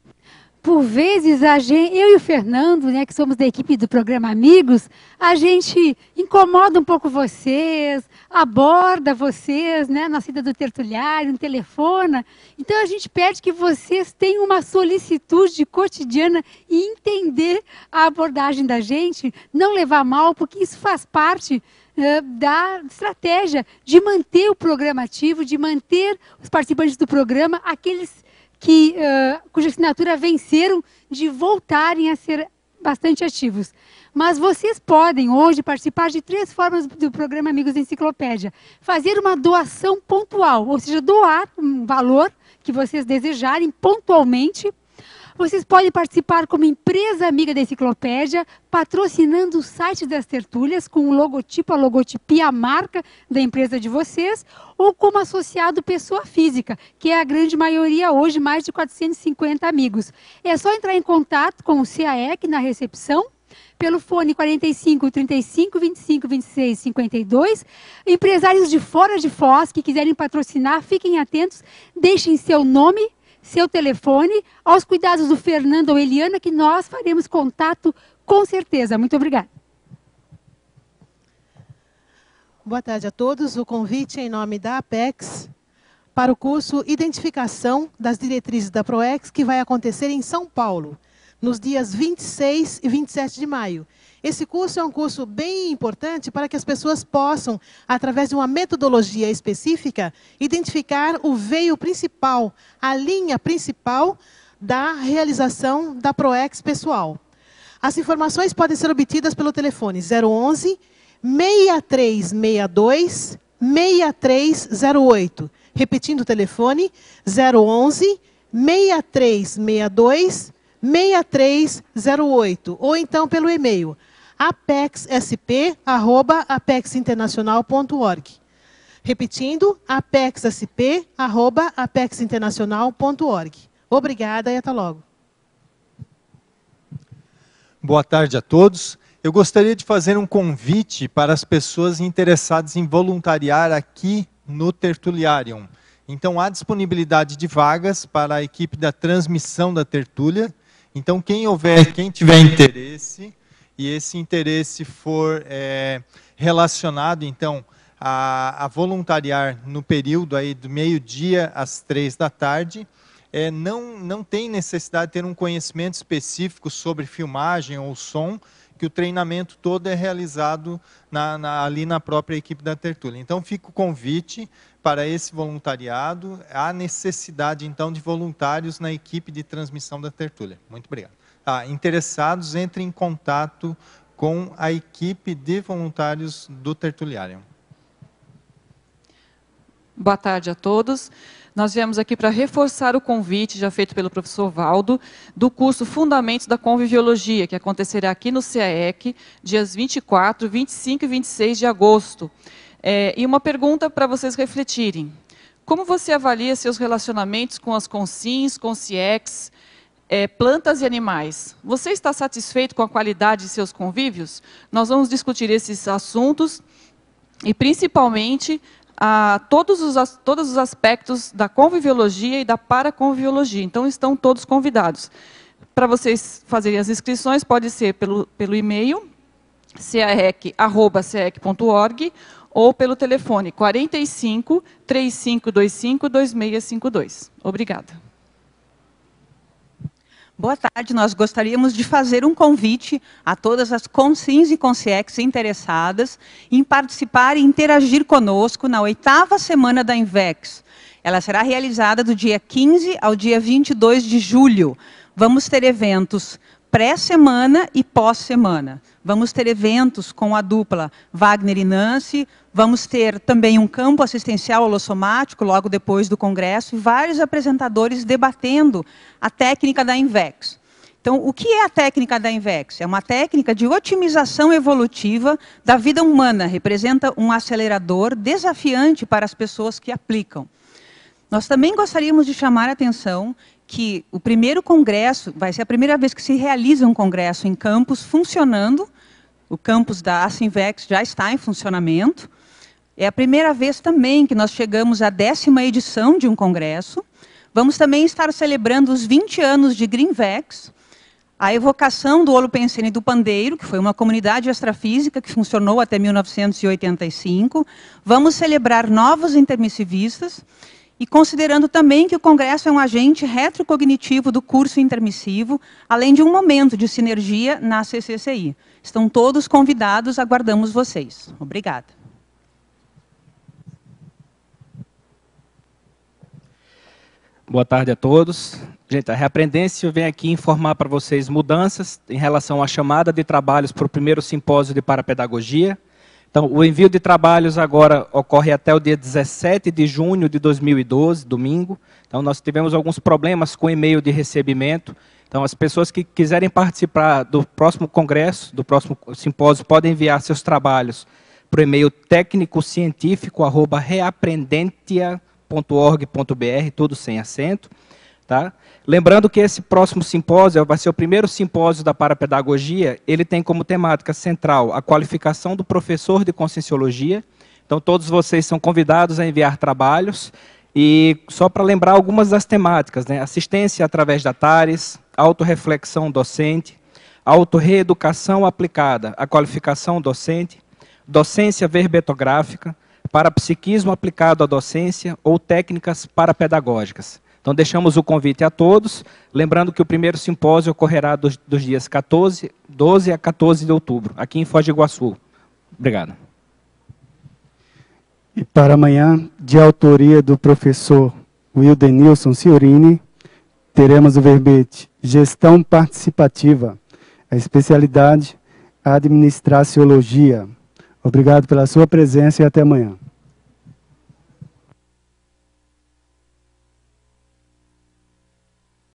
Por vezes, eu e o Fernando, né, que somos da equipe do programa Amigos, a gente incomoda um pouco vocês, aborda vocês, né, na saída do tertuliário, no telefone. Então, a gente pede que vocês tenham uma solicitude cotidiana e entender a abordagem da gente, não levar mal, porque isso faz parte da estratégia de manter o programa ativo, de manter os participantes do programa, aqueles cuja assinatura venceram, de voltarem a ser bastante ativos. Mas vocês podem hoje participar de 3 formas do programa Amigos da Enciclopédia. Fazer uma doação pontual, ou seja, doar um valor que vocês desejarem pontualmente. Vocês podem participar como empresa amiga da Enciclopédia, patrocinando o site das tertúlias, com o logotipo, a logotipia, a marca da empresa de vocês, ou como associado pessoa física, que é a grande maioria hoje, mais de 450 amigos. É só entrar em contato com o CAEC na recepção, pelo fone 45 35 25 26 52. Empresários de fora de Foz que quiserem patrocinar, fiquem atentos, deixem seu nome, seu telefone, aos cuidados do Fernando ou Eliana, que nós faremos contato com certeza. Muito obrigada. Boa tarde a todos. O convite é em nome da Apex para o curso Identificação das Diretrizes da PROEX, que vai acontecer em São Paulo, nos dias 26 e 27 de maio. Esse curso é um curso bem importante para que as pessoas possam, através de uma metodologia específica, identificar o veio principal, a linha principal da realização da PROEX pessoal. As informações podem ser obtidas pelo telefone 011 6362 6308. Repetindo o telefone, 011 6362 6308. Ou então pelo e-mail apexsp@apexinternacional.org. Repetindo, apexsp@apexinternacional.org. Obrigada e até logo. Boa tarde a todos. Eu gostaria de fazer um convite para as pessoas interessadas em voluntariar aqui no Tertuliarium. Então, há disponibilidade de vagas para a equipe da transmissão da tertúlia. Então, quem tiver interesse, e esse interesse for relacionado, então, a voluntariar no período aí do meio-dia às 3 da tarde, não tem necessidade de ter um conhecimento específico sobre filmagem ou som, que o treinamento todo é realizado ali na própria equipe da tertúlia. Então, fica o convite para esse voluntariado. Há necessidade, então, de voluntários na equipe de transmissão da tertúlia. Muito obrigado. Interessados, entrem em contato com a equipe de voluntários do Tertuliarium. Boa tarde a todos. Nós viemos aqui para reforçar o convite, já feito pelo professor Valdo, do curso Fundamentos da Conviviologia, que acontecerá aqui no CAEC, dias 24, 25 e 26 de agosto. E uma pergunta para vocês refletirem. Como você avalia seus relacionamentos com as consins, consciex, plantas e animais? Você está satisfeito com a qualidade de seus convívios? Nós vamos discutir esses assuntos e, principalmente, todos os aspectos da conviviologia e da paraconviviologia. Então, estão todos convidados. Para vocês fazerem as inscrições, pode ser pelo e-mail, caec@caec.org, ou pelo telefone 45 3525 2652. Obrigada. Boa tarde, nós gostaríamos de fazer um convite a todas as consins e consciex interessadas em participar e interagir conosco na 8ª semana da INVEX. Ela será realizada do dia 15 ao dia 22 de julho. Vamos ter eventos pré-semana e pós-semana. Vamos ter eventos com a dupla Wagner e Nancy, vamos ter também um campo assistencial holossomático logo depois do congresso e vários apresentadores debatendo a técnica da INVEX. Então, o que é a técnica da INVEX? É uma técnica de otimização evolutiva da vida humana, representa um acelerador desafiante para as pessoas que aplicam. Nós também gostaríamos de chamar a atenção que o primeiro congresso, vai ser a primeira vez que se realiza um congresso em campus funcionando, o campus da ACINVEX já está em funcionamento, é a primeira vez também que nós chegamos à 10ª edição de um congresso, vamos também estar celebrando os 20 anos de GreenVex, a evocação do Holopensene do Pandeiro, que foi uma comunidade astrafísica que funcionou até 1985, vamos celebrar novos intermissivistas, e considerando também que o Congresso é um agente retrocognitivo do curso intermissivo, além de um momento de sinergia na CCCI. Estão todos convidados, aguardamos vocês. Obrigada. Boa tarde a todos. Gente, a Reaprendência vem aqui informar para vocês mudanças em relação à chamada de trabalhos para o primeiro simpósio de parapedagogia. Então, o envio de trabalhos agora ocorre até o dia 17 de junho de 2012, domingo. Então, nós tivemos alguns problemas com o e-mail de recebimento. Então, as pessoas que quiserem participar do próximo congresso, do próximo simpósio, podem enviar seus trabalhos para o e-mail técnicocientifico@reaprendentia.org.br, tudo sem acento. Tá? Lembrando que esse próximo simpósio vai ser o primeiro simpósio da parapedagogia, ele tem como temática central a qualificação do professor de conscienciologia. Então, todos vocês são convidados a enviar trabalhos. E só para lembrar algumas das temáticas, né? Assistência através da TARES, autorreflexão docente, autorreeducação aplicada à qualificação docente, docência verbetográfica, parapsiquismo aplicado à docência ou técnicas parapedagógicas. Então, deixamos o convite a todos, lembrando que o primeiro simpósio ocorrerá dos dias 12 a 14 de outubro, aqui em Foz do Iguaçu. Obrigado. E para amanhã, de autoria do professor Wildenilson Ciorini, teremos o verbete Gestão Participativa, a especialidade Administraciologia. Obrigado pela sua presença e até amanhã.